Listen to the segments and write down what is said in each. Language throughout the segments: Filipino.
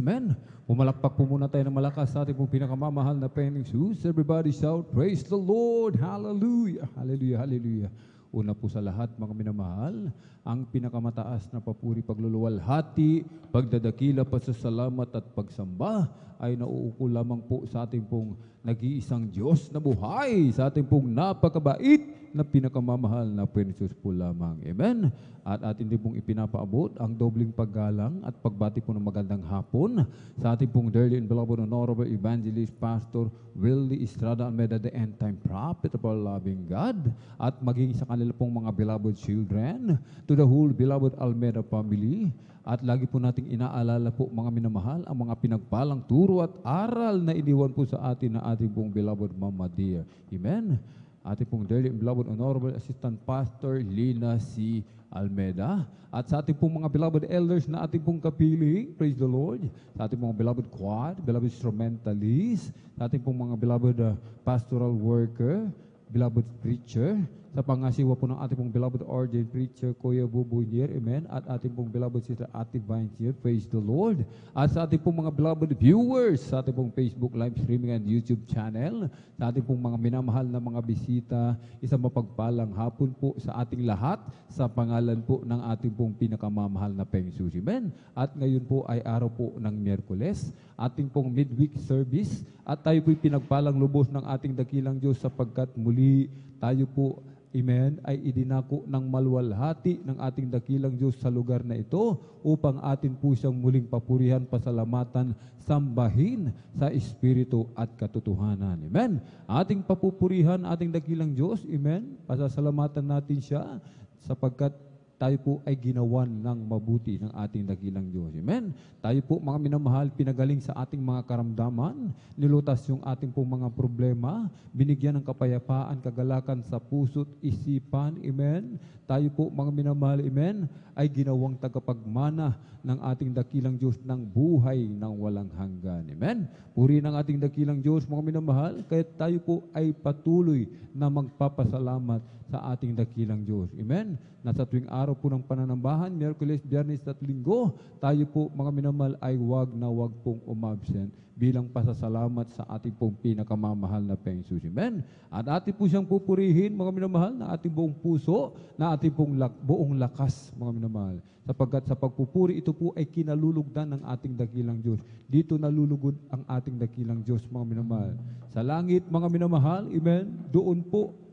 Amen. Pumalakpak po muna tayo ng malakas sa ating pong pinakamamahal na Panginoong Jesus. Everybody shout, praise the Lord. Hallelujah. Hallelujah. Hallelujah. Una po sa lahat, mga minamahal, ang pinakamataas na papuri, pagluluwalhati, pagdadakila, pasasalamat at pagsamba ay nauuko lamang po sa ating pong nag-iisang Diyos na buhay, sa ating pong napakabait na pinakamamahal na Panginoon po lamang. Amen. At atin din pong ipinapaabot ang dobling paggalang at pagbati po ng magandang hapon sa ating pong dearly and beloved honorable evangelist Pastor Willie Estrada Almeida, the end time prophet of our loving God, at maging sa kanila pong mga beloved children, to the whole beloved Almeida family. At lagi po nating inaalala po, mga minamahal, ang mga pinagpalang turo at aral na iniwan po sa atin na ating pong beloved Mama Dear. Amen. Ating pong dearly and beloved honorable assistant pastor Lina C. Almeida, at sa ating pong mga beloved elders na ating pong kapiling, praise the Lord, sa ating mga beloved quad, beloved instrumentalist, sa ating pong mga beloved pastoral worker, beloved preacher, sa pangasiwa po ng ating pong beloved ordained preacher, Kuya Bubunyer, amen, at ating pong beloved sister Ate Vincier, praise the Lord, at sa ating pong mga beloved viewers, sa ating pong Facebook live streaming and YouTube channel, sa ating pong mga minamahal na mga bisita, isang mapagpalang hapon po sa ating lahat, sa pangalan po ng ating pong pinakamamahal na Peng Susi, amen. At ngayon po ay araw po ng Miyerkules, ating pong midweek service, at tayo po'y pinagpalang lubos ng ating dakilang Diyos sapagkat muli tayo po, amen, ay idinako ng maluwalhati ng ating dakilang Diyos sa lugar na ito upang atin po siyang muling papurihan, pasalamatan, sambahin sa Espiritu at katotohanan. Amen. Ating papupurihan ating dakilang Diyos, amen, pasasalamatan natin siya sapagkat tayo po ay ginawan ng mabuti ng ating dakilang Diyos. Amen. Tayo po, mga minamahal, pinagaling sa ating mga karamdaman, nilutas yung ating po mga problema, binigyan ng kapayapaan, kagalakan sa puso't isipan. Amen. Tayo po, mga minamahal, amen, ay ginawang tagapagmana ng ating dakilang Diyos ng buhay ng walang hanggan. Amen. Puri ng ating dakilang Diyos, mga minamahal, kaya tayo po ay patuloy na magpapasalamat sa ating dakilang Diyos. Amen. Nasa tuwing araw po ng pananambahan, Miyerkules, Biyernes at Linggo, tayo po, mga minamahal, ay wag na wag pong umabsent bilang pasasalamat sa ating pong pinakamamahal na Peng Jesus. Amen. At ating po siyang pupurihin, mga minamahal, na ating buong puso, na ating pong buong lakas, mga minamahal. Sapagkat sa pagpupuri, ito po ay kinalulugdan ng ating dakilang Diyos. Dito nalulugod ang ating dakilang Diyos, mga minamahal. Sa langit, mga minamahal, amen, doon po,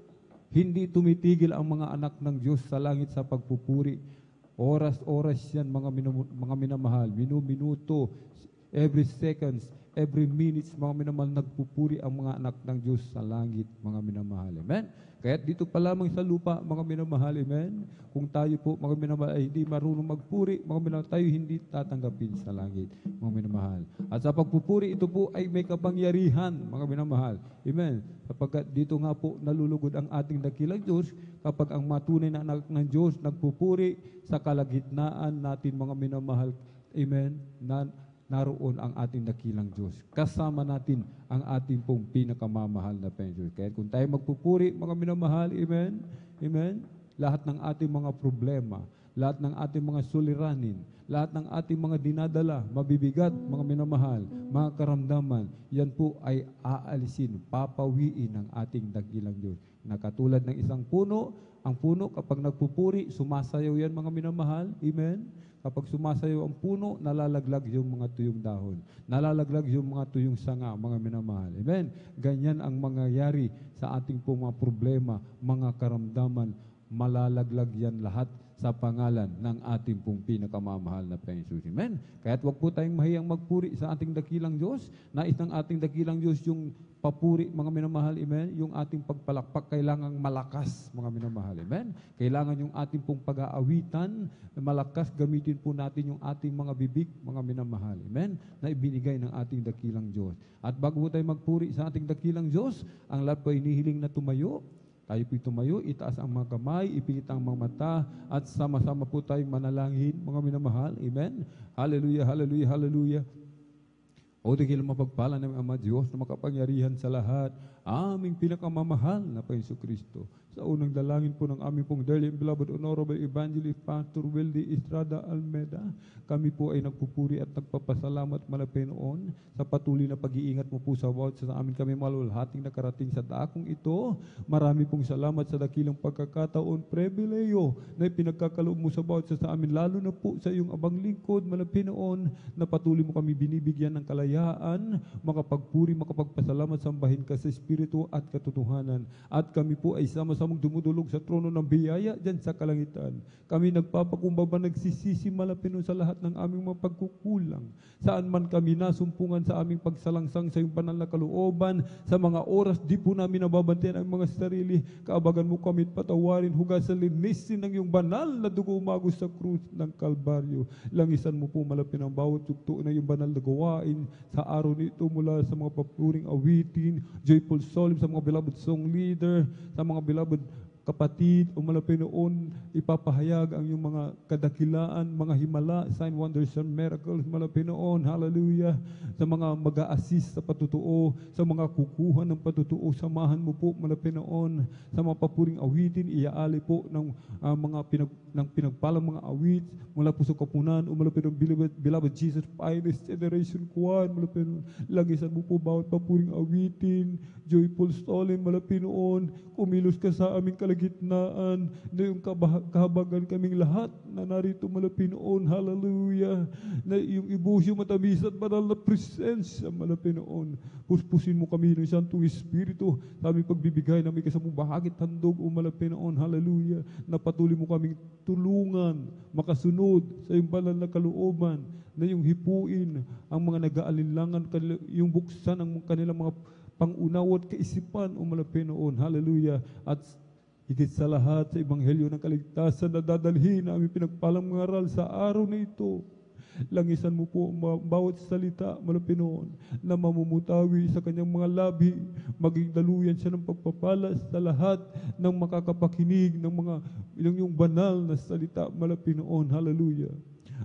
hindi tumitigil ang mga anak ng Diyos sa langit sa pagpupuri. Oras-oras yan, mga minamahal, minuto, every seconds, every minutes, mga minamahal, nagpupuri ang mga anak ng Diyos sa langit, mga minamahal. Amen? Kaya dito pa lamang sa lupa, mga minamahal, amen? Kung tayo po, mga minamahal, ay hindi marunong magpuri, mga minamahal, tayo hindi tatanggapin sa langit, mga minamahal. At sa pagpupuri, ito po ay may kapangyarihan, mga minamahal. Amen? Sapagkat dito nga po nalulugod ang ating dakilang Diyos kapag ang matunay na anak ng Diyos nagpupuri sa kalagitnaan natin, mga minamahal. Amen? Naroon ang ating dakilang Diyos. Kasama natin ang ating pong pinakamamahal na Panginoon. Kaya kung tayo magpupuri, mga minamahal, amen? Amen? Lahat ng ating mga problema, lahat ng ating mga suliranin, lahat ng ating mga dinadala, mabibigat, mga minamahal, mga karamdaman, yan po ay aalisin, papawiin ng ating dakilang Diyos. Na katulad ng isang puno, ang puno kapag nagpupuri, sumasayaw yan, mga minamahal, amen? Kapag sumasayaw ang puno, nalalaglag yung mga tuyong dahon. Nalalaglag yung mga tuyong sanga, mga minamahal. Amen? Ganyan ang mangyayari sa ating pong mga problema, mga karamdaman. Malalaglag yan lahat sa pangalan ng ating pong pinakamamahal na Panginoon. Amen? Kaya't wag po tayong mahiyang magpuri sa ating dakilang Diyos. Nais ng ating dakilang Diyos yung papuri, mga minamahal, amen? Yung ating pagpalakpak, kailangang malakas, mga minamahal, amen? Kailangan yung ating pong pag-aawitan, malakas, gamitin po natin yung ating mga bibig, mga minamahal, amen? Na ibinigay ng ating dakilang Diyos. At bago tayo magpuri sa ating dakilang Diyos, ang lahat po ay hinihiling na tumayo. Tayo po'y tumayo, itaas ang mga kamay, ipikit ang mga mata, at sama-sama po tayong manalangin, mga minamahal, amen? Hallelujah, hallelujah, hallelujah. O tigil mapagpala ng Ama Diyos na makapangyarihan sa lahat, aming pinakamamahal na Panginoon Kristo. Sa unang dalangin po ng aming pong dearly and beloved Honorable Evangelist Pastor Wildy Estrada Almeda, kami po ay nagpupuri at nagpapasalamat Panginoon sa patuloy na pag-iingat mo po sa bawat sa amin kami malulhating nakarating sa dakong ito. Marami pong salamat sa dakilang pagkakataon, pribileyo na ipinagkakaloob mo sa bawat sa amin, lalo na po sa iyong abang lingkod, Panginoon, na patuloy mo kami binibigyan ng kalayaan, makapagpuri, makapagpasalamat, sambahin ka sa Espiritu at katotohanan. At kami po ay sama-samang dumudulog sa trono ng biyaya dyan sa kalangitan. Kami nagpapakumbaba, nagsisisi, Panginoon, sa lahat ng aming mga pagkukulang. Saan man kami nasumpungan sa aming pagsalangsang sa iyong banal na kalooban, sa mga oras di po namin nababantayan ang mga sarili, kaabagan mo kami at patawarin, hugasan, linisin ng iyong banal na dugo umagos sa krus ng Kalbaryo. Langisan mo po malapin ang bawat yugto na iyong banal na gawain sa araw nito mula sa mga papuring awitin, joyful solemn, sa mga beloved song leader, sa mga beloved kapatid, Panginoon, ipapahayag ang iyong mga kadakilaan, mga himala, sign, wonders, and miracles, Panginoon, hallelujah, sa mga mag-a-assist sa patutuo, sa mga kukuha ng patutuo, samahan mo po, Panginoon, sa mga papuring awitin, iaali po ng mga pinagpalang mga awit, mula po sa kapunan, Panginoon, beloved Jesus, finest generation kuwan, Panginoon, lagisan mo po bawat papuring awitin, joyful solemn, Panginoon, kumilos ka sa aming kalagitnaan, na yung kahabagan kaming lahat na narito, Panginoon, hallelujah, na yung ibusyo matamis at banal na presensya, Panginoon, puspusin mo kami ng Santong Espiritu sa aming pagbibigay na may kasamang bahagit handog, Panginoon, hallelujah, na patuloy mo kaming tulungan, makasunod sa iyong banal na kalooban, na yung hipuin ang mga nag-aalinlangan, yung buksan ang kanilang mga pangunawa at kaisipan, Panginoon, hallelujah, at higit sa lahat sa Ebanghelyo ng Kaligtasan na dadalhin na aming pinagpalang mga aral sa araw na ito. Langisan mo po bawat salita, Panginoon, na mamumutawi sa kanyang mga labi, maging daluyan siya ng pagpapala sa lahat ng makakapakinig ng mga yung banal na salita, Panginoon, hallelujah.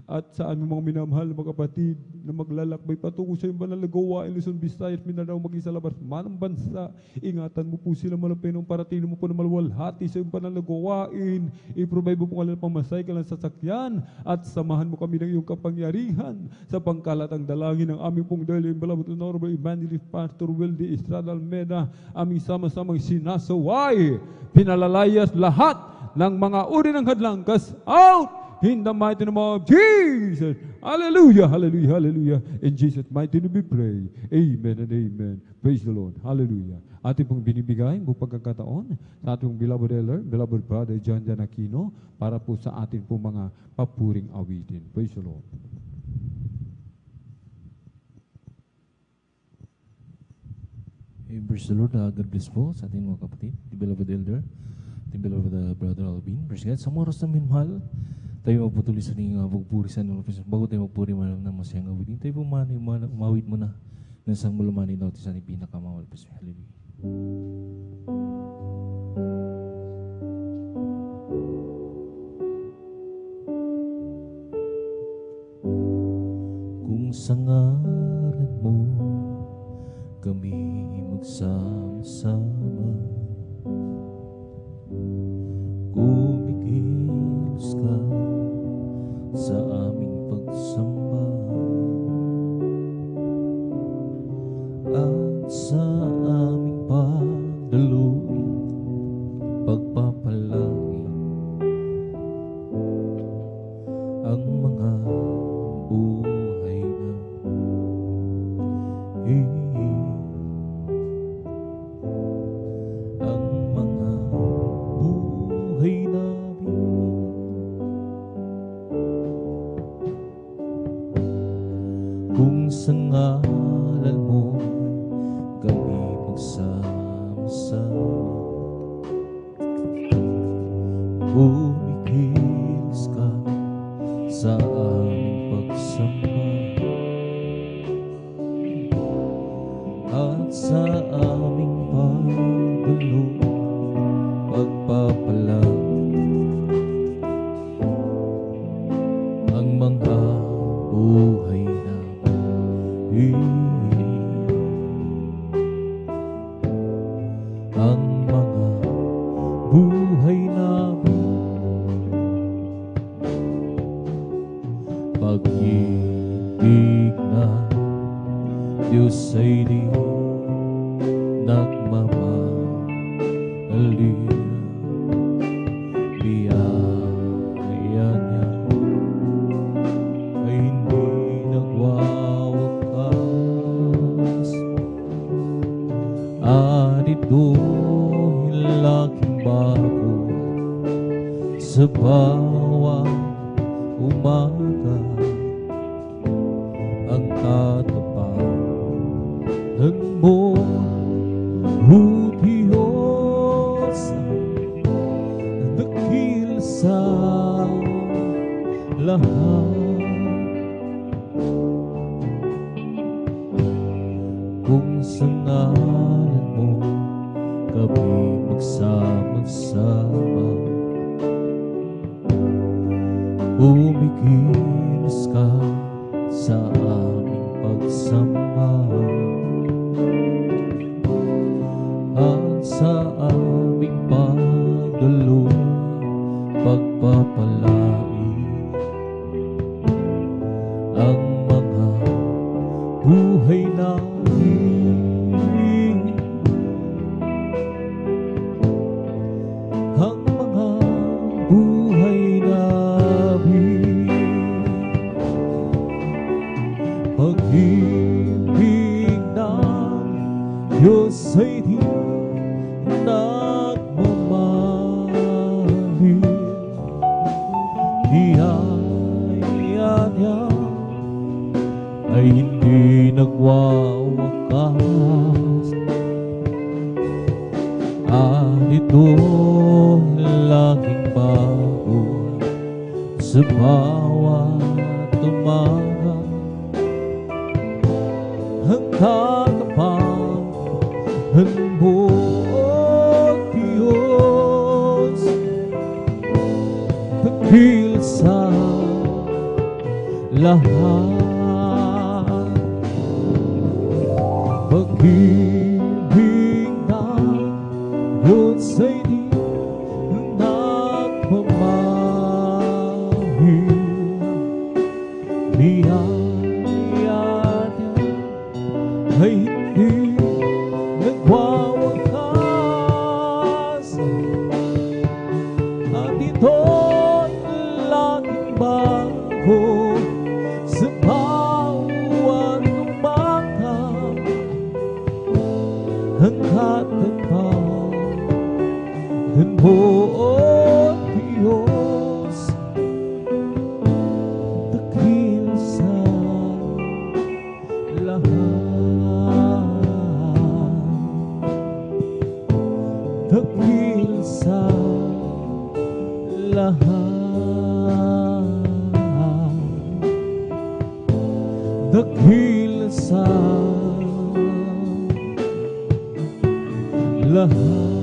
At sa aming mga minamahal mga kapatid na maglalakbay patungo sa iyong banal na gawain, Luzon, Visayas, Mindanao, maging sa labas man ng bansa, ingatan mo po sila, Panginoon, parating mo po na maluwalhati sa iyong banal na gawain, i-provide mo po kanilang pamasay, kanilang sasakyan, at samahan mo kami ng iyong kapangyarihan sa pangkalatang dalangin ng aming pong dearly and beloved Honorable Evangelist Pastor Wildy Estrada Almeda, aming sama-samang sinasaway, pinalalayas lahat ng mga uri ng hadlang, cast out in the mighty name of Jesus. Hallelujah, hallelujah, hallelujah. In Jesus' mighty name we pray. Amen and amen. Praise the Lord. Hallelujah. Ating pong binibigay ang pagkakataon sa ating beloved elder, beloved brother John Jan Aquino, para po sa ating pong mga papuring awitin. Praise the Lord. Praise the Lord. God bless po sa ating mga kapatid, the beloved elder, the beloved brother Alvin. Praise God. Sa mga oras na minmahal, tayo magputuloy sa ating pagpuri sa Lord. Bago tayo magpuri ng masayang awitin, tayo po umawit muna ng isang malumanin natin sa ating pinakamawal. Hallelujah. Kung sa ngalan mo kami magsama-sama, kumikilos ka sa aming pagsamba, at sa aming pagdaluin, pagpapalangin ang mga buhay na ang mga buhay namin. Kung sa ngalan mo kami magsama-sama, kumikilos ka sa aming pagsamba, at sa aming pagdalo, pagpapalangin ang mga buhay namin. ang mga buhay namin. Pag-ibig na Diyos ay di nagmamahali. Biyaya niya ay hindi nagwawakas. At ito'y laking bago sa bawat umaga. Ang katapangan mo, O Diyos, dakil sa lahat. Kung sa ngalan mo kami magsama-sama, umikilos ka sa aming pagsamba at sa aming pagdalo, pagpapalain ang mga buhay namin, ang mga buhay namin. Pag-ibig ng Diyos ay di nagmamahal. Biyaya niya ay hindi nagwawakas. At ito'y laging bago sa bawat umaga. Ang katapangan mo, O Diyos, dakil sa lahat. Pag-ibig ng Diyos ay di nagmamahal. Biyaya niya ay hindi nagwawakas. At ito'y laging bago sa bawat umaga. Ang katapangan mo, O Diyos, dakil sa lahat. Dakil sa lahat. Dakil sa lahat.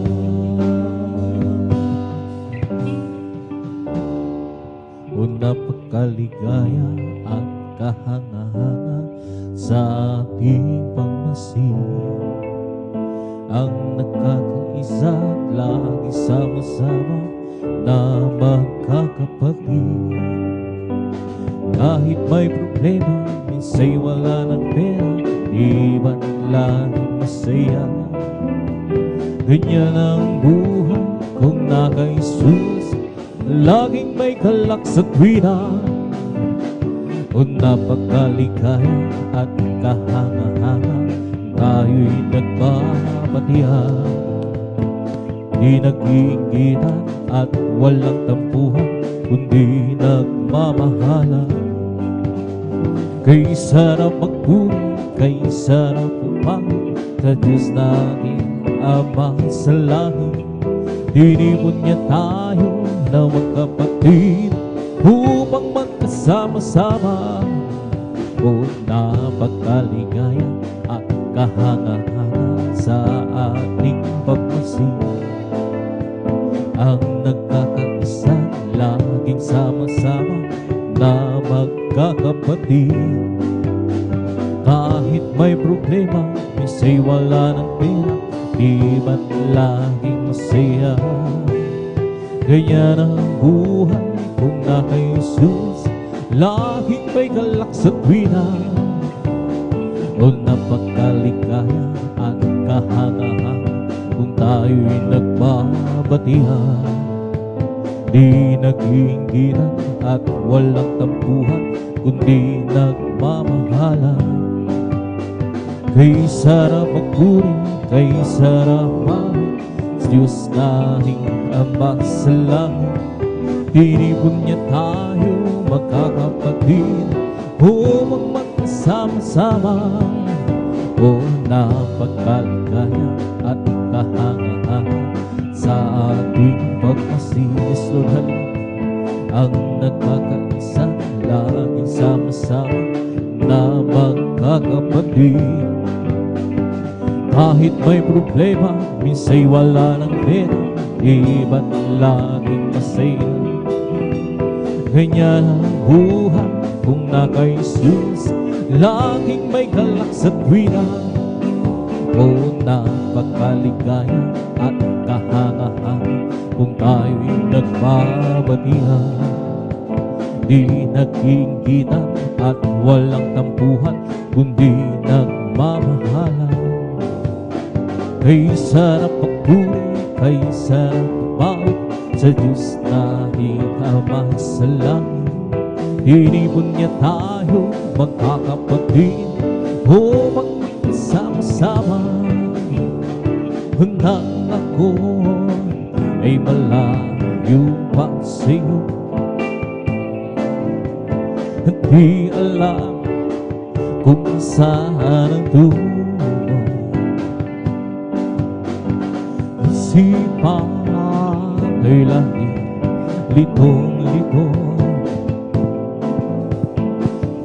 O napakaligaya at kahanga-hanga sa ating pagmasiya, ang nakakaisa at lagi sama-sama na magkakapatid. Kahit may problema, minsa'y wala ng pera, di ba't laging masaya? Ganyan ang buhay kung naka-Jesus, laging may galak sa tuwina. O napakaligaya at kahanga-hanga, tayo'y nagbabatiya. Di nag-iingitan at walang tampuhan, kundi nagmamahalan. Kay sarap magpuri, kay sarap pumangit sa Diyos natin Ama sa langit. Tinipon niya tayo na magkapatid upang magkasama-sama. O napakaligaya at kahanga-hanga sa ating pagmasiya, ang nagkakaisa, laging sama-sama na magkakapatid. Kahit may problema, minsa'y wala ng pera, di ba't laging masaya? Ganyan ang buhay kung na kay Jesus, laging may galak sa tuwina. O napakaligaya at kahangahan kung tayo'y nagbabatihan. Di nag-iinggitan at walang tampuhan, kundi nagmamahalan. Kay sarap magpuri, kay sarap mawit, sa Diyos naming Ama sa langit. Tinipon niya tayo magkakapatid, upang magkasama-sama. O napakaligaya at kahangahan sa ating pagmasinis, Lord, ang nagkakaisa, laging sama-sama na magkakapatid. Kahit may problema, minsa'y wala ng pera, di ba't laging masaya? Ganyan ang buhay kung na kay Jesus, laging may galak sa tuwina. O napakaligaya at kahangahan kung tayo'y nagbabatihan. Di nag-iinggitan at walang tampuhan, kundi nagmamahalan. Kay sarap magpuri, kay sarap mawit, sa Diyos naming Ama sa langit. Inipon niya tayo magkakapatid, o magkasama-sama. Nang ako ay malayo pa sa'yo, at di alam kung saan ang tungo. Isipan ay langit, litong-lito.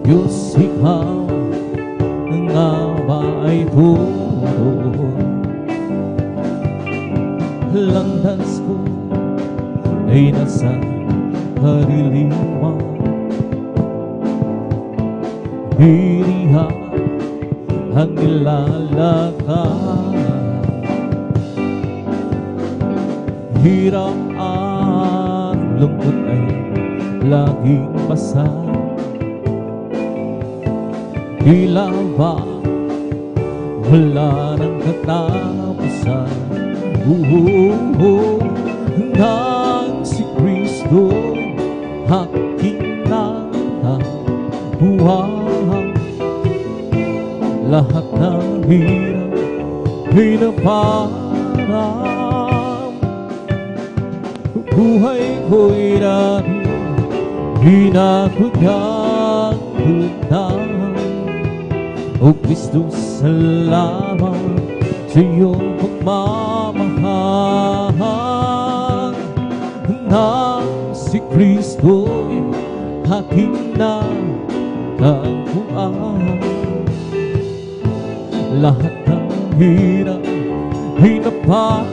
Diyos, ikaw nga ba ay turo? Landas ko ay nasa kariliwan, hiriha ang nilalakad. Hirap at lungkot ay laging basa. Tila ba wala nang katapusan? Nang si Kristo aking nabuhay, lahat ng hirap pinaparang. Buhay ko'y dati hinakudyang tutang. O Kristo, salamat sa iyong pagmamahal. Nang si Kristo'y aking natagpuan, lahat ng hirap pinaparang.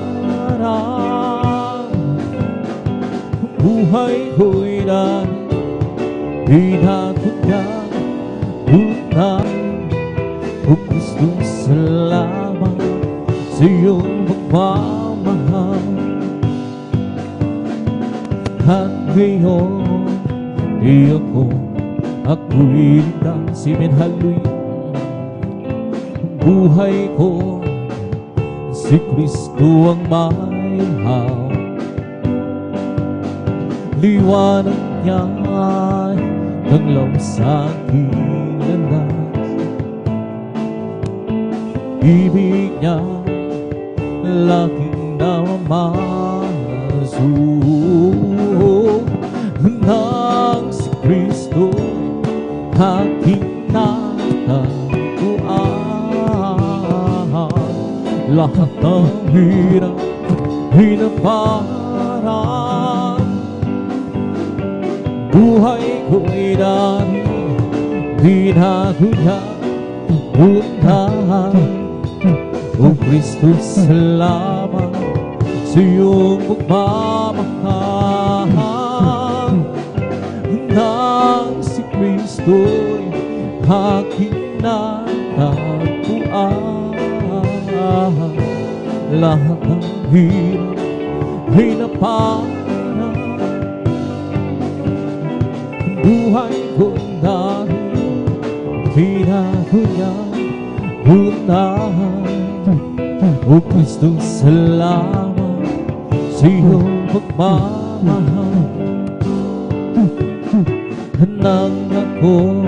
Buhay ko'y dati hinakudyang tutang. O Kristo, salamat sa iyong pagmamahal. At ngayon, di ako'y ligtas. Amen, hallelujah. Buhay ko, si Kristo ang may hawak. Liwanag niya naglaw sa aking landas. Ibig niya laging namamaso. Nang si Kristo aking natagpuan, lahat ng hirap pinaparang. Buhay ko'y dati hinakudyang tutang. O Kristo, salamat sa iyong pagmamahal. Nang si Kristo'y aking natagpuan, lahat ng hirap ay naparang. Buhay ko'y dahil binago niya unahan. O Kristo, salamat sa iyong pagmamahal. Nang ako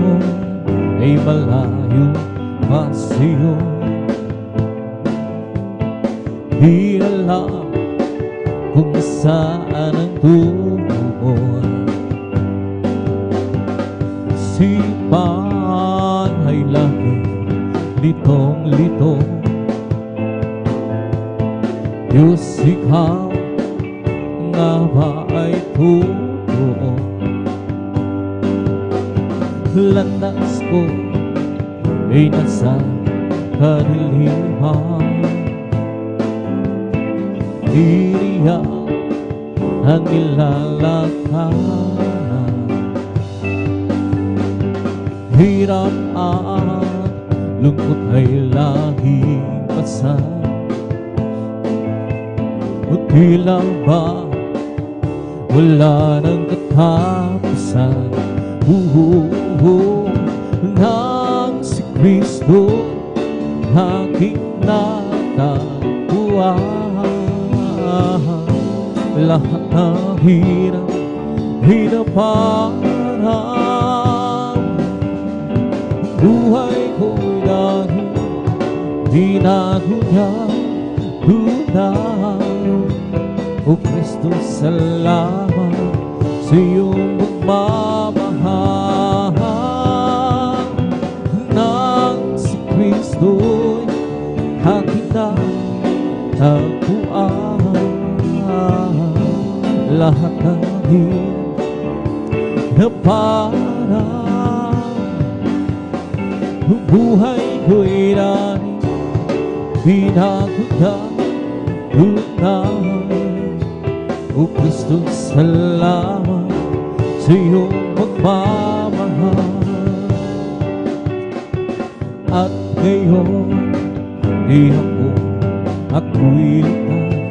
ay malayo pa sa iyo, di alam kung saan ang tungo. Sipan ay lagi litong-lito. Diyos, ikaw nga ba ay totoo? Landas ko ay nasa kadiliman. Iriyak ang ilalakaran. Hirap at lungkot ay laging pasan. O tila ba wala nang katapusan? Nang si Kristo aking natagpuan, lahat ng hirap ay naparang. Buhay ko'y dahil binago niya unahan. O Kristo, salamat sa iyong pagmamahal. Nang si Kristo'y aking natagpuan, lahat ng hirap na parang. Buhay ko'y dahil binago niya unahan. O Kristo, salamat sa iyong pagmamahal. At ngayon di ako'y ligtas.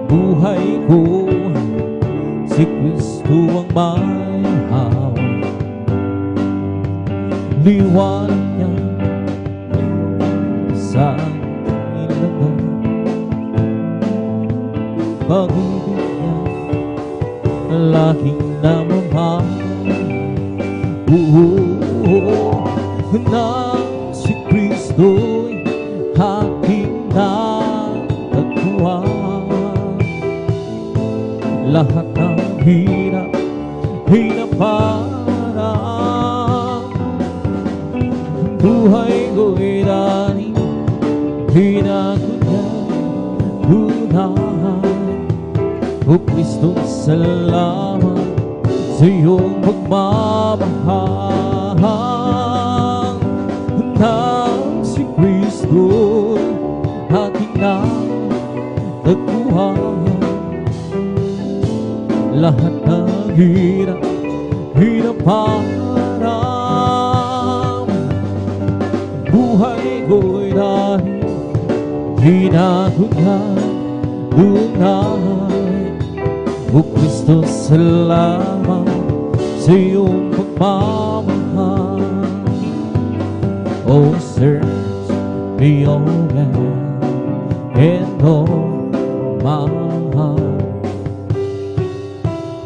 Buhay ko si Kristo ang may hawak. Liwanag niya sa ilalim. Pag-ibig niya laging namamahal. Nang si Kristo'y aking natagpuan, lahat ng hirap ay naparang. Buhay ko'y dahil binago niya unahan. O Kristo, salamat sa iyong pagmamahal. Nang si Kristo aking natagpuan, lahat ng hirap ay naparang. Buhay ko'y dahil binago niya unahan. O Kristo, salamat sa iyong pagmamahal. Oh, search me, oh God, and know my heart.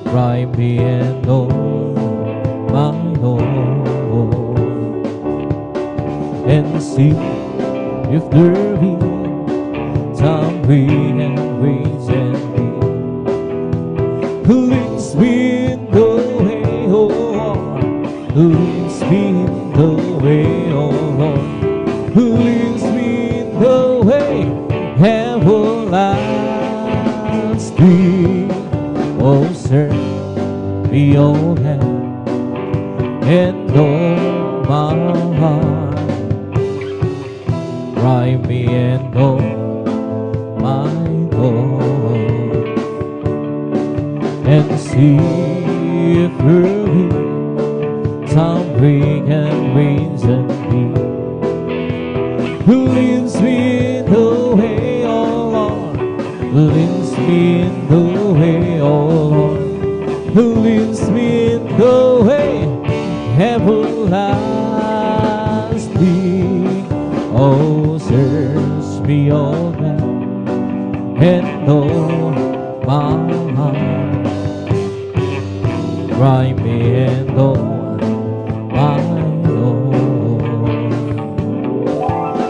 Try me and know my Lord, and see if there be some way and ways and means. Leads me in the way, oh Lord. Leads me in the way, oh Lord. Leads me in the way everlasting. Oh, search me, oh hand, and know my heart. Try me and know my Lord, and see if there be some break and rains and me. Who leads me me in the way, oh Lord. Leads me in the way, oh Lord. Leads me in the way everlasting. Oh, search me, oh God, and know my heart. Try me and know my Lord,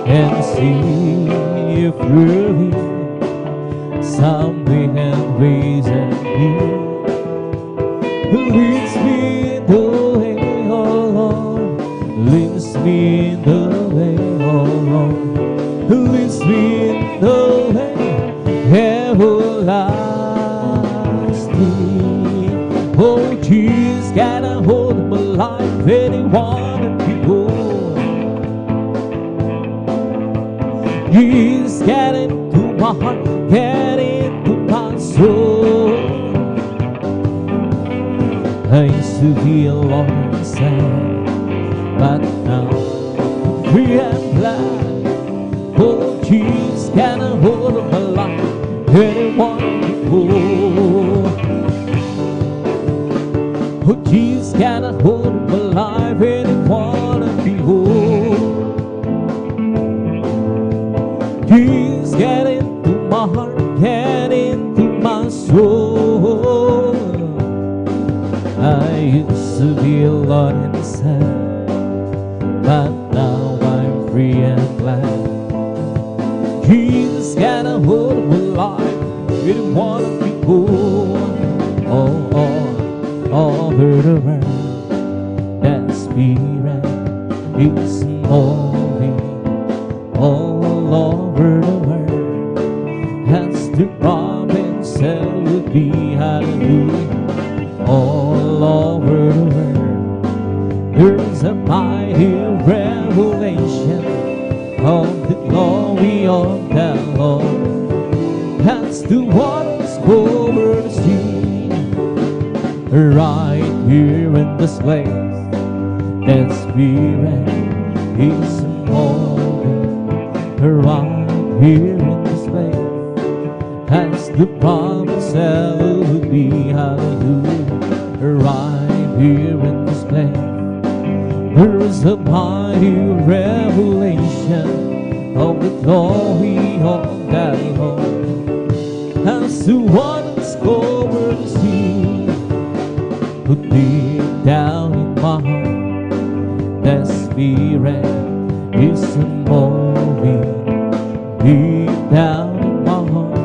and see if really some way and ways and you leads me in the way, oh Lord. Leads me in the way, oh Lord. Leads me in the way everlasting. Oh, Jesus, got a hold of my life, and He wanted me go. He's got into my heart, get into my soul. I used to be alone and sad, but now free and glad. Oh, Jesus, got a hold of my life, and He wanted me go. Oh, Jesus, got a hold of my life, and He wanted me go. Jesus, get into my heart, get into my soul. I used to be alone and sad, but now I'm free and glad. Jesus got a hold of my life, He didn't want me to go. Oh, all over the world, that Spirit is moving. All over the world, has the promise that will be hallelujah. All over the world, there's a mighty revelation of the glory of the Lord. As the waters over the sea, right here in this place, that Spirit is moving. Right here in this place, as the promise that will be hallelujah. Right here in this place, there is a mighty revelation of the glory of the Lord. As the waters cover the sea, put deep down in my heart, that Spirit is moving. Deep down in my heart,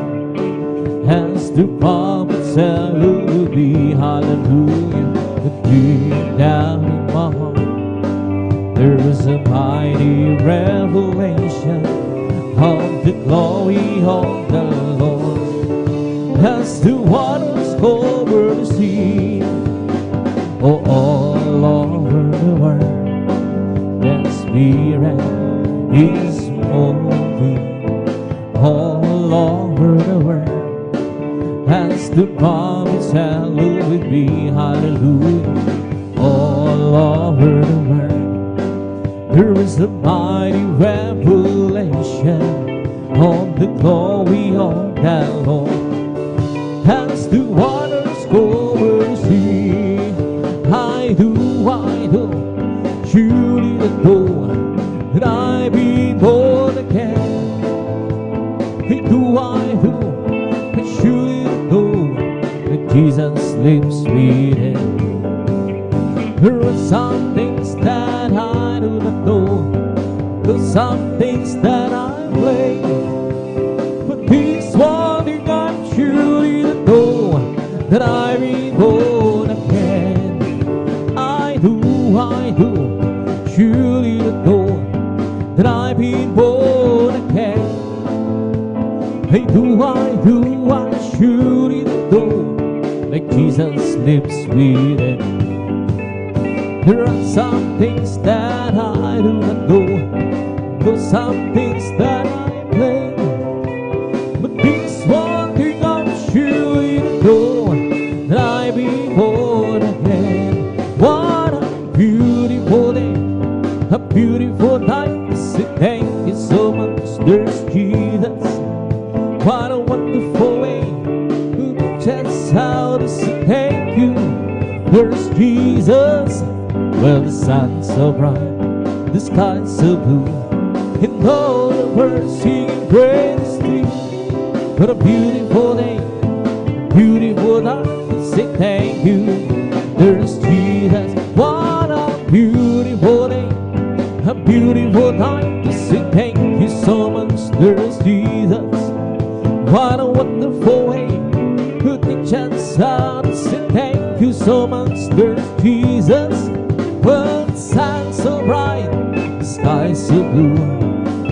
as the promise that will be hallelujah. Deep down in my heart, there is a mighty revelation of the glory of the Lord. As the waters cover the sea, oh, all over the world, that Spirit is moving. All over the world, as the promise that will be hallelujah. All over the world, there is a mighty revelation of the glory of the Lord. As the waters cover the sea, I do surely adore that I be born again. I surely know that Jesus lives within. There are some things that I do not know, there are some things that I play, but this one thing I'm surely to know, that I be born again. I do surely to know that I be born again. I surely know that Jesus lives within. There are some things that I do not know, there are some things that I play, but this one thing I'm surely to know, that I be born again. What a beautiful day, a beautiful night. Say thank you so much. There's There's Jesus. What a wonderful way to just how to say thank you. There's Jesus. Well, the sun's so bright, the sky's so blue, and all the birds singing praise to you. What a beautiful day, a beautiful night to say thank you. There's Jesus. What a beautiful day, a beautiful night to say thank you so much. There's Jesus. What a wonderful way to teach us how to say thank you so much. There's Jesus. Well, the sun's so bright, the sky's so blue,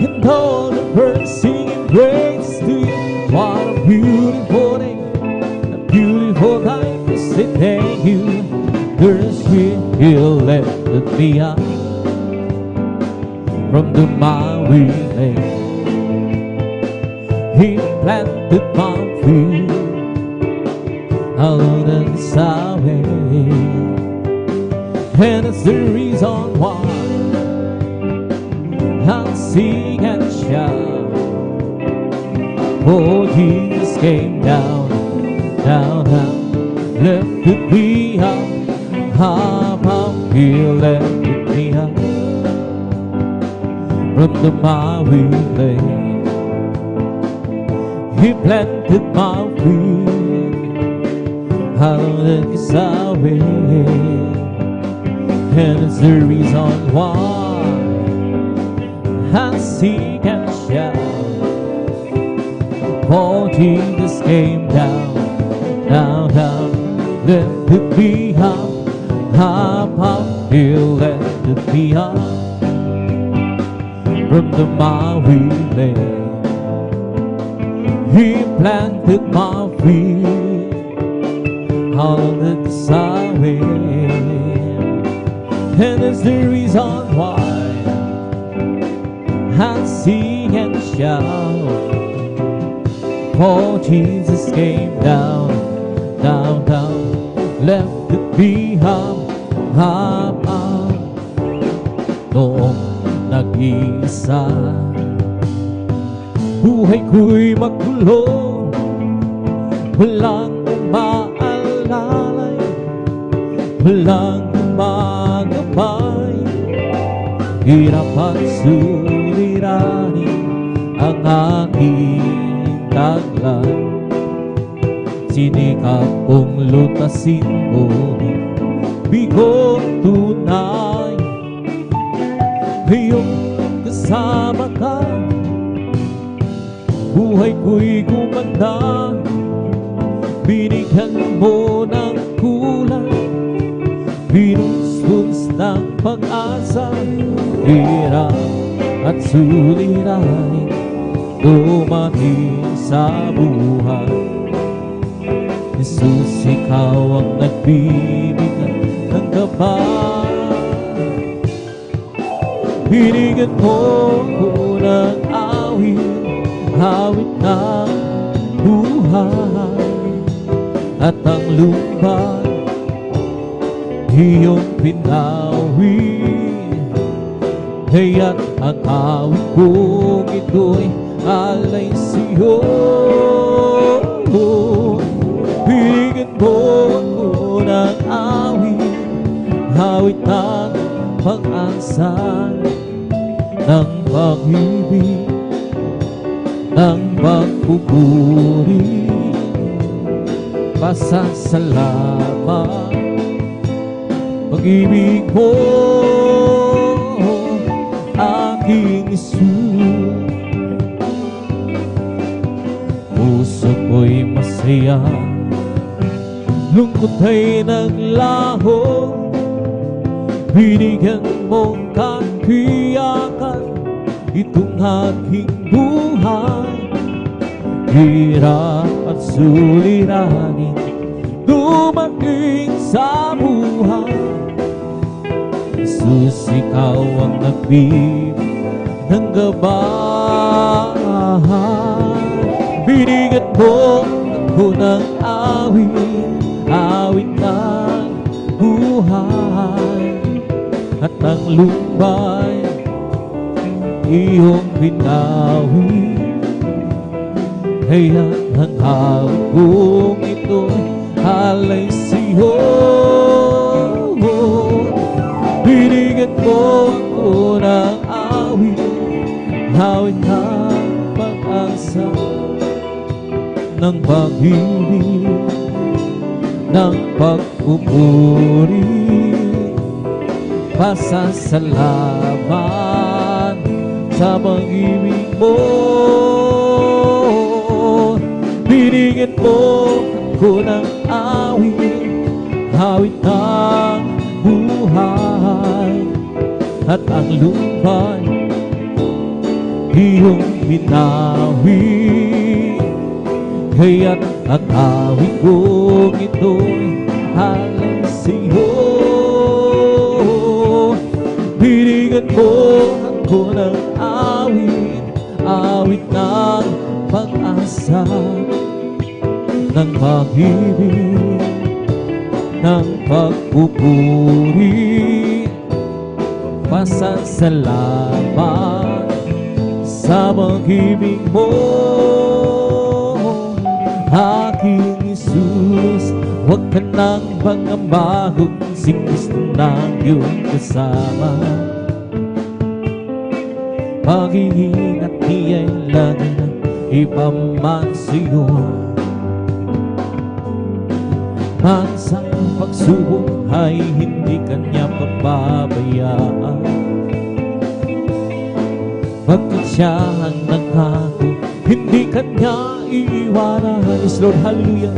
and all the birds singing praise to you. What a beautiful day, a beautiful night to say thank you. There's He'll lifted me up from the miry lake. He planted my feet out of the highway, and it's the reason why I sing and shout. Oh, Jesus came down, down, down, lifted me up, He lifted me up from the miry lake. He planted my feet out of the highway, and it's the reason why I sing and shout. Oh, Jesus came down, down, down, lifted me up, He lifted me up from the miry lake. He planted my feet on the highway, and it's the reason why I sing and shout. Oh, Jesus came down, down, down, lifted me up, noong nag-iisa. Buhay ko'y magulo, walang umaalalay, walang magabay. Hirap at suliranin ang aking taglay. Sinikap kong lutasin, ngunit bigong tunay. Ngayong kasama ka, buhay ko'y gumanda. Binigyan mo ng kulay, binunsons ng pag-asa. Hirap at suliranin dumating sa buhay. Jesus, ikaw ang nagbibigay ng gabay. Binigyan mo ko ng awit, awit ng buhay, at ang lumbay iyong pinawi. Kaya't ang awit kong ito'y alay sa'yo. Binigyan mo ko ng awit, awit ng pag-asa, ng pag-ibig, ng pagpupuri. Pasasalamat pag-ibig mo, aking Isus. Puso ko'y masaya, lungkot ay naglaho. Binigyan mong katiyakan itong aking buhay. Hirap at suliranin dumating sa buhay. Jesus, ikaw ang nagbibigay ng gabay. Binigyan mo ako ng awit, awit ng buhay, at ang lumbay iyong binawi. Kaya ang hawak kong ito'y alay sa'yo. Binigyan mo ako ng awit, awit ng pag-asa, ng pag-ibig, ng pagpupuri, pasasalamat sa pag-ibig mo. Binigyan mo ako ng awit, awit ng buhay, at ang lupa'y iyong binawi. Kaya't ang awit kong ito'y alay sa'yo. Binigyan mo ako ng awit, awit ng pag-asa, ng pag-ibig, ng pagpupuri, pasasalamat sa pag-ibig mo. Aking Isus, huwag ka nang pangamba kung si Kristo ng iyong kasama. Pag-iingat niya'y lagi na ipaman sa'yo. Pansang pagsubok ay hindi kanya pababayaan. Pagkat siya ang nangako, hindi kanya iiwanan. Yes, Lord, hallelujah.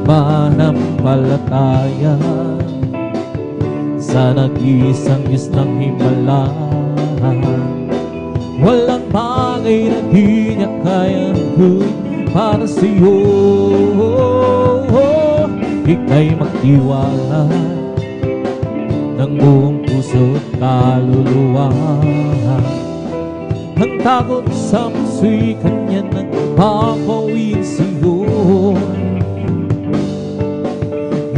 Manampalataya sa nag-iisang Diyos ng himala. Walang bagay na di niya kayang gawin para sa'yo. Ika'y magtiwala ng buong puso't kaluluwa. Ang takot sa puso'y kanya nang papawin sa'yo.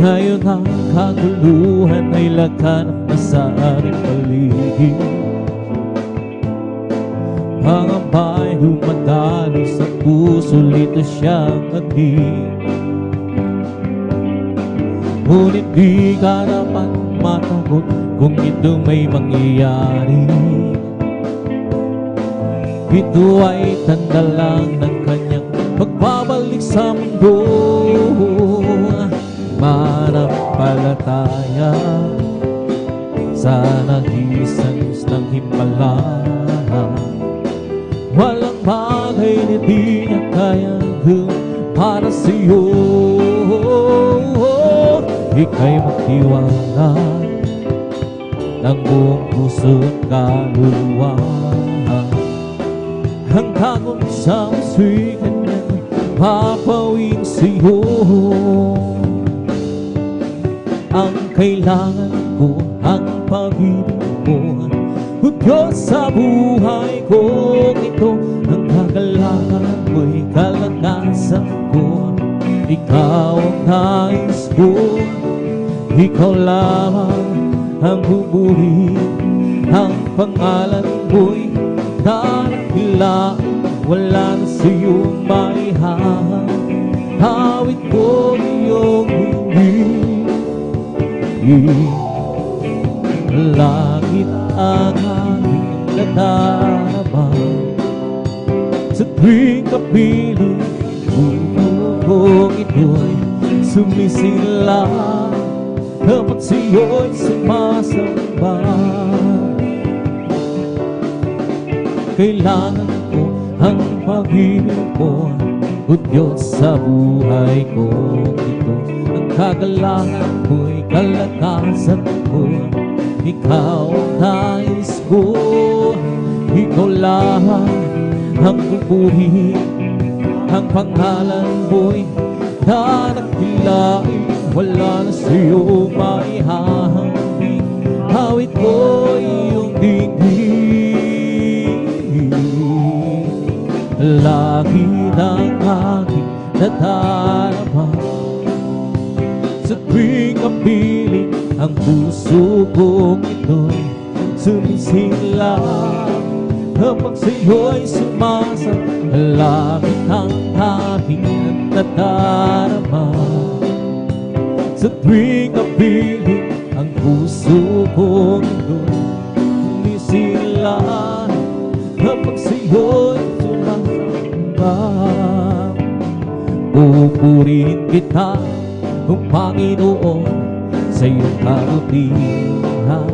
Ngayon ang kaguluhan ay laganap na sa ating paligid. Pangamba'y dumadalo sa puso, lito siyang ating. Ngunit di ka dapat matakot kung ito may mangyayari. Ito ay tanda lang ng kanyang pagbabalik sa mundo. Manampalataya sa nag-iisang Diyos ng himala. Walang bagay na di niya kayang gawin para sa'yo. Ika'y magtiwala ng buong puso't kaluluwa. Ang takot sa puso'y kanyang papawin sa'yo. Ang kailangan ko, ang pag-ibig mo, o Diyos sa buhay ko. Ito ang kagalakan ko'y kalakasan ko. Ikaw ang nais ko, ikaw lamang ang buburihin. Ang pangalan mo'y dadakilain, wala na sa'yo maihahawit ko iyong hindi. Langit ang aking nadarama sa tuwing kapiling kung ito'y sumisinlang, dapat sa'yo'y sumasamba. Kailangan ko ang pag-ibig mo, o Diyos sa buhay ko. Ito ang kagalakan ko'y kalakasan ko. Ikaw ang nais ko, ikaw lamang ang pupurihin. Ang pangalan mo'y dadakilain, wala na sa'yo maihahambing. Hawit ko iyong dinggin. Lagi ng aking nadarama sa tuwing kapiling ang puso kong ito'y sumisinlang, Kapag sa'yo'y sumasalangit ang aking nadarama, sa tuwing napiling ang puso kong doon umisilan. Kapag sa'yo'y sumasamba, pupurihin kita, o Panginoon, sa iyong kabutihan.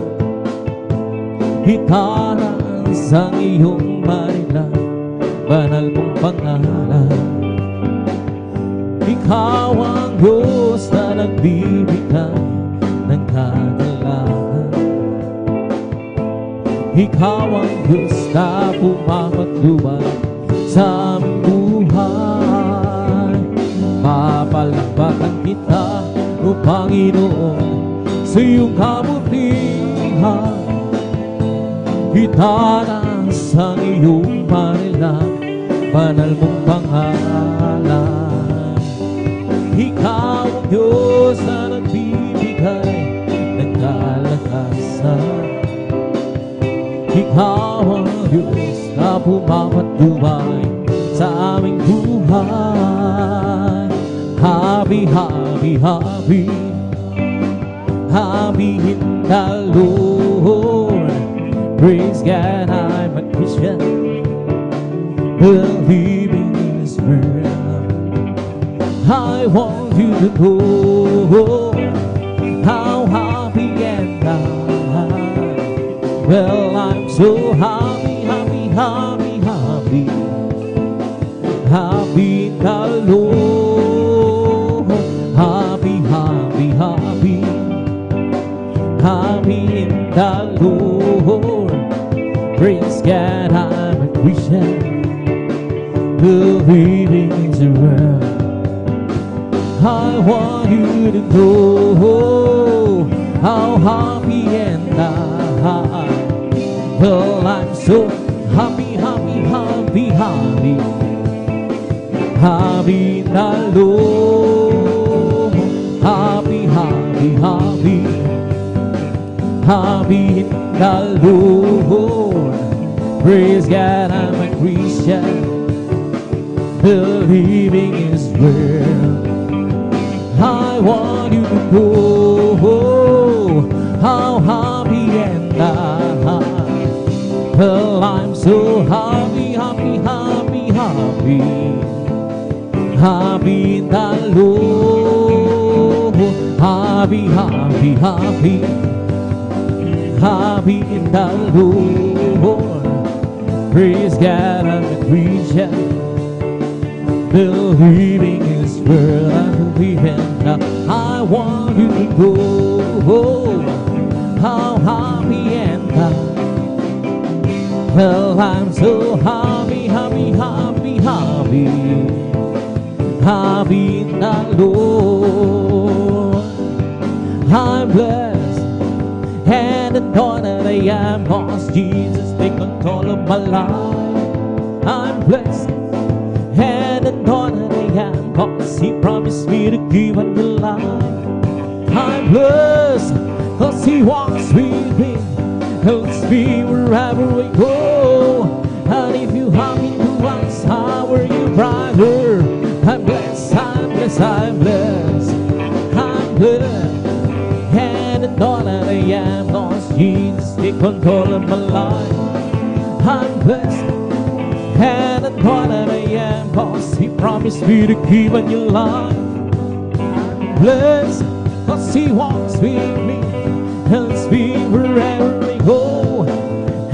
Itaas ang iyong marilan, banal mong pangalan. Ikaw ang Diyos na nagbibigay ng kagalakan. Ikaw ang Diyos na pumapatubay sa aming buhay. Mapalakpakan kita, o Panginoon, sa iyong kabutihan. Itaas ang iyong marilan, banal mong pangalan. Ikaw ang Diyos na nagbibigay ng kalakasan. Ikaw ang Diyos na pumapatubay sa aming buhay. Happy, happy, happy, happy in the Lord. Praise God, I'm a Christian, believing in His word. I want you to know how happy and I. Well, I'm so happy, happy, happy, happy, happy in the Lord. Happy, happy, happy, happy in the Lord. Praise God, I'm a Christian, believing in the word. I want you to know how happy and I. Well, I'm so happy, happy, happy, happy, happy in the Lord. Happy, happy, happy, happy in the Lord. Praise God, I'm a Christian, believing His word. I want you to know how happy and I. Well, I'm so happy, happy, happy, happy, happy in the Lord. Happy, happy, happy, happy in the Lord. Praise God, I'm a Christian, believing His word. I believe in God. I want you to know how happy and I. Well, I'm so happy, happy, happy, happy, happy in the Lord. I'm blessed and adored that I am, 'cause Jesus take control of my life. I'm blessed and adored that I am, 'cause He promised me to give a new life. I'm blessed 'cause He walks with me, helps me wherever we go. And if you happen to ask, how are you, brother? I'm blessed, I'm blessed, I'm blessed, I'm blessed and adored that I am, 'cause Jesus take control of my life. I'm blessed and adored that I am, 'cause He promised me to give a new life. I'm blessed 'cause He walks with me, helps me wherever we go.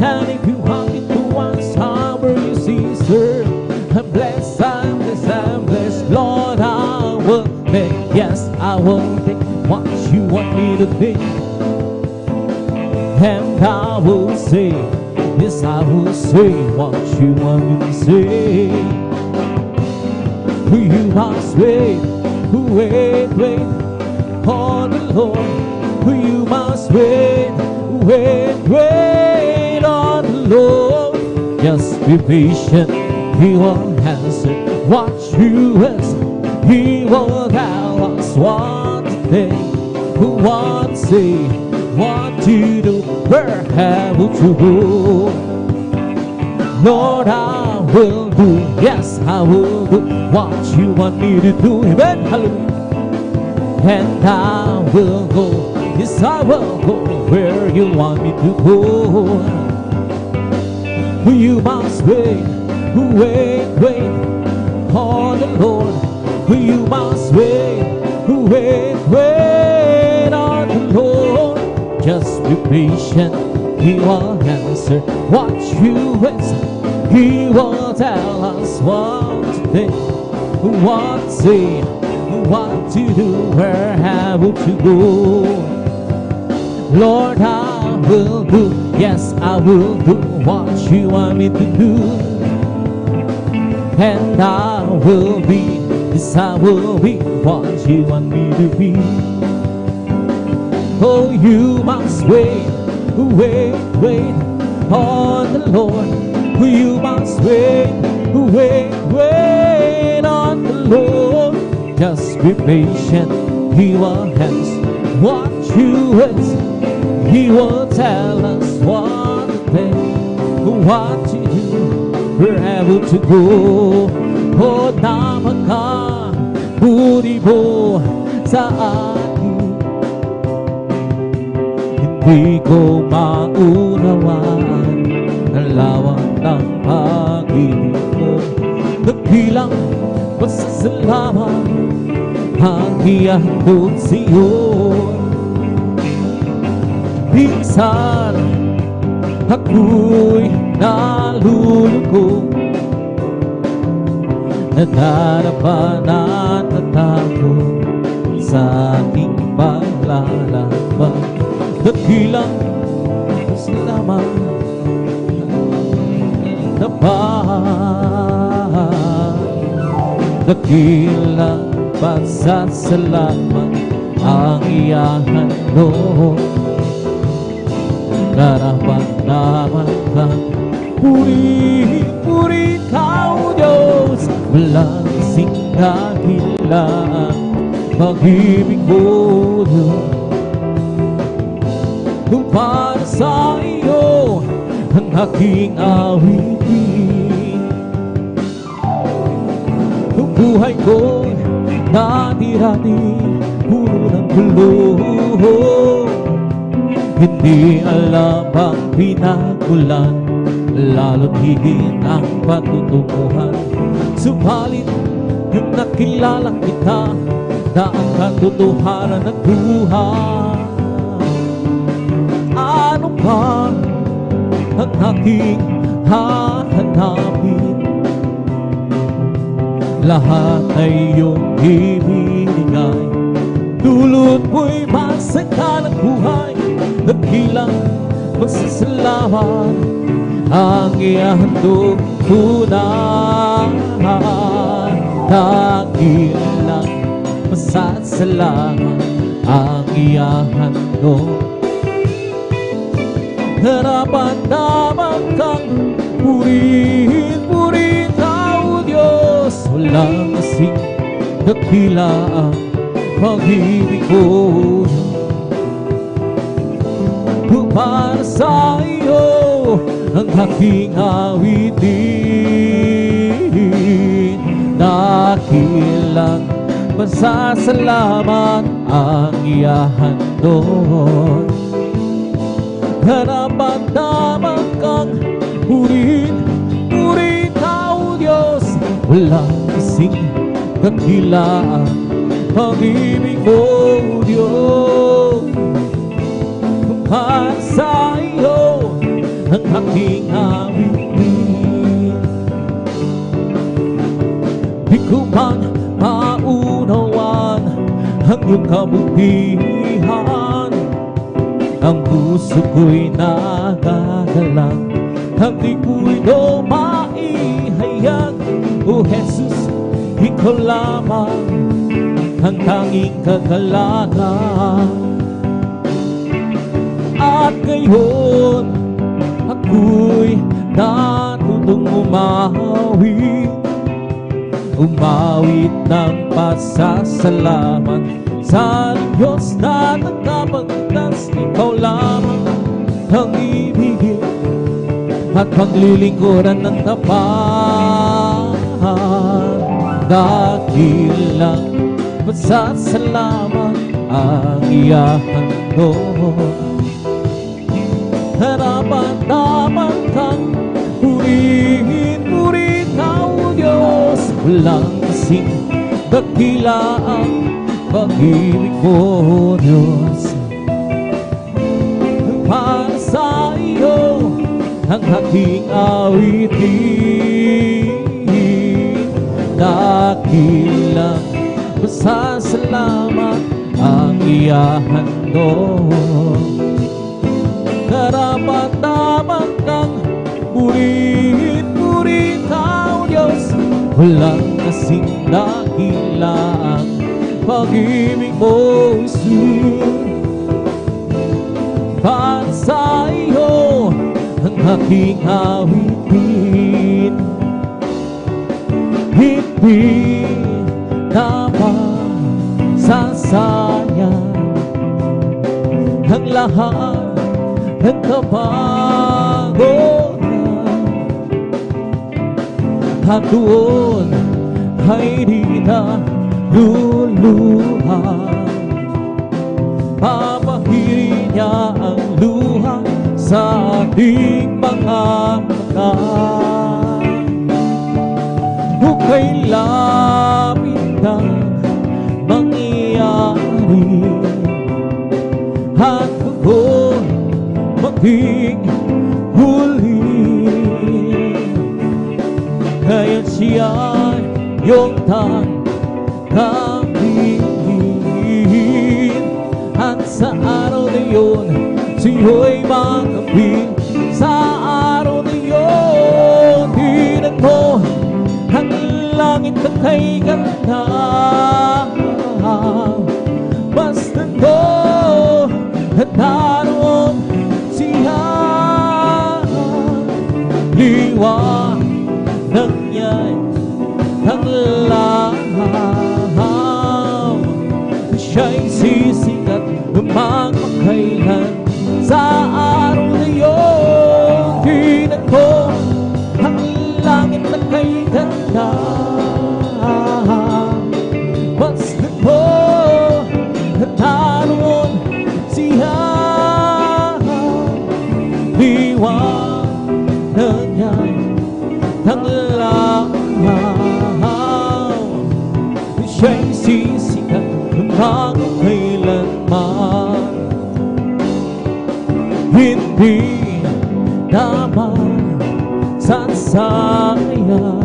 And if you happen to ask, how are you, sister? I'm blessed, I'm blessed, I'm blessed. Lord, I will think, yes, I will think what you want me to think. And I will say, yes, I will say what you want me to say. You must wait, wait, wait on the Lord. You must wait, wait, wait on the Lord. Just be patient, He will answer what you ask. He will tell us what to think, what to say, what to do, where have to go. Lord, I will do, yes, I will do what you want me to do. Amen, hallelujah. And I will go, yes, I will go where you want me to go. You must wait on the Lord. You must wait on the Lord. Just be patient, He will answer what you ask. He will tell us what to think, what to say, what to do, where have to go. Lord, I will do, yes, I will do what you want me to do. And I will be, yes, I will be what you want me to be. Oh, you must wait on the Lord. You must wait on the Lord. Just be patient, He will answer what you ask. He will tell us what to think, what to do, wherever to go. O napakabudi mo sa akin, hindi ko maunawaan ang lawak ng pag-ibig mo. Nagbilang pasasalamat ang iyahandog sa'yo. Minsan ako'y nalulungkot, nadarapa na natakot sa ating paglalaban. Dakilang salamat dakilang pasasalamat ang iyahandog. Narapat-dapat ka, puri ka, O Diyos. Walang kasing dahilan, pag-ibig mo, Diyos. Kung para sa iyo ang aking awitin, kung buhay ko dati-dati puro ng gulo, hindi alam ang pinagulan, lalo't higit ang patutunguhan. Subalit yung nakilala kita na ang katotohanan ng buhay. Ano ba ang aking hahanapin? Lahat ay iyong ibinigay, dulot mo'y magsaka ng buhay. Dakilang magsasalamat ang iyahandog tunay. Dakilang masasalamat ang iyahandog. Narapat-dapat kang purihin ka, O Diyos. Walang kasing dakila ang pag-ibig ko. Para sa iyo ang aking awitin, dakilang pasasalamat ang iyahandog. Narapat-dapat kang purihin ka, O Diyos. Walang kasing dakila ang pag-ibig mo, O Diyos. Para sa iyo ang aking awitin, di ko man maunawan ang iyong kabutihan. Ang puso ko'y nagagalang, ang di ko'y do maihayag. O Jesus, ikaw lamang ang tanging kagalakan. At ngayon ako'y natutong umawit ng pasasalamat sa Diyos na nagkapagtas. Ikaw lamang ang ibigin at paglilingkuran ng tapat. Dakilang pasasalamat ang ihahandog. Karapat-dapat kang purihin, puri ka, O Diyos. Walang kasing dakila ang pag-ibig mo, Diyos. Para sa iyo ang aking awitin. Dakilang pasasalamat ang ihahandog. Karapat-dapat kang purihin, puri ka, O Diyos. Walang kasing dakila ang pag-ibig mo, Jesus. Para sa iyo ang aking awitin. Hindi dapat sasayang ang lahat ng kapagodan, at doon ay di na luluhan. Papahirin niya ang luha sa ating mga mata. Hukay lapit na mangyayari, at doon maging huli. Kaya siya yung tanggapin, at sa araw na yun siyo'y magkapit. Sa araw na yun tinan mo ang langit na kay ganda. Basta mo at naroon siya, liwanag niya'y tanglaw. Siya'y sisikat magpakailan. Sa araw na yun tinan ko ang langit na kay ganda. Basta mo at naroon siya, liwanag niya'y tanglaw. Siya'y sisikat magpakailanman. Hindi naman sasayang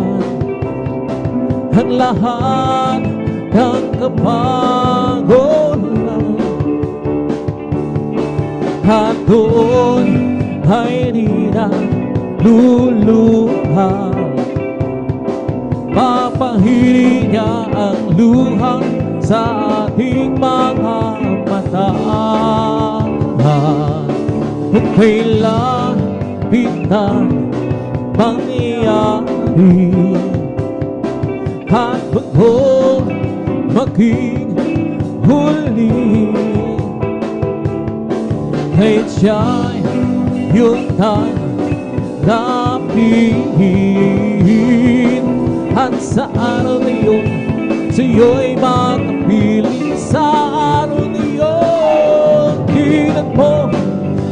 ang lahat ng kapagodan, at doon ay di na luluhan. Papahirin niya ang luha sa ating mga mata. At kailan bitang mangyayari, at bago maging huli. Kahit siya'y yung tanggapin, at sa araw na yun siyo'y magkapiling. Sa araw na yun tinan mo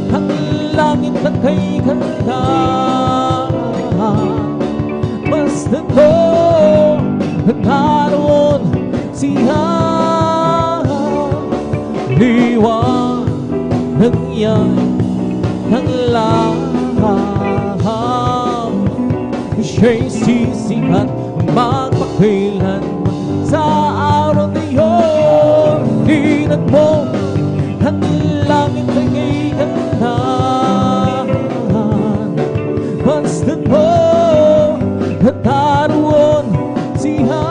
ang langit na kay ganda. Basta ko at naroon siya, liwanag niya'y tanglaw. Siya'y sisikat magpakailanman. Sa araw na yun tinan mo ang langit na kay ganda. Basta mo at naroon siya,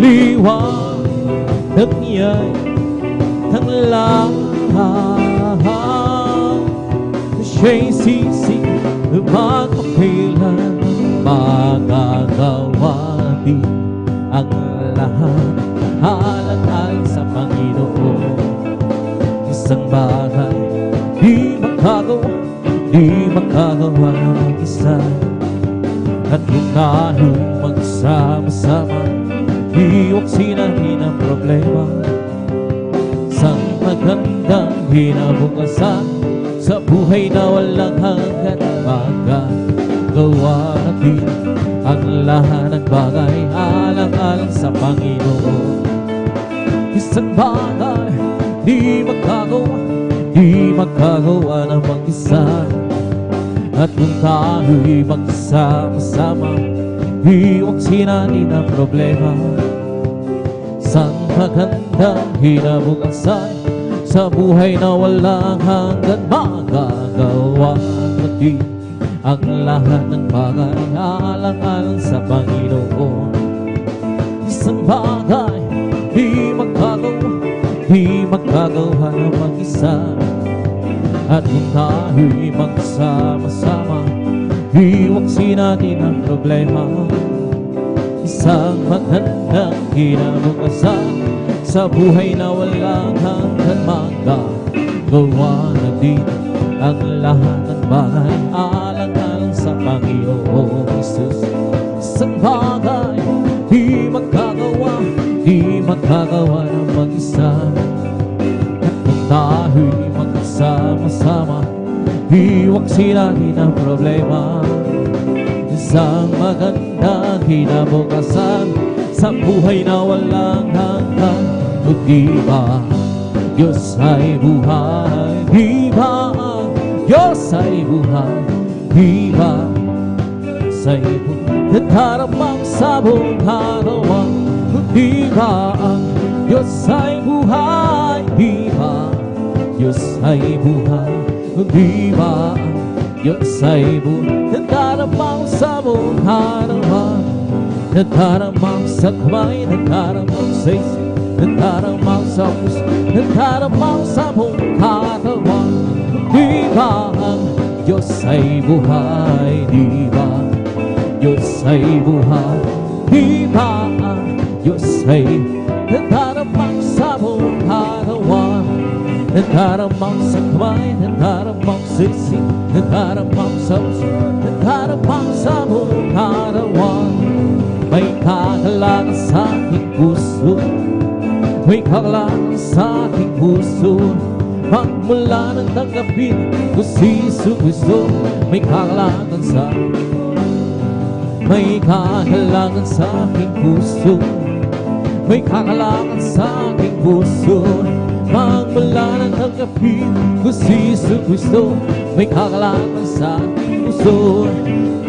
liwanag niya'y tanglaw. Siya'y sisikat magpakailanman. Magagawa din ang lahat alang-alang sa Panginoon. Isang bagay di makagawa, di tayo'y magsama-sama, iwaksin natin ang problema. Sa magandang kinabukasan, sa buhay na walang hanggan, magagawa natin ang lahat ng bagay alang-alang sa Panginoon. Isang bagay di magkagawa ng mag-isa. At kung tayo'y magsama-sama, iwaksin natin ang problema. Sa magandang kinabukasan, sa buhay na walang hanggan, magagawa natin ang lahat ng bagay alang-alang sa Panginoon. Isang bagay di magkagawa ng mag-isa. At kung tayo'y magsama-sama, iwaksin natin ang problema. Isang magandang kinabukasan, sa buhay na walang hanggan, magagawa natin ang lahat ng bagay alang-alang sa Panginoong Hesus. Isang bagay di magkagawa ng mag-isa. At kung tayo'y magsama-sama, iwaksin natin ang problema. Isang magandang kinabukasan, sa buhay na walang hanggan. O di ba Diyos ay buhay? Di ba Diyos ay buhay? Di ba Diyos ay buhay? Nagkaramang sa buong araw. Di ba Diyos ay buhay? Di ba Diyos ay buhay? Di ba Diyos ay buhay? Nagkaramang sa buong araw. Nagkaramang sa kamay, nagkaramang sa isip, nagkaramang sa puso, nagkaramang sa buong katawan. Di ba ang Diyos ay buhay? Di ba Diyos ay buhay? Di ba ang Diyos ay nagkaramang sa buong katawan? Nagkaramang sa kamay, nagkaramang sa isip, nagkaramang sa puso, nagkaramang sa buong katawan. May kakalangan sa aking puso, may kakalangan sa aking puso. Magmula ng tanggapin ko si Jesucristo, may kakalangan sa aking puso, may kakalangan sa aking puso. Magmula ng tanggapin ko si Jesucristo, may kakalangan sa aking puso.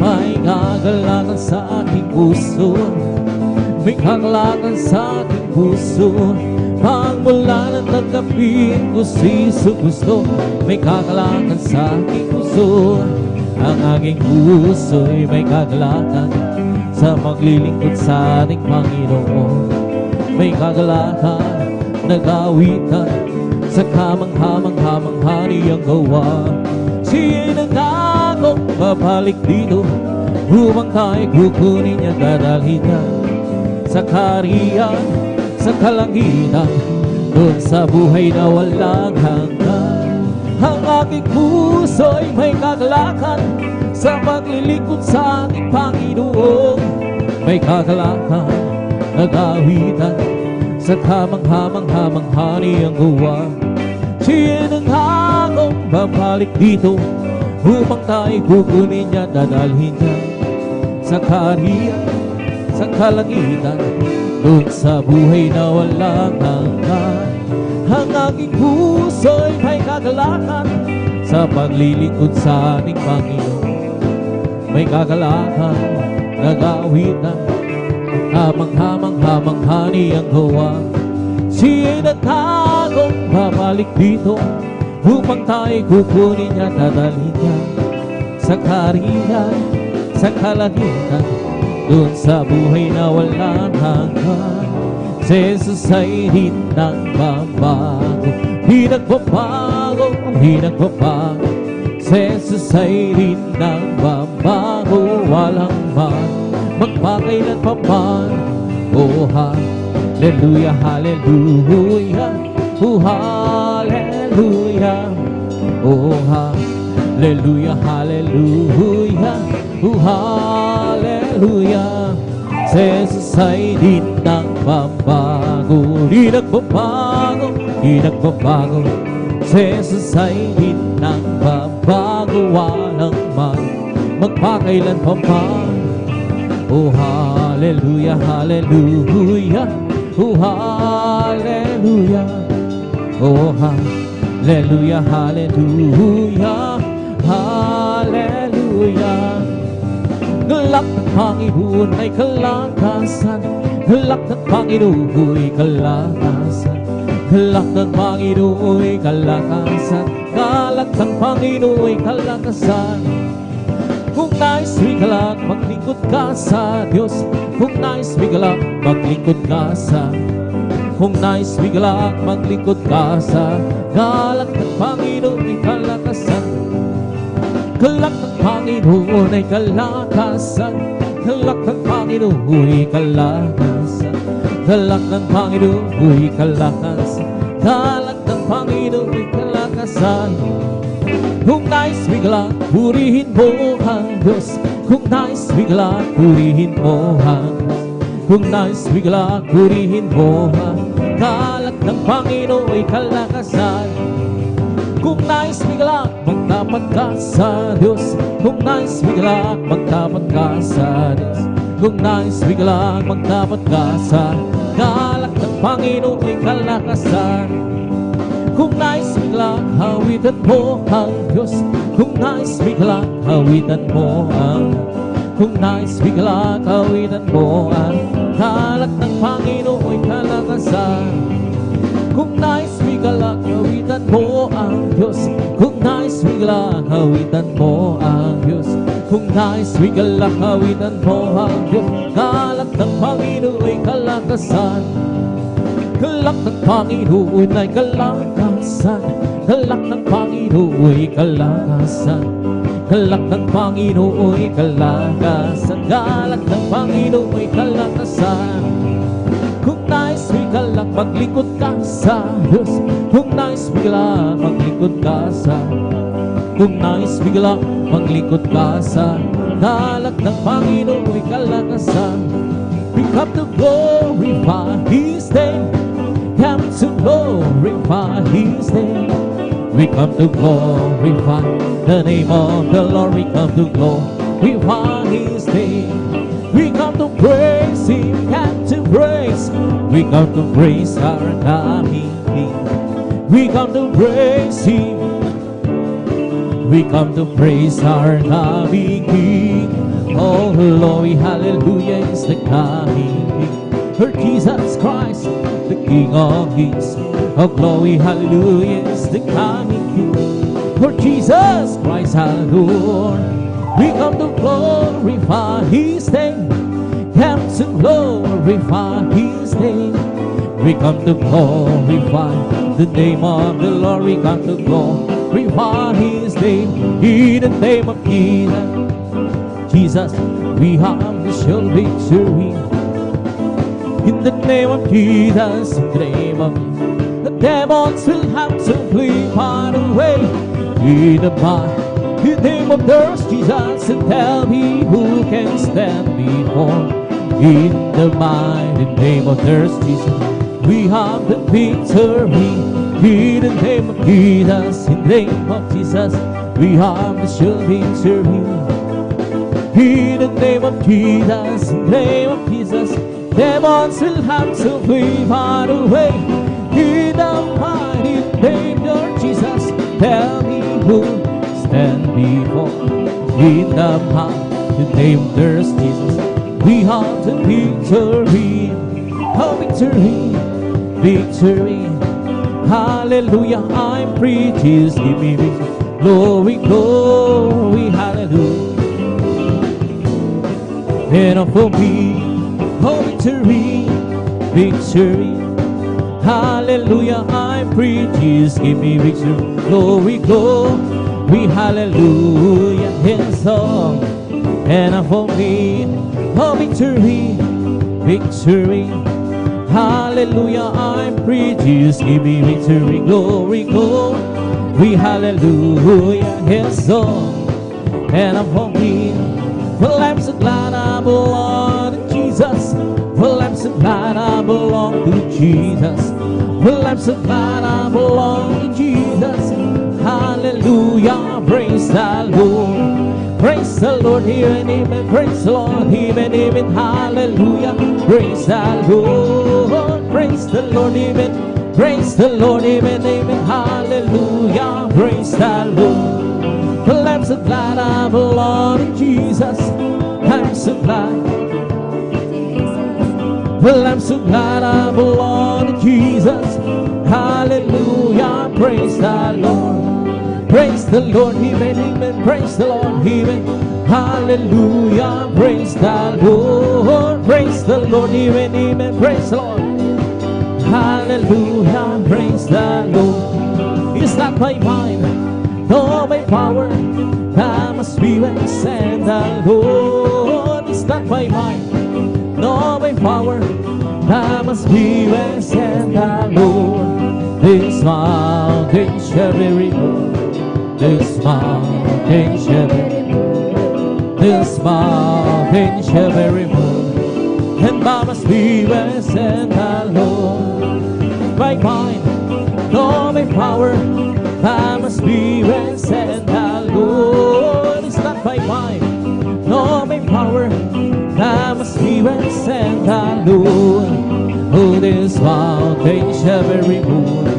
May kakalangan sa aking puso, may kakalangan sa aking puso. Magmula ng tanggapin ko si Jesucristo, may kakalangan sa aking puso. Ang aking puso'y may kagalakan sa maglilingkod sa ating Panginoon. May kagalakan, nag-awitan sa kamangha-mangha niyang gawa. Siya'y nangakong babalik dito upang tayo kukunin niya, dadalhin niya sa kaharian, sa kalangitan, doon sa buhay na walang hanggan. Ang aking puso'y may kagalakan sa paglilingkod sa ating Panginoon. May kagalakan, nag-awitan sa kamangha-mangha niyang gawa. Siya'y nangakong babalik dito upang tayo kukunin niya, dadalhin niya sa kaharian, sa kalangitan, doon sa buhay na walang hanggan. Ang aking puso'y may kagalakan sa paglilingkod sa ating Panginoon. May kagalakan, nag-aawitan, kamangha-mangha niyang gawa. Siya'y nagtagong babalik dito upang tayo kukunin niya, dadalhin niya sa kaharian, sa kalangitan, doon sa buhay na walang hanggan. Si Jesus ay di nagbabago, di nagbabago, di nagbabago. Si Jesus ay di nagbabago, walang man magpakailan pa man. Oh, hallelujah, hallelujah, oh, hallelujah, oh, hallelujah, hallelujah, oh, hallelujah. hallelujah. Si Jesus ay di nagbabago, di nagbabago, di nagbabago. Si Jesus ay di nagbabago, walang man magpakailan pa man. Oh hallelujah, hallelujah, oh hallelujah, oh hallelujah, hallelujah, hallelujah. Galak ng Panginoon ay kalakasan, galak ng Panginoon ay kalakasan, galak ng Panginoon ay kalakasan, galak ng Panginoon ay kalakasan. Kung nais mo galak, maglingkod ka sa Diyos. Kung nais mo galak, maglingkod ka sa, kung nais mo galak, maglingkod ka sa, galak ng Panginoon ay kalakasan. Galak ng Panginoon ay kalakasan, galak ng Panginoon ay kalakasan, galak ng Panginoon ay kalakasan, galak ng Panginoon ay kalakasan. Kung nais bigla, purihin mo ang Diyos. Kung nais bigla, purihin mo ang Diyos. Kung nais bigla, purihin mo ang galak ng Panginoon ay kalakasan. Kung nais bigla, magtapat ka sa Diyos. Kung nais bigla, magtapat ka sa Diyos. Kung nais bigla, magtapat ka sa galak ng Panginoon ay kalakasan. Kung nais bigla, hawitan mo ang Diyos. Kung nais bigla, hawitan mo ang, kung nais bigla, hawitan mo ang galak ng Panginoon ay kalakasan. Kung nais bigla, hawitan mo ang Diyos. Kung nais bigla, hawitan mo ang Diyos. Kung nais bigla, hawitan mo ang Diyos. Galak ng Panginoon ay kalakasan. Galak ng Panginoon ay kalakasan, galak ng Panginoon ay kalakasan, galak ng Panginoon ay kalakasan, galak ng Panginoon ay kalakasan. Kung nais may galak, maglingkod ka sa Diyos. Kung nais bigla, maglingkod ka sa, kung nais bigla, maglingkod ka sa galak ng Panginoon ay kalakasan. We come to glorify His name. Come to glorify His name. We come to glorify the name of the Lord. We come to glorify His name. We come to praise Him, come to praise. We come to praise our coming King. We come to praise Him. We come to praise our coming King. Oh, glory, hallelujah is the coming King. For Jesus Christ, the King of Kings. Oh, glory, hallelujah is the coming King. For Jesus Christ our Lord. We come to glorify His name. Come to glorify His name. We come to glorify the name of the Lord. We come to glorify His name. In the name of Jesus, we have the sure victory. In the name of Jesus, in the name of Jesus, the demons will have to flee far away. In the name of thirst, Jesus, and tell me who can stand before. In the mighty name of thirst, Jesus, we have the victory. In the name of Jesus, in the name of Jesus, we have the sure victory. In the name of Jesus, in the name of Jesus, demons will have to flee far away. In the mighty name of Jesus, tell me who stand before. In the mighty name of Jesus, we have the victory. Oh, victory, victory. Hallelujah, I'm free. Jesus, give me victory. Glory, glory, hallelujah. And for me, oh, victory, victory. Hallelujah, I'm free. Jesus, give me victory. Glory, glory, hallelujah. Hands up, and for me, oh, victory, victory. Hallelujah, I'm free. Jesus, give me victory. Glory, glory, hallelujah. Hands up, and for me, Well, I'm so glad I belong to Jesus. Well, I'm so glad I belong to Jesus. Well, I'm so glad I belong to Jesus. Hallelujah, praise the Lord. Praise the Lord, even, amen. Praise the Lord, even, amen. Hallelujah, praise the Lord. Praise the Lord, even. Praise the Lord, even, amen. Hallelujah, praise the Lord. Well, I'm so glad I belong to Jesus. I'm so glad. Well, I'm so glad I belong to Jesus. Hallelujah, praise the Lord. Praise the Lord, amen, amen. Praise the Lord, amen. Hallelujah, praise the Lord. Praise the Lord, amen, amen. Praise the Lord. Hallelujah, praise the Lord. It's not by mind, nor by power, I must be when send the Lord. It's not by mind, nor by power, I must be when send the Lord. This mountain shall be removed. This mountain shall be removed. This mountain shall be removed. And I must be when send the Lord. By mind, nor by power, I must be when send the Lord. It's not by mind, nor by power, I must be when send the Lord. Oh, this mountain shall be removed.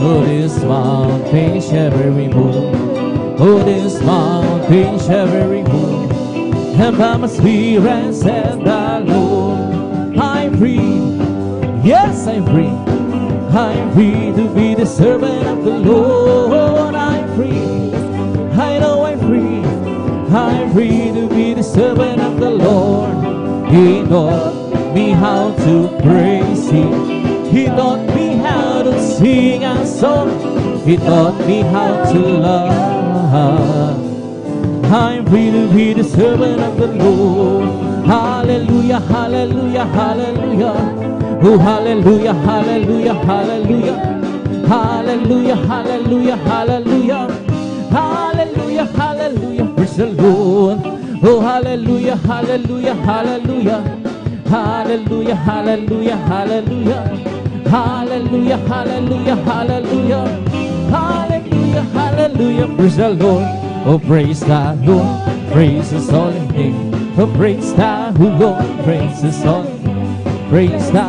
Oh, this mountain shall be removed. Oh, this mountain shall be removed. And I must be when send the Lord. I'm free. Yes, I'm free. I'm free to be the servant of the Lord. I'm free. I know I'm free. I'm free to be the servant of the Lord. He taught me how to praise Him. He taught me how to sing a song. He taught me how to love. I'm free to be the servant of the Lord. Hallelujah, hallelujah, hallelujah. Oh, hallelujah, hallelujah, hallelujah. Hallelujah, hallelujah, hallelujah. Hallelujah, hallelujah, praise the Lord. Oh, hallelujah, hallelujah, hallelujah. Hallelujah, hallelujah, hallelujah. Hallelujah, hallelujah, hallelujah. Hallelujah, hallelujah, praise the Lord. Oh, praise the Lord, praise His holy name. Oh, praise the Lord, praise His holy name. Praise the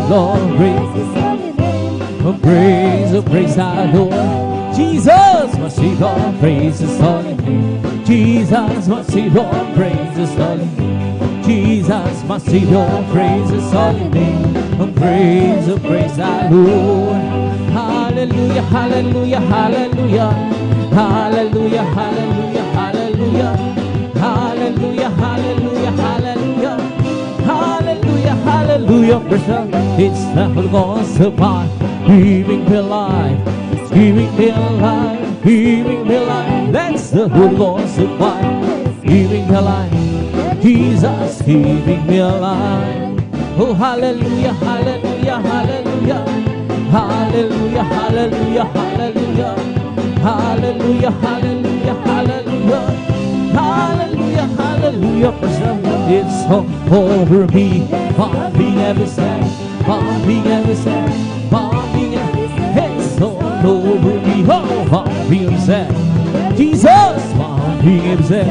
Lord, praise His holy name. Oh, praise the Lord. Jesus, my Savior, praise His holy name. Jesus, my Savior, praise His holy name. Jesus, my Savior, praise His holy name. Oh, praise the Lord. Hallelujah, hallelujah, hallelujah. Hallelujah, hallelujah, hallelujah. Hallelujah, hallelujah, hallelujah. Hallelujah, hallelujah. It's the Holy Ghost upon giving me life, giving me life, giving me life. That's the Holy Ghost upon giving me life. Jesus giving me life. Oh, hallelujah, hallelujah, hallelujah. Hallelujah, hallelujah, hallelujah. Hallelujah, hallelujah, hallelujah. Hallelujah, hallelujah. It's all over me. Bombing every step, bombing every step, bombing every step. It's all over me. Oh, bombing every step. Jesus, bombing every step.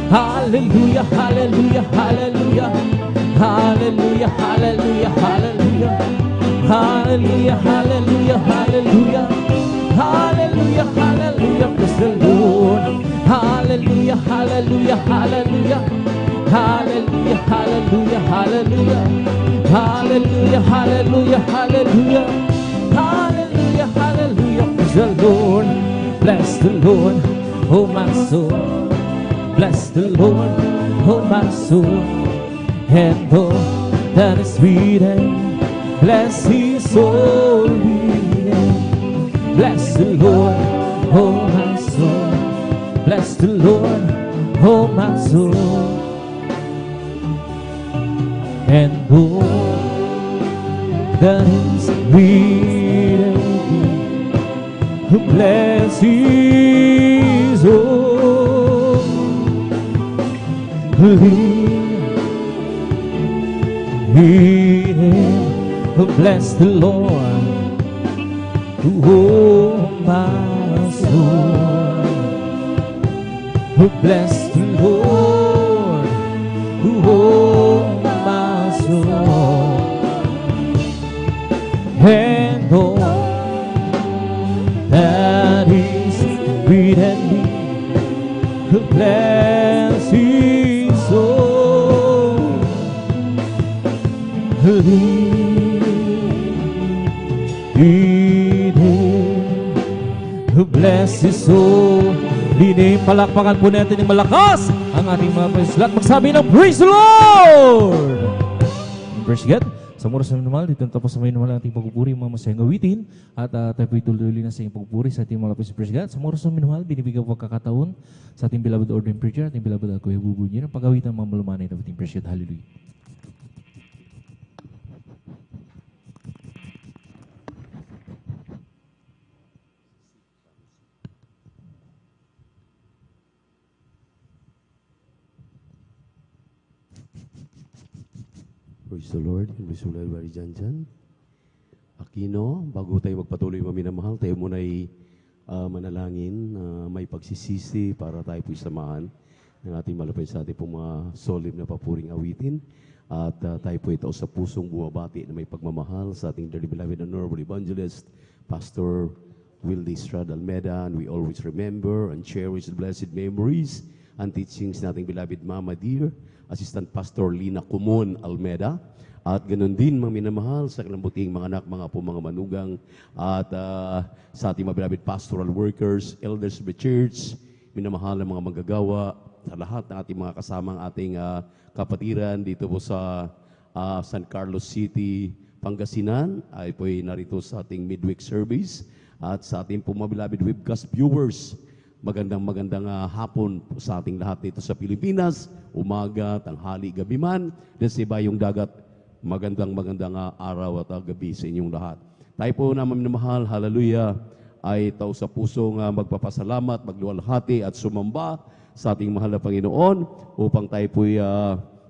Hallelujah, hallelujah, hallelujah. Hallelujah, hallelujah, hallelujah. Hallelujah, hallelujah, hallelujah. Hallelujah, hallelujah, praise the Lord. Hallelujah, hallelujah, hallelujah. Hallelujah, hallelujah, hallelujah. Hallelujah, hallelujah, hallelujah. Hallelujah, hallelujah, praise the Lord. Bless the Lord, oh my soul. Bless the Lord, oh my soul. And all that is written, bless His holy name. Bless the Lord, oh my soul. Bless the Lord, oh my soul. And all that is written, bless His holy. believe in Him. Bless the Lord, oh my soul. Bless the Lord, oh my soul. And all that is within me, bless His soul. Bless His soul. Dinim, palakpakan po natin ng malakas ang ating mga praise lahat. Magsabi ng praise the Lord! Praise God. Sa oras na normal, dito tapos sa may normal ang ating pagpupuri, mga masayang gawitin. At tayo po ituloy na sa iyong pagpupuri sa ating mga praise God. Sa oras na normal, binibigyan po pagkakataon sa ating beloved ordained preacher, ating beloved Kuya Bubu niyo, ang paggawitan ng mga malumanay na ating praise God. Hallelujah. Praise the Lord. Praise the Lord. Bari dyan. Aquino, bago tayo magpatuloy maminamahal, tayo muna'y manalangin, may pagsisisi para tayo po'y samahan ng ating malapit sa ating pong mga solemn na papuring awitin. At tayo po ito sa pusong buwabati na may pagmamahal sa ating dearly beloved and honorable evangelist, Pastor Wildy Strad Almeda. And we always remember and cherish the blessed memories and teachings nating beloved Mama Dear, Assistant Pastor Lina Kumon Almeda, at ganun din mga minamahal sa kalambuting mga anak, mga po mga manugang, at sa ating mga beloved pastoral workers, elders of the church, minamahal ng mga manggagawa, sa lahat ng ating mga kasamang ating kapatiran dito po sa San Carlos City, Pangasinan, ay po'y narito sa ating midweek service, at sa ating po mga beloved webcast viewers. Magandang hapon po sa ating lahat dito sa Pilipinas, umaga, tanghali, gabi man, din sa iba yung dagat, magandang araw at gabi sa inyong lahat. Tayo po naman minamahal, hallelujah, ay tao sa pusong magpapasalamat, magluwalhati at sumamba sa ating mahal na Panginoon upang tayo po'y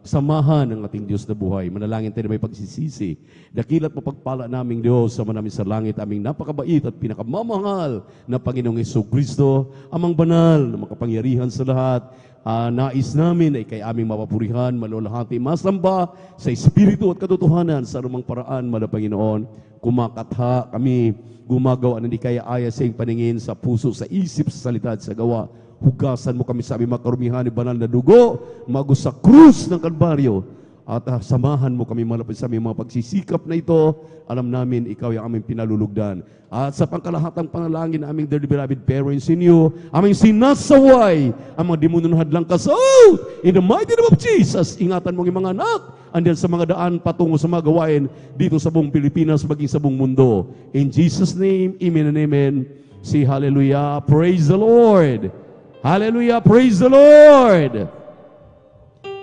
samahan ng ating Diyos na buhay. Manalangin tayo na may pagsisisi. Dakilat mapagpala naming Diyos sa namin sa langit, aming napakabait at pinakamamahal na Panginoong Jesucristo, amang banal na makapangyarihan sa lahat. Nais namin ay kay aming mapapurihan, malulahati, masamba sa Espiritu at katotohanan sa anumang paraan, mahal na Panginoon. Kumakatha kami, gumagawa na hindi kaya aya sa iyong paningin, sa puso, sa isip, sa salita at sa gawa. Hugasan mo kami sa aming makarumihan ni banal na dugo, mago sa krus ng Kalbaryo. At samahan mo kami malapit sa aming mga pagsisikap na ito. Alam namin, ikaw yung aming pinalulugdan. At sa pangkalahatang panalangin na aming dearly beloved parents in you, aming sinasaway ang mga demonyo na hadlang kasaut. In the mighty name of Jesus, ingatan mo yung mga anak. Andiyan sa mga daan patungo sa mga gawain dito sa buong Pilipinas, maging sa buong mundo. In Jesus' name, amen and amen. Say hallelujah. Praise the Lord. Hallelujah! Praise the Lord!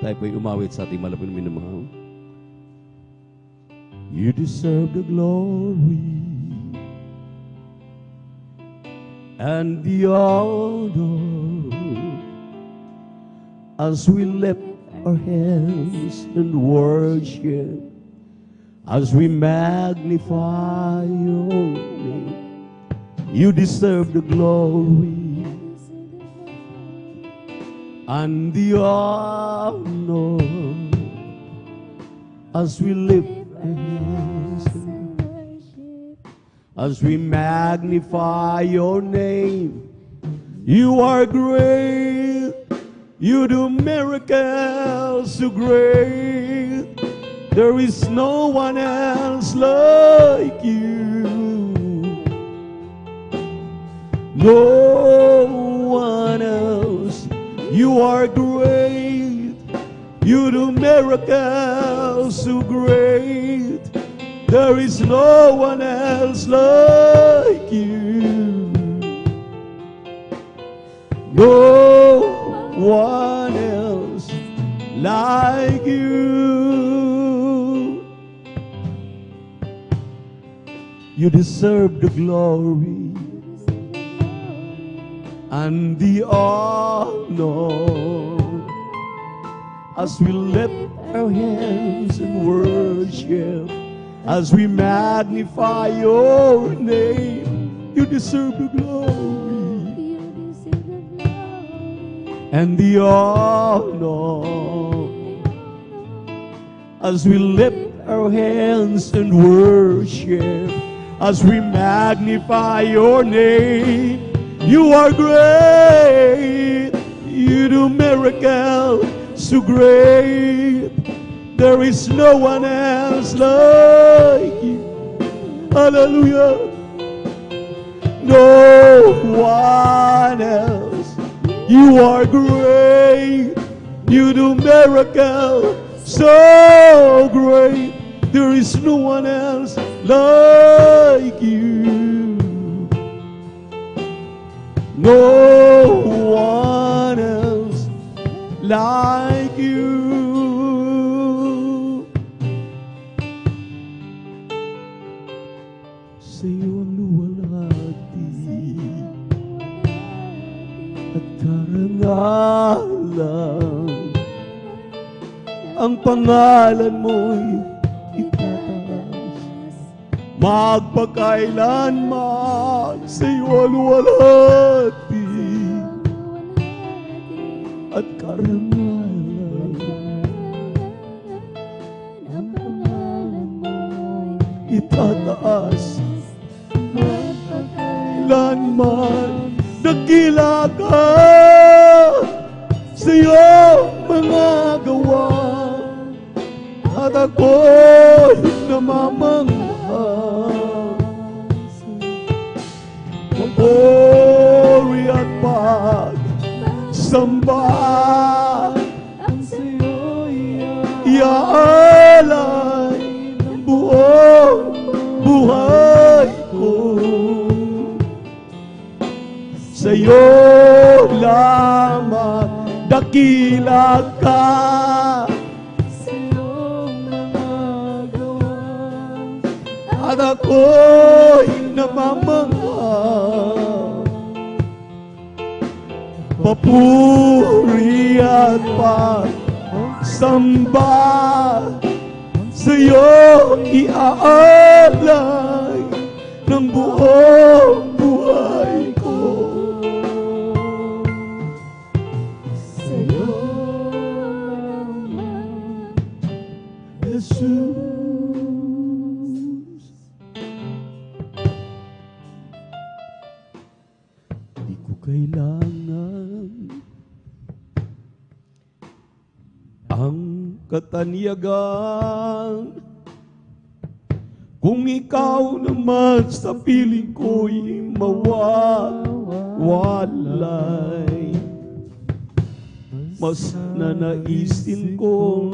Tayo po'y umawit sa ating malapit na minamahal. You deserve the glory and the honor as we lift our hands and worship, as we magnify your name. You deserve the glory and the honor as we lift our hands, as we magnify your name. You are great, you do miracles so great. There is no one else like you. No one else. You are great, you do miracles so great. There is no one else like you. No one else like you. You deserve the glory and the honor as we lift our hands in worship, as we magnify your name. You deserve the glory and the honor. As we lift our hands in worship, as we magnify your name. You are great. You do miracles so great. There is no one else like you. Hallelujah. No one else. You are great. You do miracles so great. There is no one else like you. No one else like you. Sa iyo ang luwalhati at karangalan. Ang pangalan mo'y itataas magpakailanman. Sa iyo ang luwalhati at karangalan. Ang pangalan mo'y itataas magpakailanman. Dakila ka sa iyong mga gawa, at ako'y namamangha. Papuri at pagsamba ang sa'yo'y iaalay ng buong buhay ko. Sa'yo lamang dakila ka. At ako'y namamangha. Papuri at pagsamba sa'yo iaalay ng buong buhay ko. Sa'yo lamang, Jesus. Kailangan ang katanyagan kung ikaw naman sa piling ko'y mawawalay. Mas nanaisin ko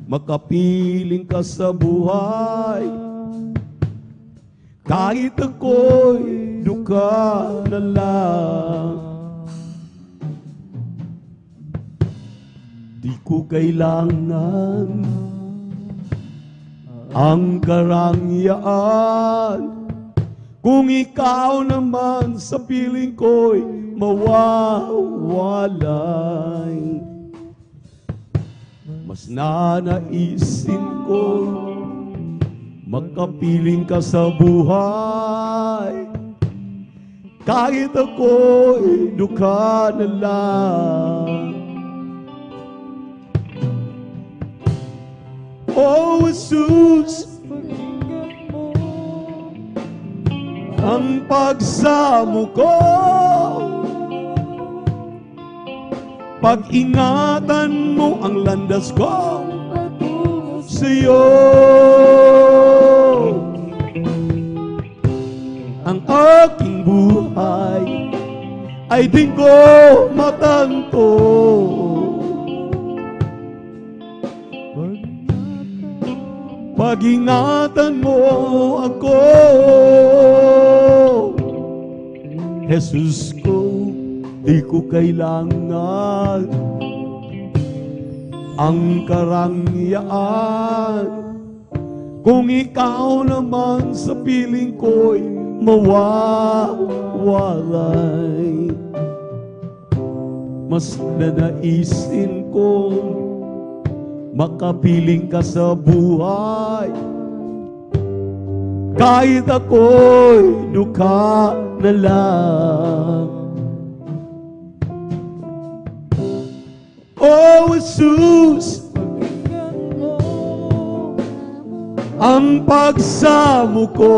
makapiling ka sa buhay, kahit ako'y duka na lang. Di ko kailangan ang karangyaan kung ikaw naman sa piling ko'y mawawalay. Mas nanaisin ko makapiling ka sa buhay, kahit ako'y duka na lang. Oh, Jesus, pakinggan mo ang pagsamo ko. Pag-ingatan mo ang landas ko sa'yo. Ang aking buhay ay di ko matanto. Pag-ingatan mo ako, Jesus ko, di ko kailangan ang karangyaan kung ikaw naman sa piling ko'y mawawalay. mas nanaisin kong makapiling ka sa buhay. Kahit ako'y dukha na lang. Oh, Jesus, ang pagsamo ko,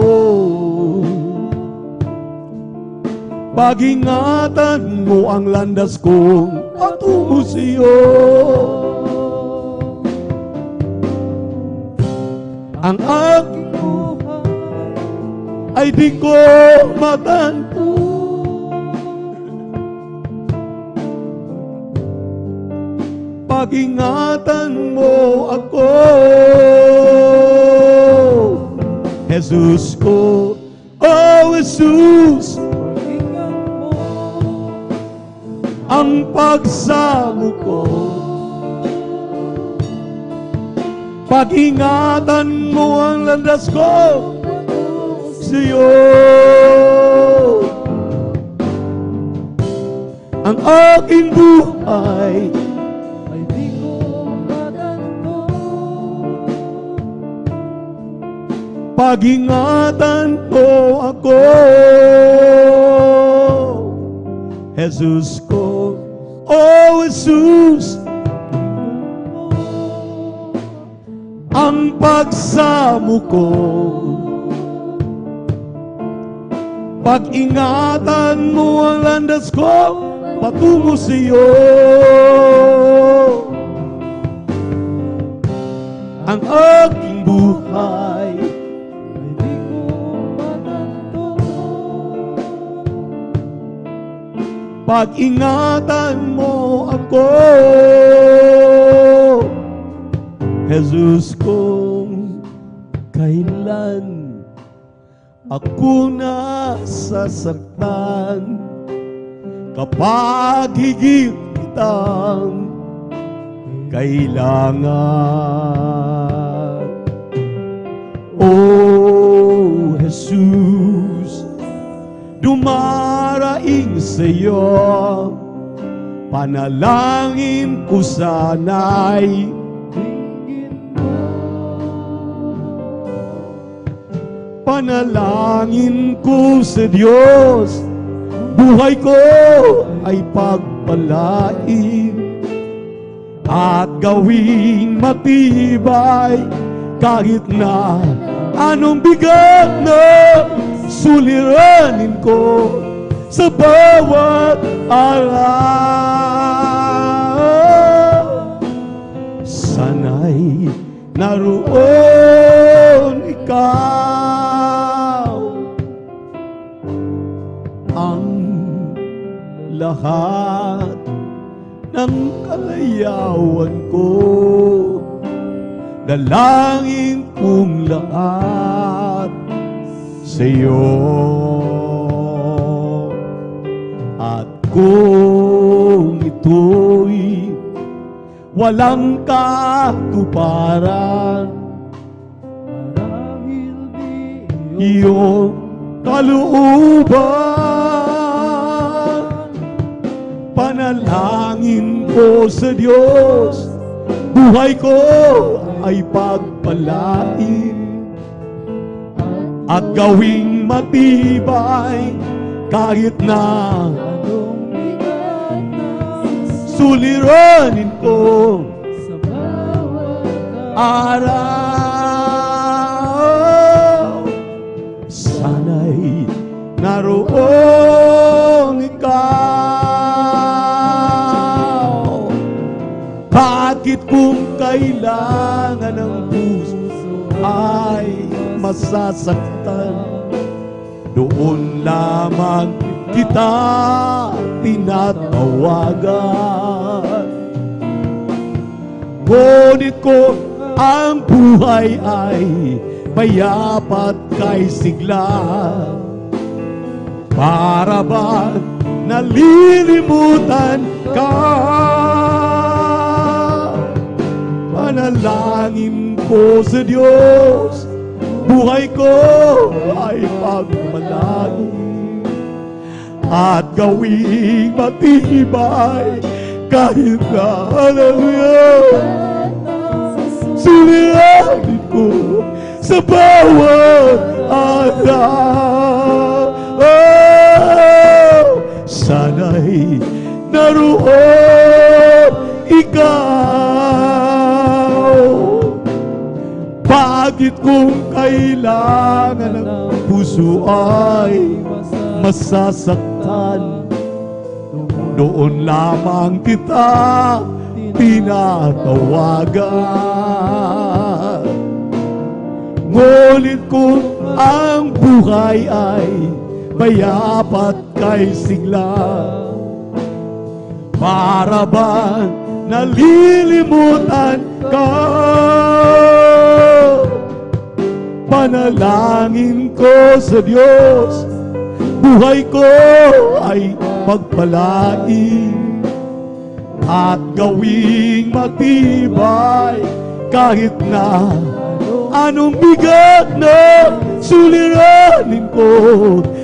pag-ingatan mo ang landas kong patungo sa iyo. Ang aking buhay ay di ko matanto. Pag-ingatan mo ako, Jesus ko. Oh, Jesus, ang pagsamo ko, pag-ingatan mo ang landas ko sa iyo. Ang aking buhay ay di ko matanto. Pag-ingatan mo ako, Jesus ko. Oh, Jesus, ang pagsamo ko, pag-ingatan mo ang landas ko patungo sa iyo. Ang aking buhay ay di ko matanto. Pag-ingatan mo ako, Jesus, kung kailan ako nasasaktan, kapag higit kitang kailangan. Oh, Jesus, dumaraing sa iyo, panalangin ko sana'y panalangin ko sa Diyos, buhay ko ay pagpalain at gawing matibay kahit na anong bigat na suliranin ko sa bawat araw. Sana'y naroon ikaw, ang lahat ng kalayawan ko, dalangin kong lahat sa iyo. At kung ito'y walang katuparan, marahil di iyong kalooban, panalangin ko sa Diyos, buhay ko ay pagpalain at gawing matibay kahit na suliranin ko sa bawat araw. Sana'y naroon ikaw, bakit kung kailangan ng puso ay masasaktan, doon lamang kita tinatawagan. Ngunit ko ang buhay ay payapat kay sigla, para ba nalilimutan ka? Panalangin ko sa Diyos, buhay ko ay pagpalain at gawing matibay kahit na, hallelujah, suliranin ko sa bawat araw. Oh, sana'y naroon ikaw. Bakit kung kailangan ng puso ay masasaktan, noon lamang kita tinatawagan. Ngunit kung ang buhay ay mayapat kay sigla, para bang nalilimutan ka? Panalangin ko sa Diyos, buhay ko ay pagpalain at gawing matibay, kahit na anong bigat na suliranin ko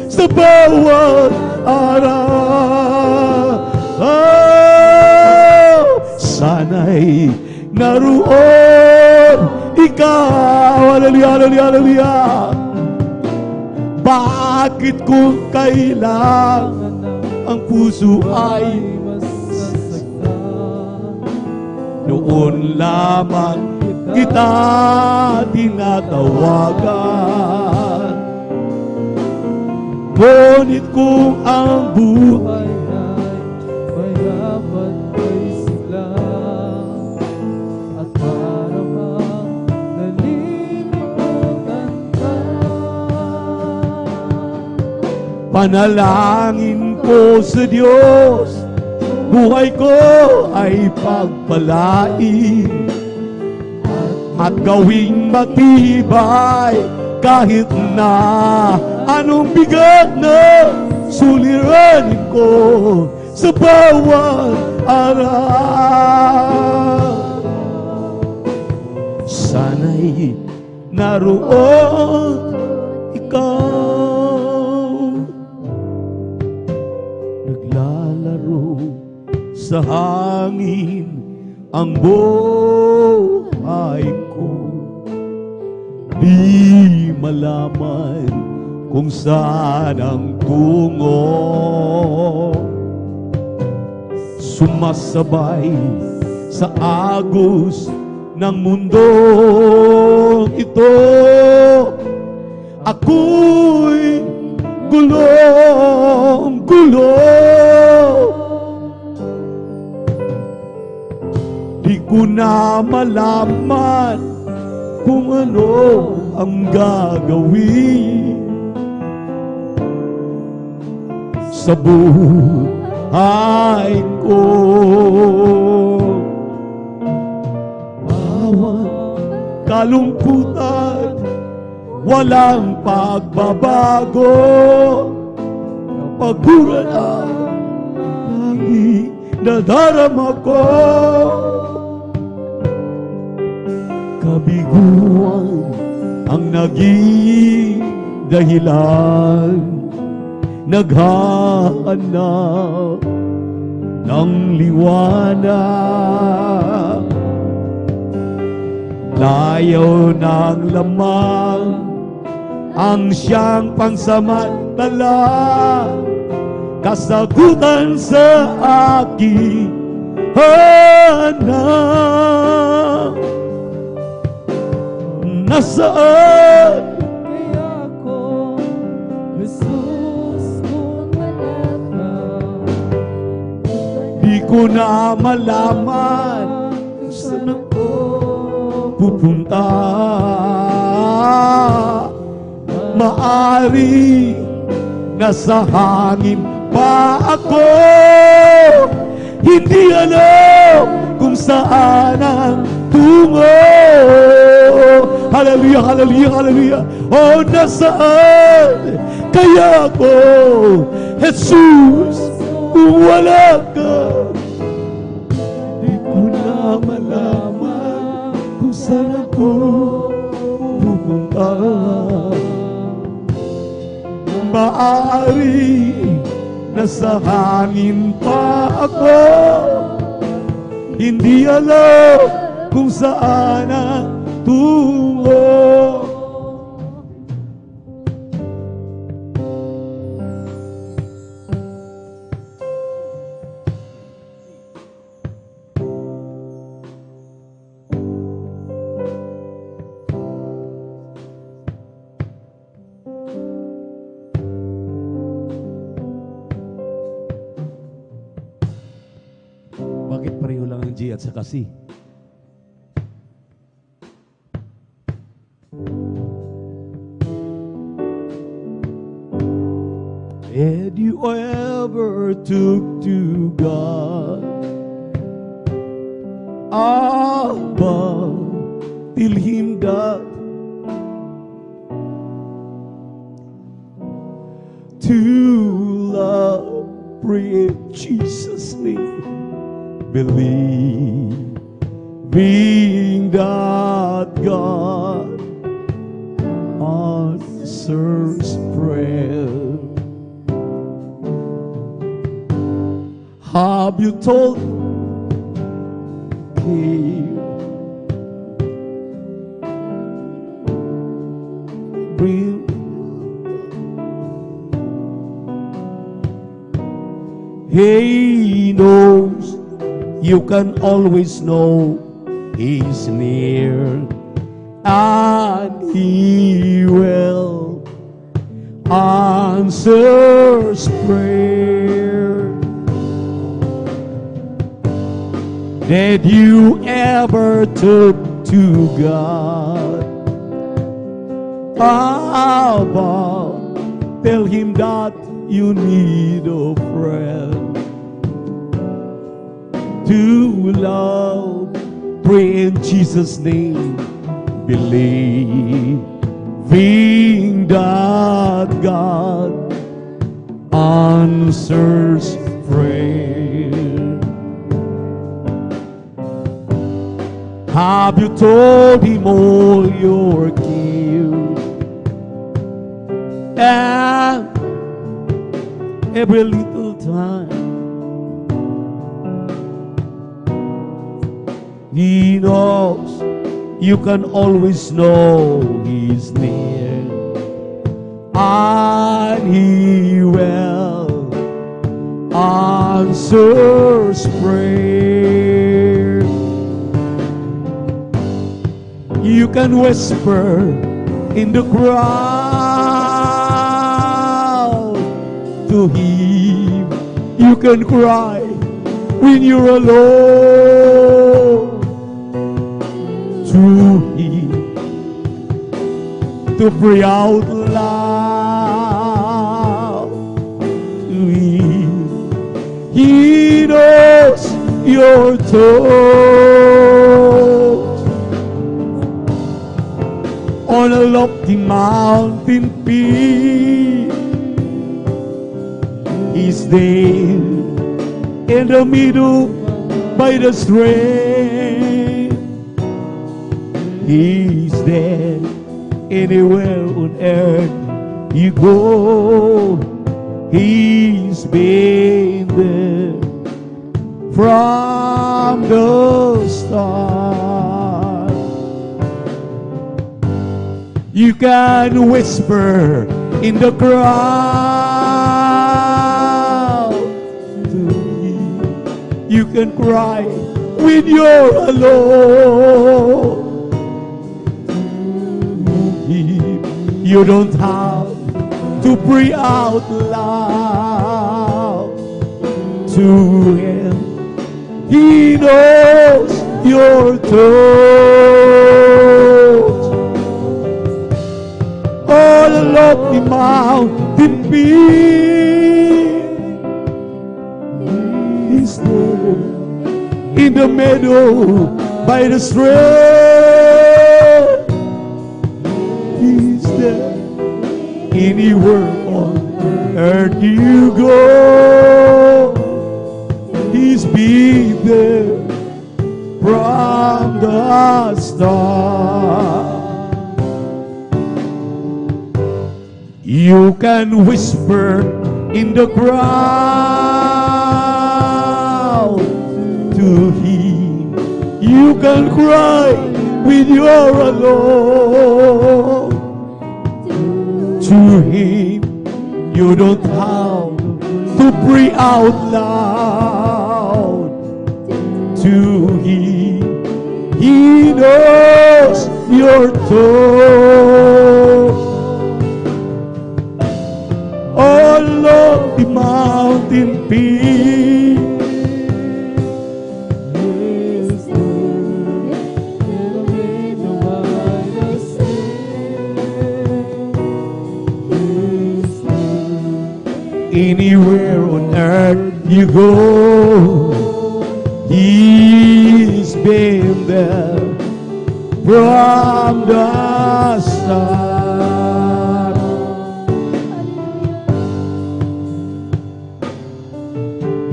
sa bawat araw. Oh, sana'y naroon ikaw. Hallelujah, hallelujah, hallelujah. Bakit kung kailangan ang puso ay noon lamang kita tinatawagan? Ngunit kung ang buhay ay mayapat kay sigla, at para bang nalilimutan ka, panalangin ko sa Diyos, buhay ko ay pagpalain at gawing matibay, kahit na anong bigat na suliranin ko sa bawat araw. Sana'y naroon ikaw, naglalaro sa hangin ang buhay ko, di malaman kung saan ang tungo. Sumasabay sa agos ng mundo ito, ako'y gulong-gulo. Di ko na malaman kung ano ang gagawin sa buhay ko. Bawat kalungkutan, walang pagbabago, pagkurana lagi nadarama ko. Kabiguan ang naging dahilan, naghahanap ng liwanag. Layaw ng lamang ang siyang pangsamantala, kasagutan sa aking hanap. Nasaan kaya ko, Jesus, kung wala ka? Di ko na malaman kung saan ako pupunta. Maari nasa hangin pa ako, hindi alam kung saan ang tungo. Hallelujah, hallelujah, hallelujah. Oh, nasaan kaya ako, Jesus, kung wala ka? Di ko na malaman kung saan ako pupunta. Maari nasa hangin pa ako, hindi alam kung saan ang tungo. Bakit pareho lang ang G at saka C? Had you ever took to God Abba, till Him that to love, pray in Jesus' name, believing that God answers prayer. Have you told Him? Bring He knows, you can always know He's near, and He will answer prayer. Did you ever talk to God? Abba, tell Him that you need a friend to love, pray in Jesus' name, believing that God answers prayer. Have you told Him all your guilt and every little time? He knows, you can always know He's near, and He will answer prayer. You can whisper in the crowd to Him. You can cry when you're alone to Him. To pray out loud to Him. He knows your thoughts. On a lofty mountain peak, He's there in the middle by the stream. He's there anywhere on earth you go. He's been there from the start. You can whisper in the crowd to Him. You can cry when you're alone to Him. You don't have to pray out loud to Him. He knows your thoughts. All along the mountain peak, He's there in the meadow by the stream. He's there anywhere on earth you go. He's been there from the start. You can whisper in the crowd to Him. You can cry with your alone. To Him, you don't have to pray out loud. To Him, He knows your thoughts. Oh Lord, the mountain peak, anywhere on earth you go, He's been there from the start.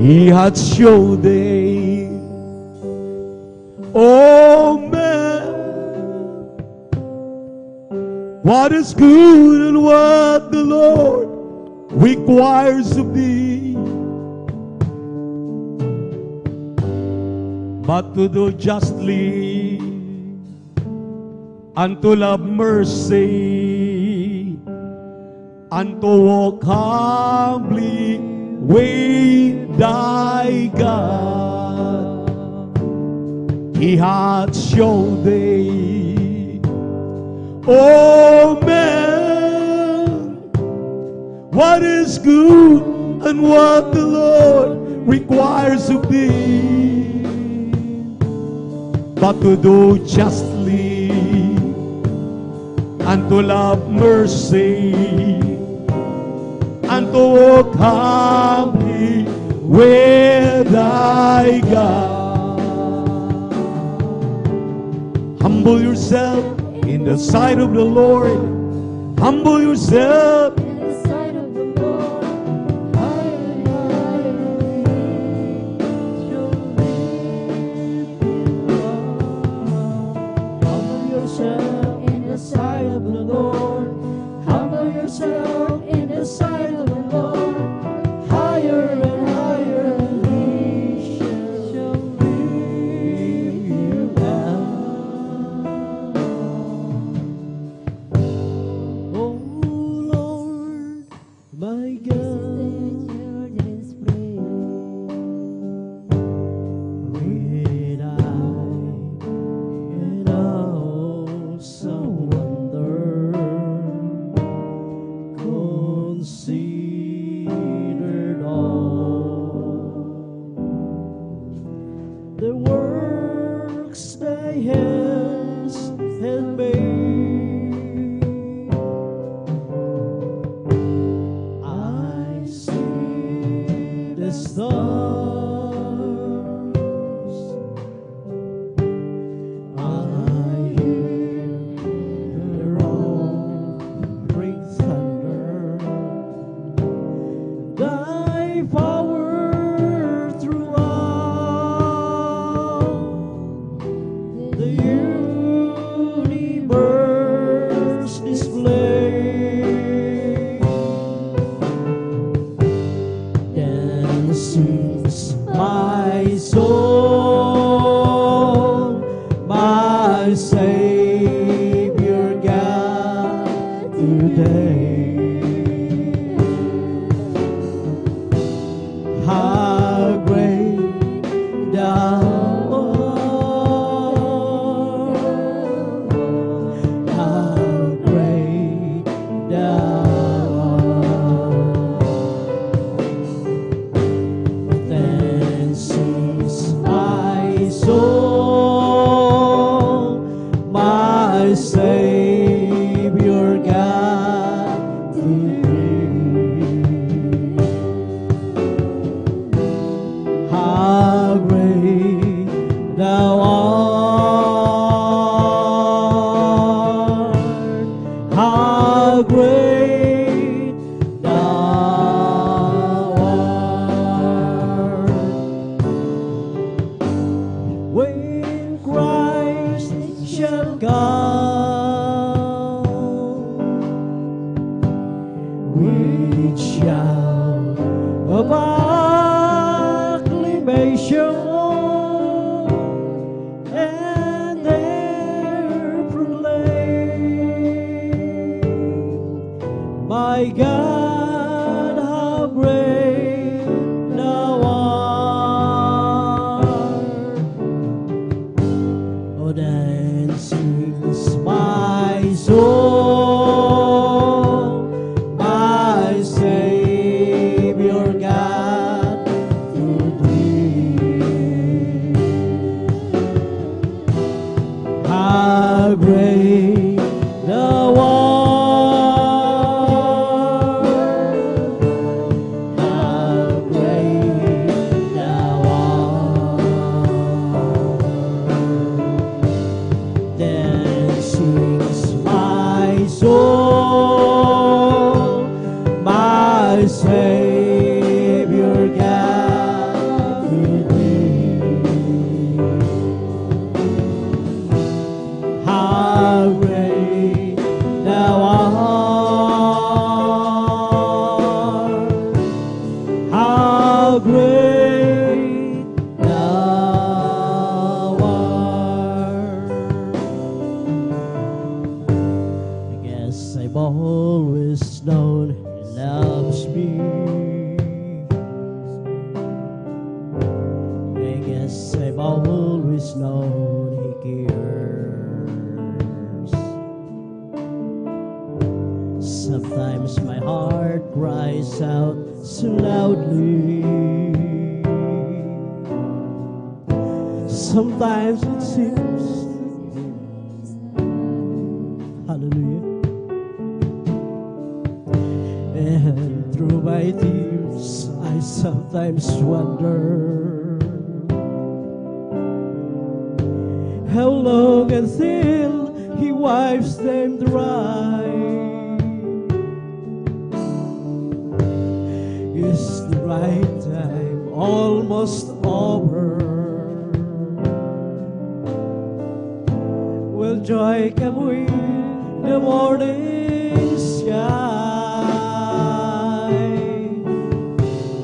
He had showed them, oh man, what is good and what the Lord requires of thee, but to do justly and to love mercy and to walk humbly with thy God. He hath shown thee, oh man, what is good and what the Lord requires of thee, but to do justly and to love mercy and to walk humbly with thy God. Humble yourself in the sight of the Lord. Humble yourself. Acclamation my God, how great thou art. Oh, then sings my soul, my Savior God, to thee. How great thou art, how great thou art. Then sings my soul, my Savior God, to thee. How great thou art, how great thou art. I guess I've always known He loves me. I guess I've always known He cares. Sometimes my heart cries out so loudly. Sometimes it seems, hallelujah. And through my tears, I sometimes wonder how long until He wipes them dry. Is the right time almost over? Will joy come with the morning sky?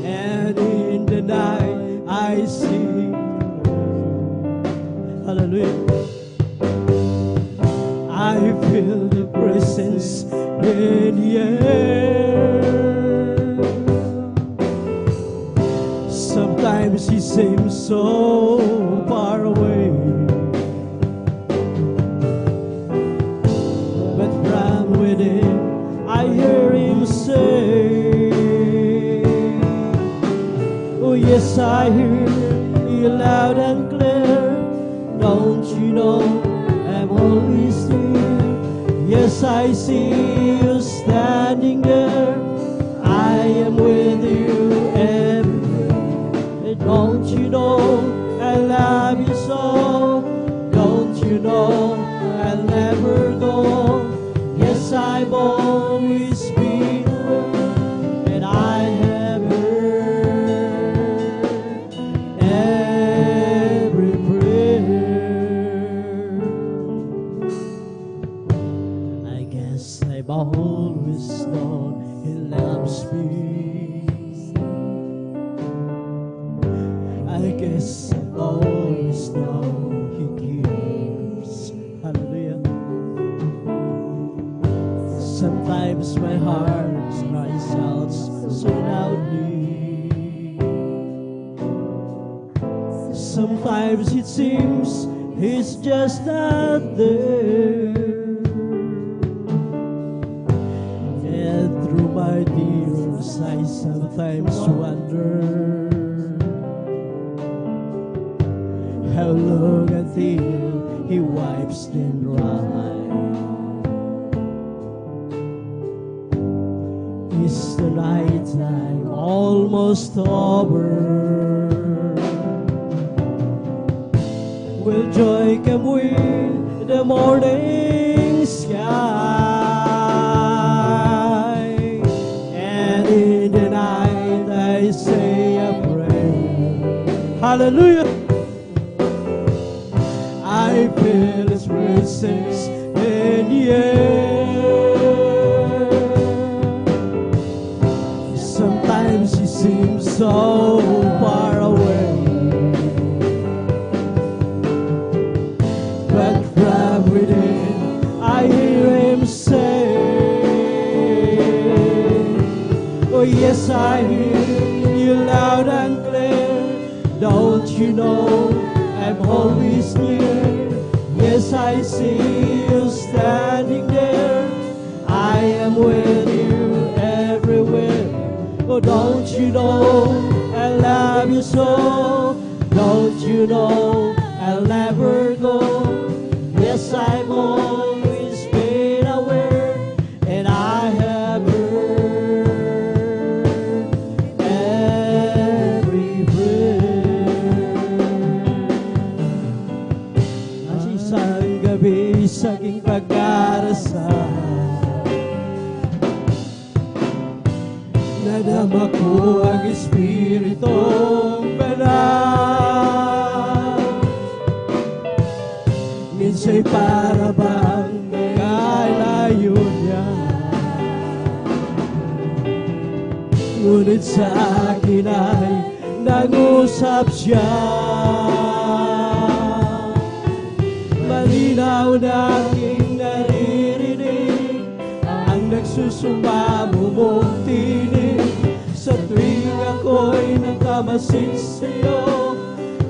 And in the night I sing, hallelujah. I feel the presence in the air. Sometimes He seems so far away, but from within I hear Him say, oh yes, I hear You loud and clear. Don't you know I'm always near? Yes, I see You standing there. I am with You everywhere. Don't you know I love You so? Don't you know I'll never go? Yes, I've always been aware, and I have heard every prayer. I guess I've always known He loves me. I guess I've always known He cares. Hallelujah. Sometimes my heart cries out so loudly. Sometimes it seems He's just not there. And through my tears I sometimes wonder how long until He wipes them dry. Is the night time almost over? Will joy come with the morning sky? And in the night I say a prayer. Hallelujah. I feel His presence in the air. Sometimes He seems so far away, but from within I hear Him say, Yes, I hear you loud and clear. Don't you know I'm always near? Yes, I see you standing there. I am with you everywhere. Oh, don't you know I love you so? Don't you know I'll never go? Yes, I've always been aware, and I have heard every prayer. At isang gabi sa aking pag-arasal, nadama ko ang Espiritong Banal. Minsa'y para bang kalayo niya, ngunit sa akin ay nag-usap siya. Malinaw na aking naririnig ang nagsusumba mong tinig. Sa tuwing ako'y nagkamasid sa'yo,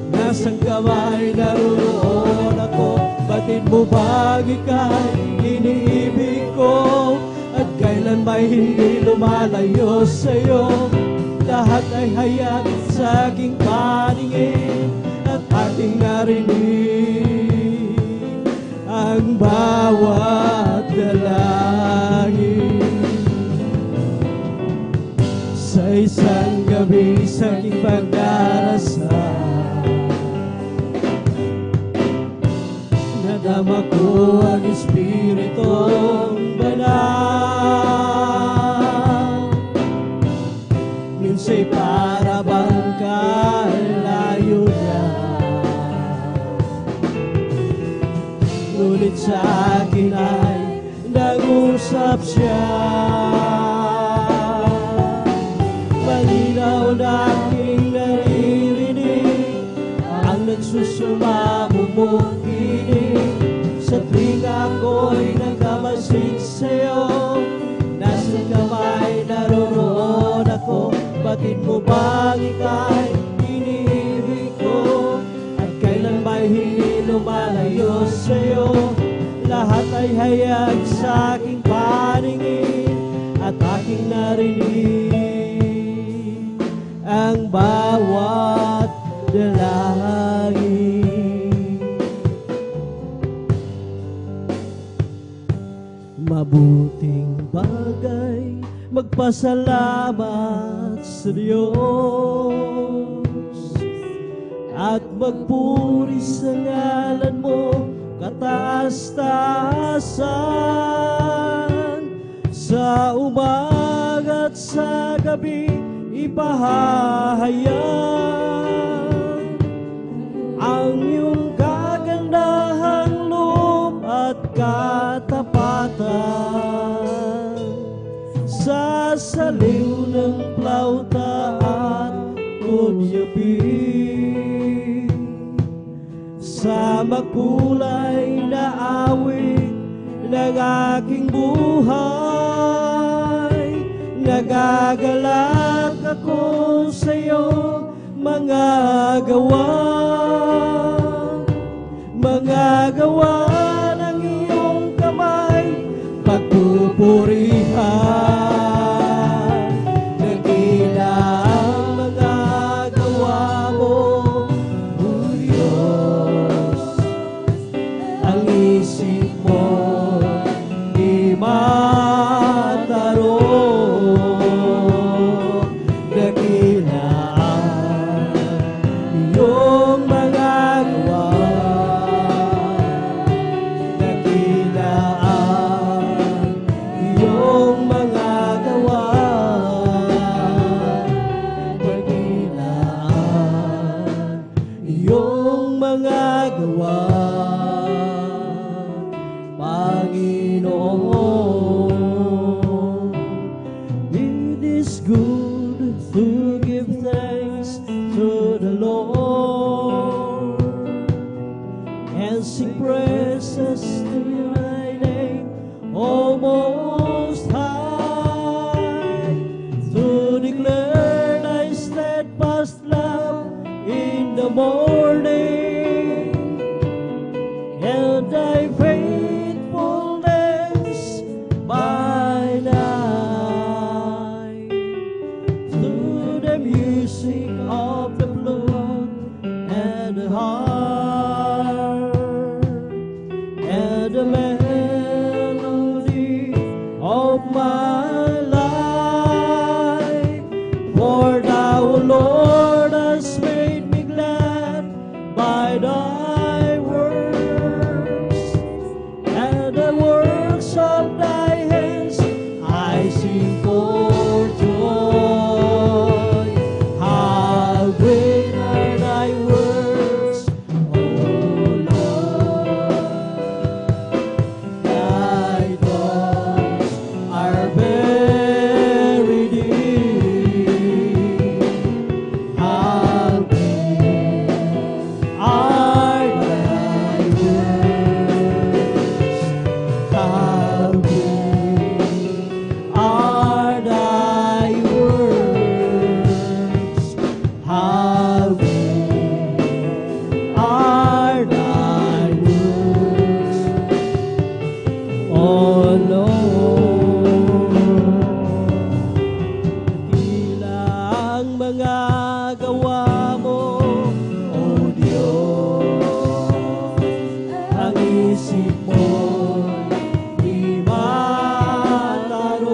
nasang kamay naroon ako. Batid mo bang ika'y iniibig ko, at kailan ba'y hindi lumalayo sa'yo? Lahat ay hayag sa aking paningin, at aking narinig ang bawat dalangin. Sa isang gabi sa aking pag-darasal, nadama ko ang Espiritong Banal. Minsa'y para bang kalayo niya, ngunit sa akin ay nag-usap siya. Malinaw na aking naririnig ang nagsusumamo mong tinig. Sa tuwing ako'y nagkamasid sa'yo, nasa kamay naroon ako. Batid mo bang ika'y iniibig ko, at kailan ba'y hindi lumalayo sa'yo? Lahat ay hayag sa aking paningin, at aking narinig ang bawat dalangin. Mabuting bagay magpasalamat sa Diyos, at magpuri sa ngalan mo kataas-taasan. Sa umaga at sa gabi ipahahayag ang iyong kagandahang loob at katapatan. Sa saliw ng plauta at kunyapin, sa makulay na awit ng aking buhay, nagagalak ako sa iyong mga gawa ng iyong kamay, pagpupurihan. Dakila ang mga gawa mo, O Diyos. Ang isip mo di matarong. Dakila ang iyong mga gawa. Dakila ang iyong mga gawa. Dakila ang iyong mga gawa, Panginoon. It is good to give thanks to the Lord and sing praises to thy name, O Most High. To Oh Lord, dakila ang mga gawa mo, oh Diyos. Ang isip mo di matarong,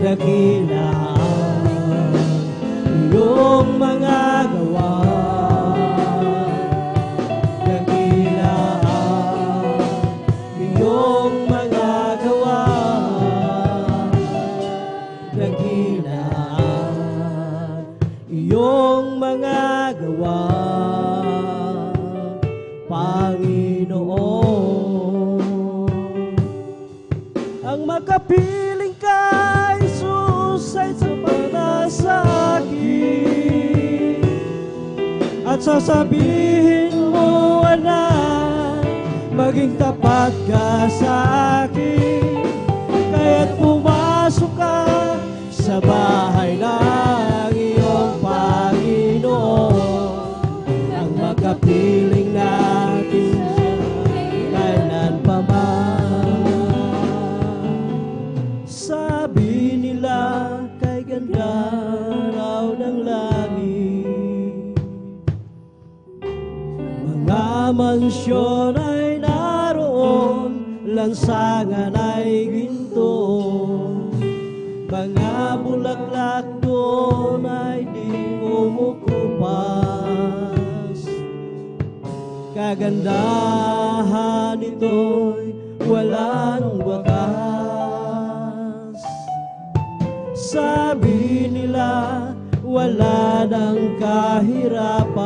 dakila ang iyong mga gawa. Dakila ang iyong mga gawa. Dakila ang iyong mga gawa, Panginoon. Ang makapiling ka, Jesus, ay sapat na sa akin. At sasabihin mo, anak, maging tapat ka sa akin. Kaya't pumasok ka sa bahay ng iyong Panginoon. Ang makapiling natin siya kailan pa man. Sabi nila kay ganda raw ng langit, mga mansyon ay naroon, lansangan ay ginto, mga bulaklak doon ay di kumukupas. Kagandahan ito'y walang wakas. Sabi nila wala ng kahirapan,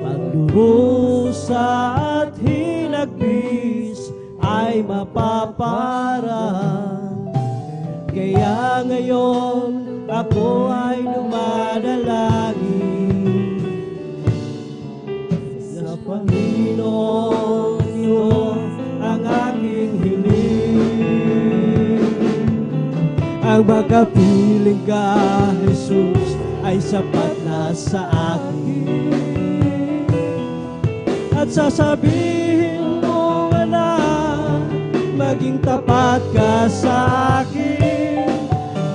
pagdurusa at hinagpis ay mapaparang. Kaya ngayon ako ay dumadalangin sa Panginoon, ito ang aking hiling. Ang makapiling ka, Jesus, ay sapat na sa akin. At sasabihin mo, anak, maging tapat ka sa akin.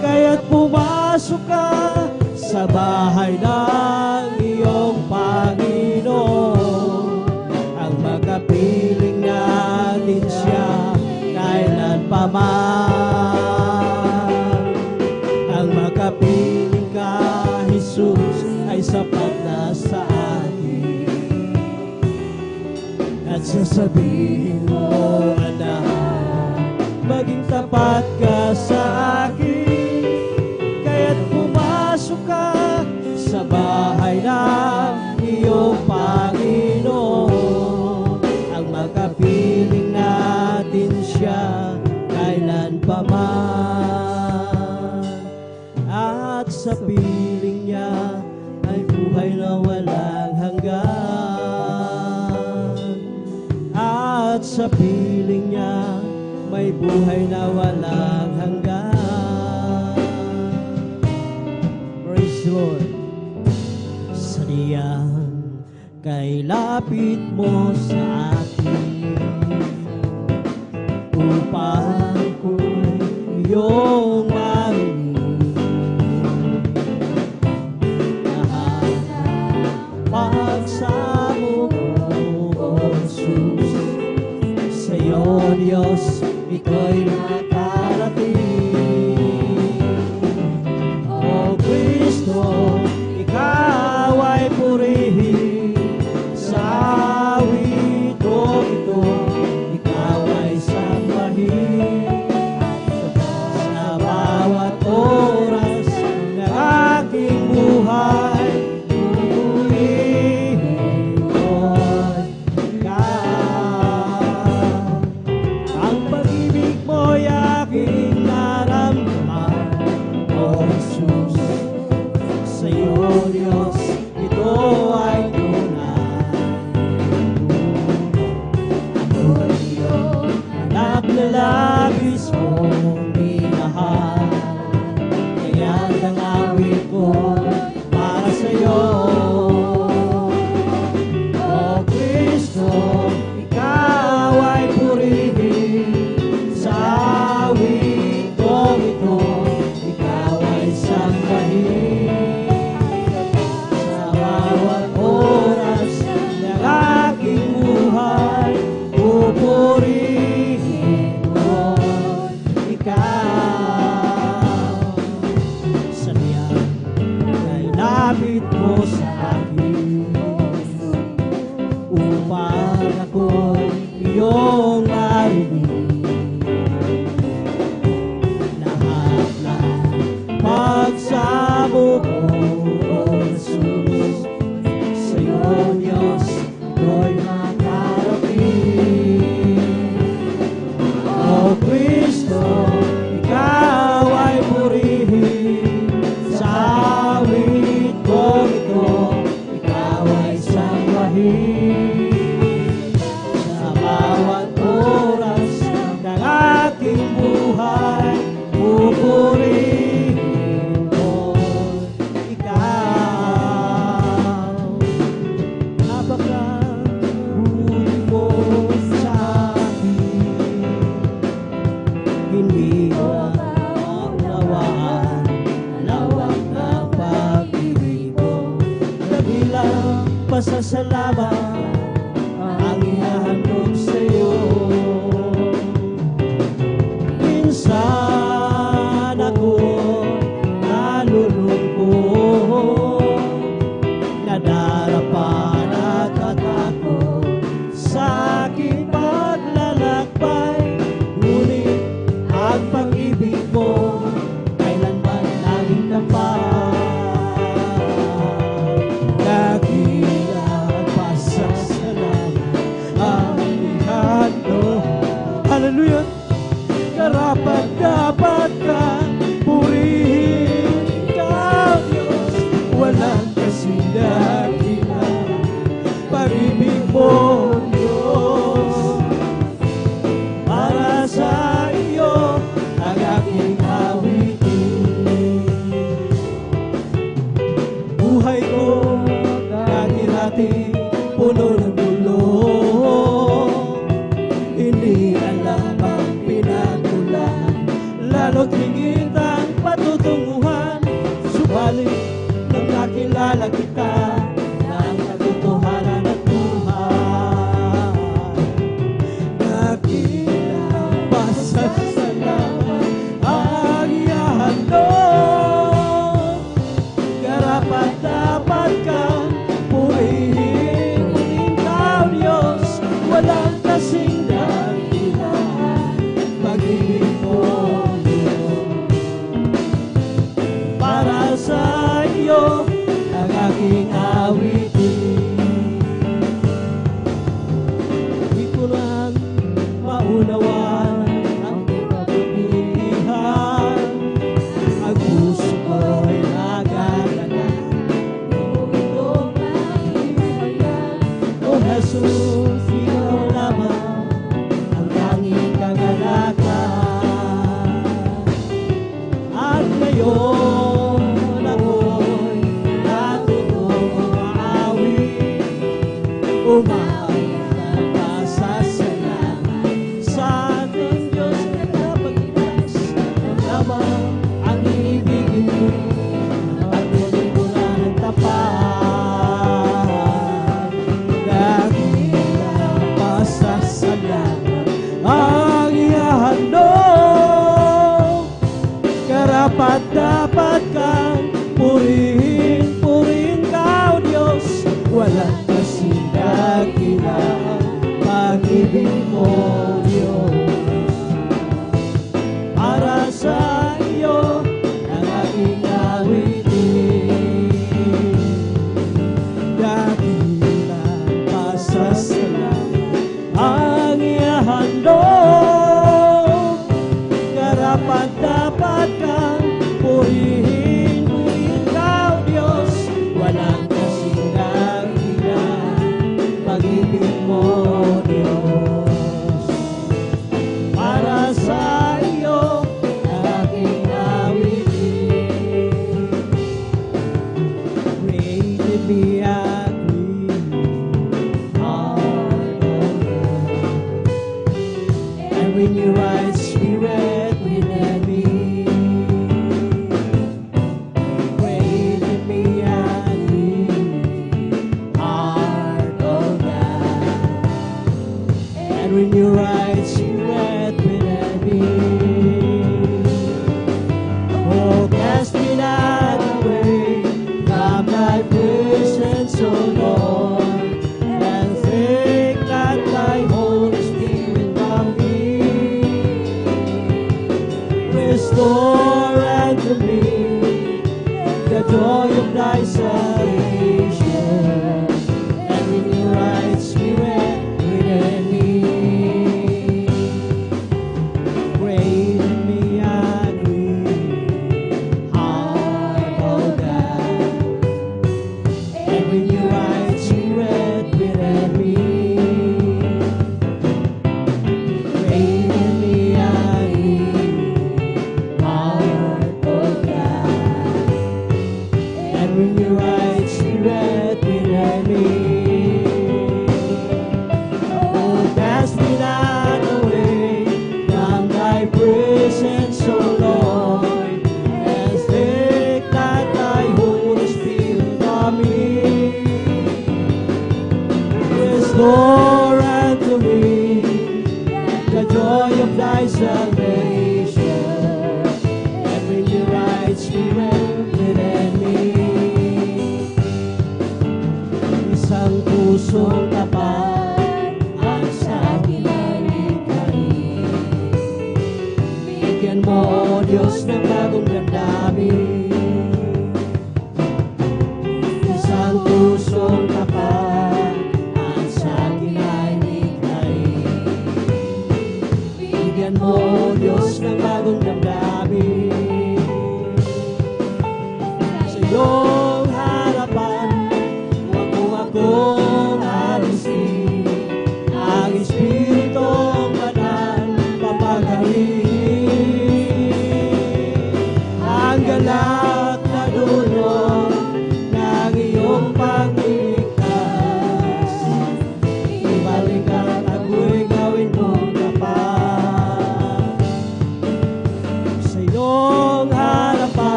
Kaya't pumasok ka sa bahay ng iyong Panginoon. Ang makapiling natin siya kailan pa man. Ang makapiling ka, Jesus, ay sapat na sa akin. At sasabihin mo, anak, maging tapat ka sa akin. Kaya't pumasok ka sa bahay ng iyong Panginoon. Ang makapiling natin siya kailan pa man. At sa piling niya ay buhay na walang hanggan. At sa piling niya may buhay na walang hanggan. Praise the Lord. Sariyan kay lapit mo sa akin, upang ko'y iyong marinig. Pagsamo ko, Jesus, sa'yo, Diyos, iko'y nakarating. O Kristo, ikaw ay purihin sa awit ko ito. Ikaw ay sambahin sa bawat oras ng aking buhay. Purihin ko'y ikaw. Ang pag-ibig mo'y aking naramdaman, O Jesus. Sa'yo, Diyos, ito ay tunay. Ako'y iyong anak na labis mong minahal. Kaya ang awit ko para sa'yo, O Kristo. para ko'y iyong marinig. Lahat na pagsamo ko, O Jesus, sa'yo, Diyos, ko'y makarating. O Kristo, ikaw ay purihin sa awit kong ito, ikaw ay sambahin. Sa bawat oras ng aking buhay, pupurihin ko ikaw. Napakabuti mo sa akin, hindi ko maunawaan lawak ng pag-ibig mo. Dahilang pasasalamat ang ihahandog sa'yo. Minsan ako nalulungkot, nadarapan at natakot sa aking paglalakbay. Ngunit ang pag-ibig mo kailanman laging tapat. Dakilang pasasalamat ang ihandog. Hallelujah! Karapat-dapat kang purihin, ikaw, Diyos, walang kasindahilan. Pag-ibig mo, Diyos, para sa iyo ang aking awitin. Buhay ko dati-dati puno ng gulo, hindi alam ang pinagmulan, lalo't higit ang patutunguhan. Subalit nang nakilala kita, ng katotohanan at buhay, dakilang pasasalamat ang ihahandog. Karapat-dapat kang purihin, ikaw, Diyos, walang kasing dahilan. Pag-ibig mo, Diyos, para sa iyo ang aking awitin. Di ko lang maunawaan ang kabutihan, ang puso ko'y nagagana. O Jesus, ikaw lamang ang tanging kagalakan. At ngayon ako'y natutong maawit, umaawit at pasasalamat sa ating Diyos na kapagtas. Lamang ang ibigin mo at tulungan ng tapat. Dakilang pasasalamat ang ihahandog. Karapat-dapat kang purihin, purihin ka, O Diyos, walang kasing dakilang. Pag-ibig mo, Diyos, para sa iyo ang aking awitin. Dakilang pasasalamat ang ihahandog. Karapat-dapat kang purihin, purihin ka, O Diyos, walang kasing dakilang. Pag-ibig mo, Diyos, para sa iyo ang aking awitin. Created me a clean heart, O Lord, and renew right spirit within me. Created me a clean heart, O God, and renew right spirit within me. Oh, cast me not away from thy presence, O Lord, and take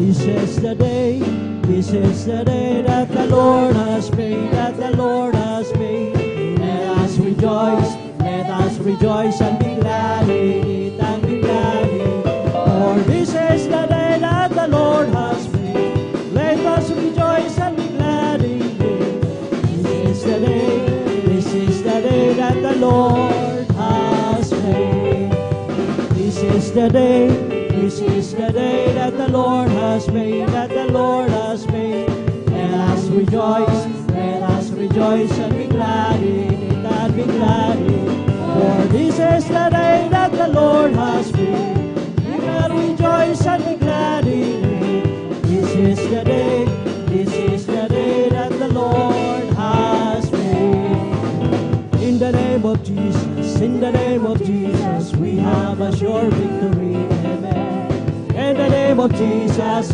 this is the day that the Lord has made, that the Lord has made. Let us rejoice and be glad in it, and be glad in it. For this is the day that the Lord has made. Let us rejoice and be glad in it. This is the day that the Lord has made. This is the day that the Lord has made, that the Lord has made. Let us rejoice and be glad in it, and be glad in it. For this is the day that the Lord has made. Let us rejoice and be glad in it. This is the day that the Lord has made. In the name of Jesus, we have a sure victory. Amen. In the name of Jesus,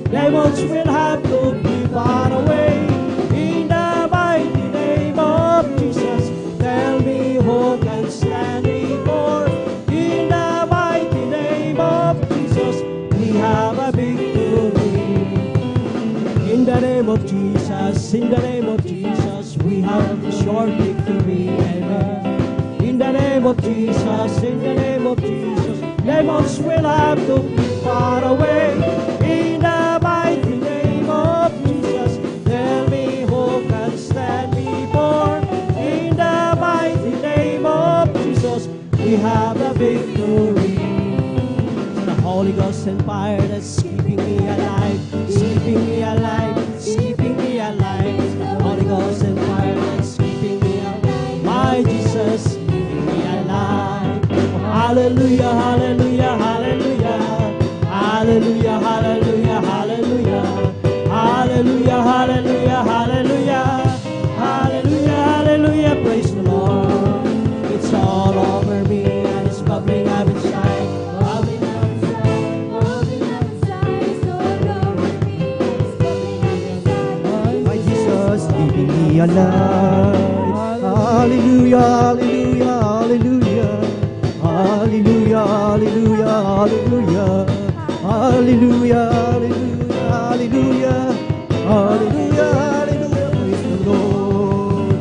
demons will have to be far away. In the mighty name of Jesus, tell me who can stand before. In the mighty name of Jesus, we have a victory. In the name of Jesus, we have a sure victory. Amen. In the name of Jesus, demons will have to be far away. In the mighty name of Jesus, tell me who can stand before. In the mighty name of Jesus, we have a victory. The Holy Ghost and fire that's keeping me alive, keeping me alive, keeping me alive. The Holy Ghost and fire that's keeping me alive. My Jesus, keeping me alive. Hallelujah, hallelujah, hallelujah. Hallelujah, hallelujah, hallelujah. Hallelujah, hallelujah, hallelujah. Hallelujah, hallelujah. Praise the Lord. It's all over me and it's bubbling up inside. Bubbling up inside. Bubbling up inside. It's all over me. It's bubbling up inside. My Jesus, keeping me alive. Hallelujah, hallelujah, hallelujah. Hallelujah, hallelujah, hallelujah. Hallelujah, hallelujah, hallelujah. Hallelujah, hallelujah. Praise the Lord.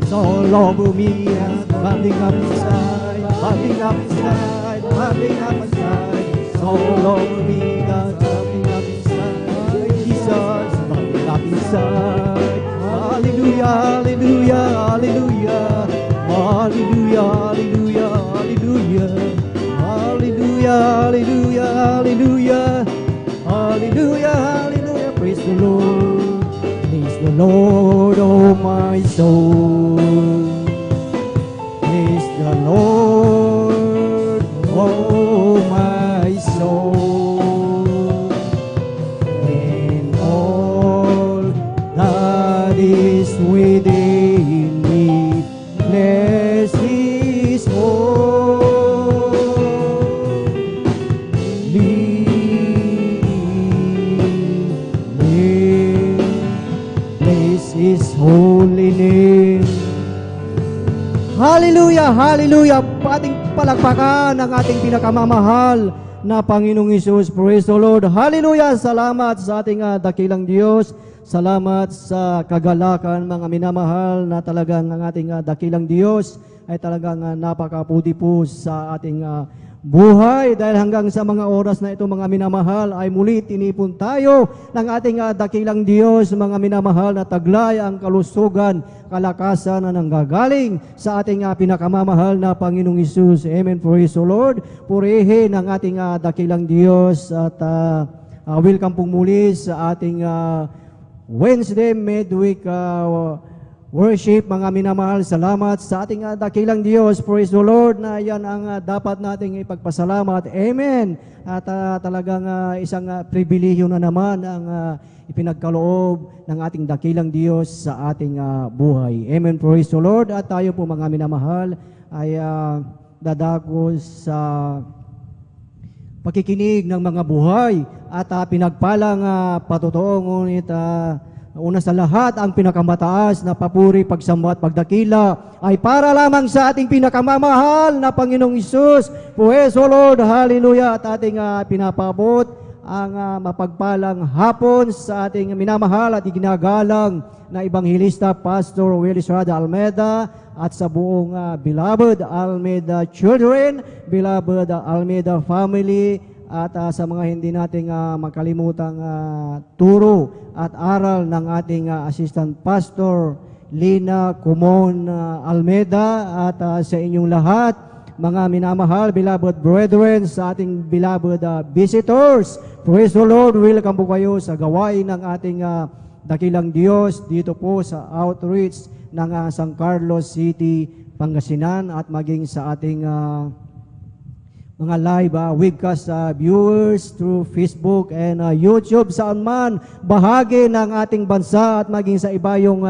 It's all over me and bubbling up inside, bubbling up inside, bubbling up inside. It's all over me and bubbling up inside. Jesus, bubbling up inside. Hallelujah, hallelujah, hallelujah. Hallelujah, hallelujah, hallelujah. Hallelujah, hallelujah, hallelujah. Hallelujah, hallelujah. Praise the Lord. Praise the Lord, oh my soul. Praise the Lord, oh my soul. And all that is within me, bless His holy name. Hallelujah, hallelujah. Ating palakpakan ang ating pinakamamahal na Panginoong Hesus. Praise the Lord. Hallelujah. Salamat sa ating dakilang Diyos. Salamat sa kagalakan, mga minamahal, na talagang ang ating dakilang Diyos ay talagang napakaputi po sa ating buhay, dahil hanggang sa mga oras na ito, mga minamahal, ay muli tinipon tayo ng ating dakilang Diyos, mga minamahal, na taglay ang kalusugan, kalakasan na nanggagaling sa ating pinakamamahal na Panginoong Hesus. Amen. Praise the Lord. Purihin ang ating dakilang Diyos at welcome pong muli sa ating Wednesday midweek worship, mga minamahal. Salamat sa ating dakilang Diyos. Praise the Lord, na yan ang dapat nating ipagpasalamat. Amen. At talagang isang pribilehyo na naman ang ipinagkaloob ng ating dakilang Diyos sa ating buhay. Amen. Praise the Lord. At tayo po, mga minamahal, ay dadako sa pakikinig ng mga buhay at pinagpalang patotoo. Ngunit una sa lahat, ang pinakamataas na papuri, pagsamba at pagdakila ay para lamang sa ating pinakamamahal na Panginoong Hesus. Praise the Lord, hallelujah. At ating pinapabot ang mapagpalang hapon sa ating minamahal at iginagalang na Ebanghilista Pastor Willis Rada Almeida at sa buong beloved Almeida children, beloved Almeida family, at sa mga hindi nating makalimutang turo at aral ng ating Assistant Pastor Lina Kumon Almeida, at sa inyong lahat, mga minamahal, beloved brethren, sa ating beloved visitors. Praise the Lord, welcome po kayo sa gawain ng ating dakilang Diyos dito po sa outreach ng San Carlos City, Pangasinan, at maging sa ating mga live webcast viewers through Facebook and YouTube, saan man bahagi ng ating bansa at maging sa iba yung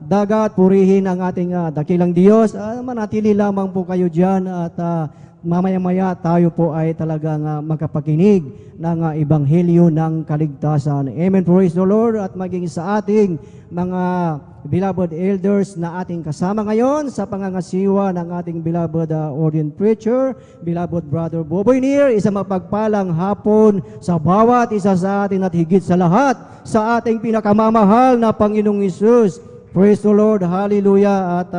dagat. Purihin ang ating dakilang Diyos. Manatili lamang po kayo dyan at mamaya-maya tayo po ay talagang makapakinig ng Ebanghelyo ng Kaligtasan. Amen. Praise the Lord. At maging sa ating mga beloved elders na ating kasama ngayon sa pangangasiwa ng ating beloved ordained preacher, beloved Brother Boboy Neer, isang mapagpalang hapon sa bawat isa sa atin at higit sa lahat sa ating pinakamamahal na Panginoong Hesus. Praise the Lord, hallelujah, at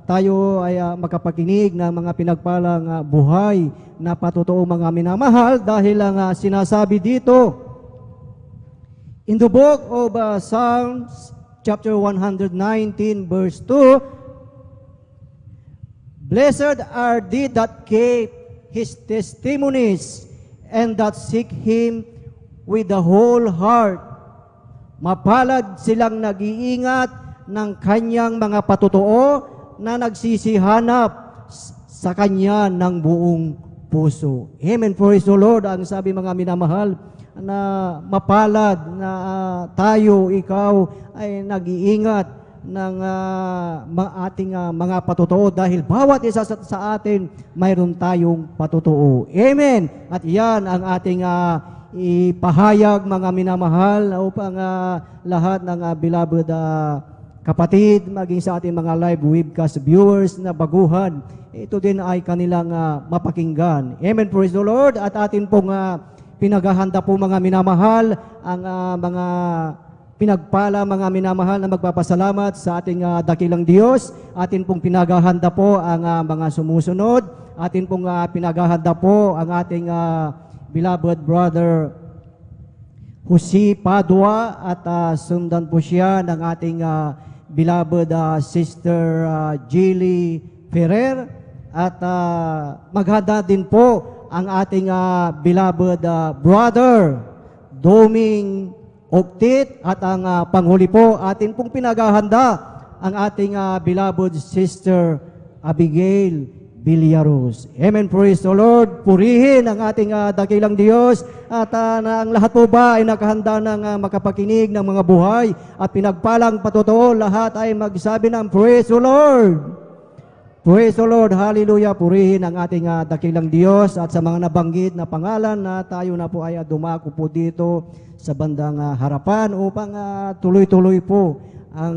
tayo ay makapakinig ng mga pinagpalang buhay na patotoo mga minamahal, dahil ang sinasabi dito in the book of Psalms chapter 119 verse 2, "Blessed are they that keep His testimonies and that seek Him with the whole heart." Mapalad silang nag-iingat ng kanyang mga patotoo na nagsisihanap sa kanya ng buong puso. Amen. Praise the Lord. Ang sabi mga minamahal, na mapalad na tayo, ikaw ay nag-iingat ng ating mga patotoo, dahil bawat isa sa atin mayroon tayong patotoo. Amen. At yan ang ating ipahayag mga minamahal upang lahat ng beloved kapatid, maging sa ating mga live webcast viewers na baguhan, ito din ay kanilang mapakinggan. Amen. Praise the Lord. At atin pong pinaghahanda po mga minamahal ang mga pinagpala mga minamahal na magpapasalamat sa ating dakilang Diyos. Atin pong pinaghahanda po ang mga sumusunod. Atin pong pinaghahanda po ang ating beloved brother Jose Padua, at sundan po siya ng ating beloved sister Jilly Ferrer, at maghanda din po ang ating beloved brother Doming Octit, at ang panghuli po atin pong pinaghahanda ang ating beloved sister Abigail Villaros. Amen. Praise the Lord. Purihin ang ating dakilang Diyos, at ang lahat po ba ay nakahanda ng makapakinig ng mga buhay at pinagpalang patotoo. Lahat ay magsabi ng Praise the Lord. Praise the Lord. Hallelujah. Purihin ang ating dakilang Diyos, at sa mga nabanggit na pangalan na tayo na po ay dumako po dito sa bandang harapan upang tuloy-tuloy po ang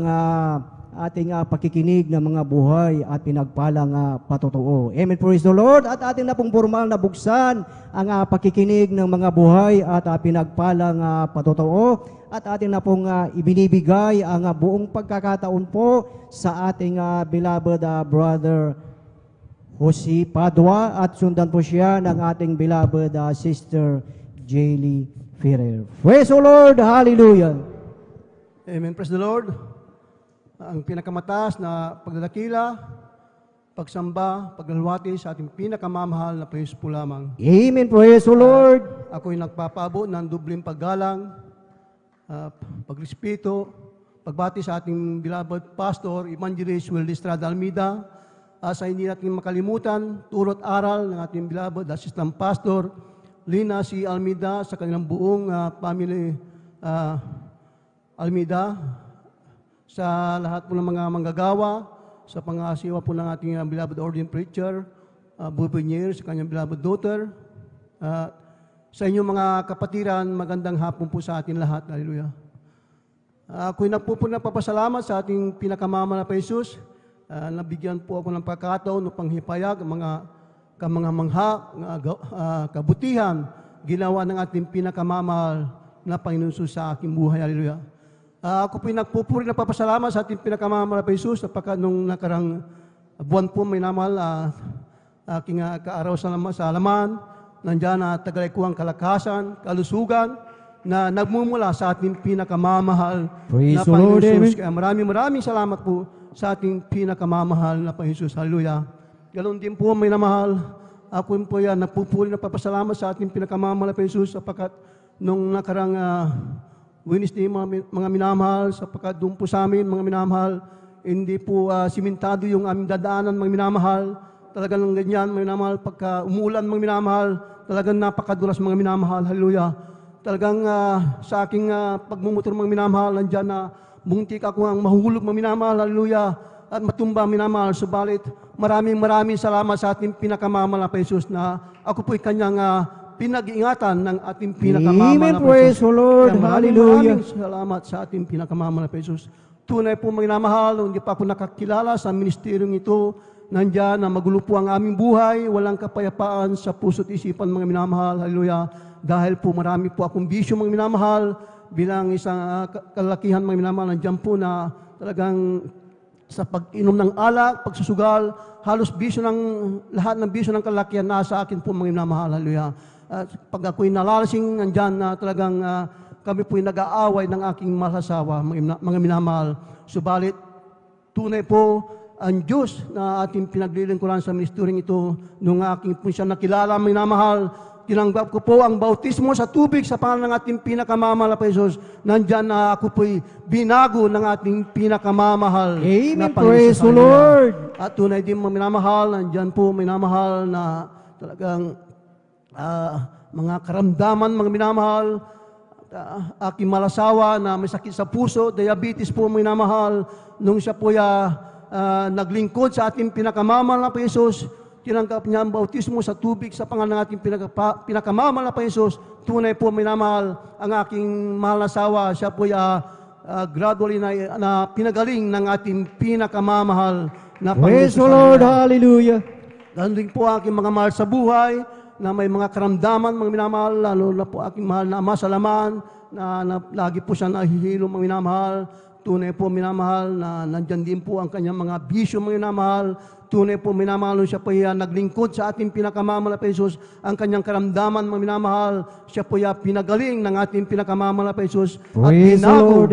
ating pakikinig ng mga buhay at pinagpalang patotoo. Amen. Praise the Lord. At ating na pong formal na buksan ang pakikinig ng mga buhay at pinagpalang patotoo. At ating na pong ibinibigay ang buong pagkakataon po sa ating beloved brother Jose Padua, at sundan po siya ng ating beloved sister Jaylee Ferrer. Praise the Lord. Hallelujah. Amen. Praise the Lord. Ang pinakamataas na pagdadakila, pagsamba, paglalwati sa ating pinakamamahal na Panginoon po lamang. Amen. Praise the Lord. Ako'y nagpapaabot ng dubling paggalang, pagrespeto, pagbati sa ating beloved Pastor, Evangelist Willis Rada Almeida, sa hindi natin makalimutan, turot aral ng ating beloved Assistant Pastor, Lina C. Almeida, sa kanilang buong family Almeida, sa lahat po ng mga manggagawa, sa pangasiwa po ng ating beloved ordained preacher, Boboy Neer, sa kanyang beloved daughter, sa inyong mga kapatiran, magandang hapon po sa atin lahat. Hallelujah. Ako'y nagpapasalamat sa ating pinakamama na Jesus. Nabigyan po ako ng pagkataon upang hipayag ang mga kamangha-mangha, kabutihan, ginawa ng ating pinakamamahal na Panginoon Jesus sa aking buhay. Hallelujah. Ako po'y nagpupuri na papasalamat sa ating pinakamamahal na Jesus sapagkat nung nakarang buwan po may namahal aking kaaraw sa laman, nandiyan na tagalay ko ang kalakasan, kalusugan, na nagmumula sa ating pinakamamahal na Panginoon Jesus. Kaya maraming salamat po sa ating pinakamamahal na Panginoon Jesus. Hallelujah. Ganon din po may namahal, ako po yan nagpupuri na papasalamat sa ating pinakamamahal na Panginoon Jesus sapagkat nung nakarang Wednesday, mga minamahal, sapagkat doon po sa amin, mga minamahal, hindi po simentado yung aming dadaanan, mga minamahal. Talagang ganyan, mga minamahal, pagka umuulan, mga minamahal, talagang napakadulas, mga minamahal. Hallelujah. Talagang sa aking pagmumotor, mga minamahal, nandyan na muntik ako ang mahulog, mga minamahal. Hallelujah. At matumba, minamahal. Subalit, maraming salamat sa ating pinakamamahal na Jesus na ako po'y kanyang pinag-iingatan ng ating pinakamamahal na Praise the Lord. Hallelujah. Maraming salamat sa ating pinakamamahal na Jesus. Tunay po mga minamahal, hindi pa ako nakakilala sa ministeryong ito, nandiyan na magulo po ang aming buhay, walang kapayapaan sa puso't isipan mga minamahal. Hallelujah. Dahil po marami po akong bisyo mga minamahal, bilang isang kalakihan mga minamahal, nandiyan po na talagang sa pag-inom ng alak, pagsusugal, halos bisyo lahat ng bisyo ng kalakihan nasa akin po mga minamahal. Hallelujah. Pag ako'y nalalasing, nandyan na talagang kami po'y nag-aaway ng aking masasawa, mga minamahal. Subalit, tunay po ang Diyos na ating pinaglilingkuran sa ministeryong ito, nung aking po siya nakilala, mga minamahal, tinanggap ko po ang bautismo sa tubig sa pangalan ng ating pinakamamahal na Jesus. Nandyan na ako po'y binago ng ating pinakamamahal. Amen. Praise the Lord. At tunay din mga minamahal, nandyan po minamahal na talagang mga karamdaman, mga minamahal, aking malasawa na may sakit sa puso, diabetes po, mga minamahal, nung siya po naglingkod sa ating pinakamamahal na Jesus, tinanggap niya ang bautismo sa tubig sa pangalan ng ating pinakamamahal na Jesus. Tunay po, minamahal, ang aking mahal na asawa, siya po gradually na pinagaling ng ating pinakamamahal na Praise the Lord. Hallelujah. Ganun din po aking mga mahal sa buhay, na may mga karamdaman, mga minamahal, lalo na po aking mahal na ama sa laman, na lagi po siya nahihilo, mga minamahal. Tunay po, minamahal, na nandyan din po ang kanyang mga bisyo, mga minamahal. Tunay po, minamahal, siya po naglingkod sa ating pinakamamahal na Jesus, ang kanyang karamdaman, mga minamahal. Siya po pinagaling ng ating pinakamamahal na Jesus, at binago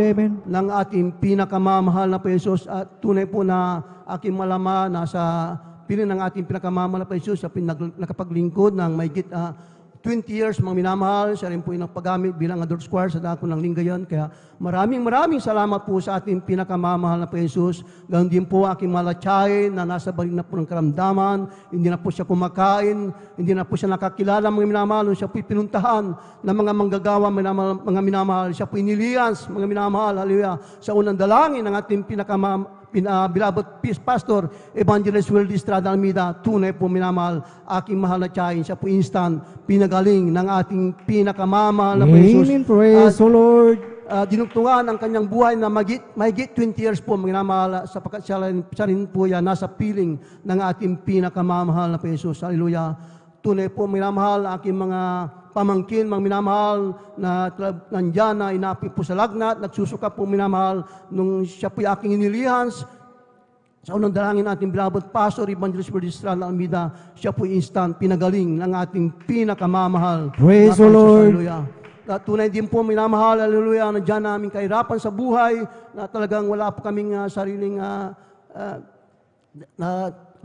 ng ating pinakamamahal na Jesus. At tunay po na aking malama na sa pinin ng ating pinakamamahal na Jesus, siya nakapaglingkod ng mahigit 20 years, mga minamahal. Siya rin po yung nagpagamit bilang adult choir sa dako ng Lingayen. Kaya maraming salamat po sa ating pinakamamahal na Jesus. Ganoon din po aking malatsahin na nasa balik na po ng karamdaman. Hindi na po siya kumakain, hindi na po siya nakakilala, mga minamahal. Siya po pinuntahan ng mga manggagawa, mga minamahal. Siya po inilians, mga minamahal. Hallelujah. Sa unang dalangin ng ating beloved peace pastor, Evangelist Wildy Estrada Almeida, tunay po minamahal, aking mahal na tiyahin, siya po instant, pinagaling ng ating pinakamamahal na Jesus. Amen. Praise the Lord. Dinugtungan ang kanyang buhay na mahigit 20 years po, minamahal, sapagkat siya rin po nasa piling ng ating pinakamamahal na Jesus. Hallelujah. Tunay po minamahal, aking mga pamangkin, mga minamahal, na nandyan na inapi po sa lagnat, nagsusuka po minamahal, nung siya po aking inilihan, sa unang dalangin natin, beloved pastor, Evangelist Wildy Estrada Almeida, siya po instant, pinagaling ng ating pinakamamahal. Praise the Lord. Hallelujah. Tunay din po, minamahal, hallelujah, nandyan namin kahirapan sa buhay, na talagang wala po kaming sariling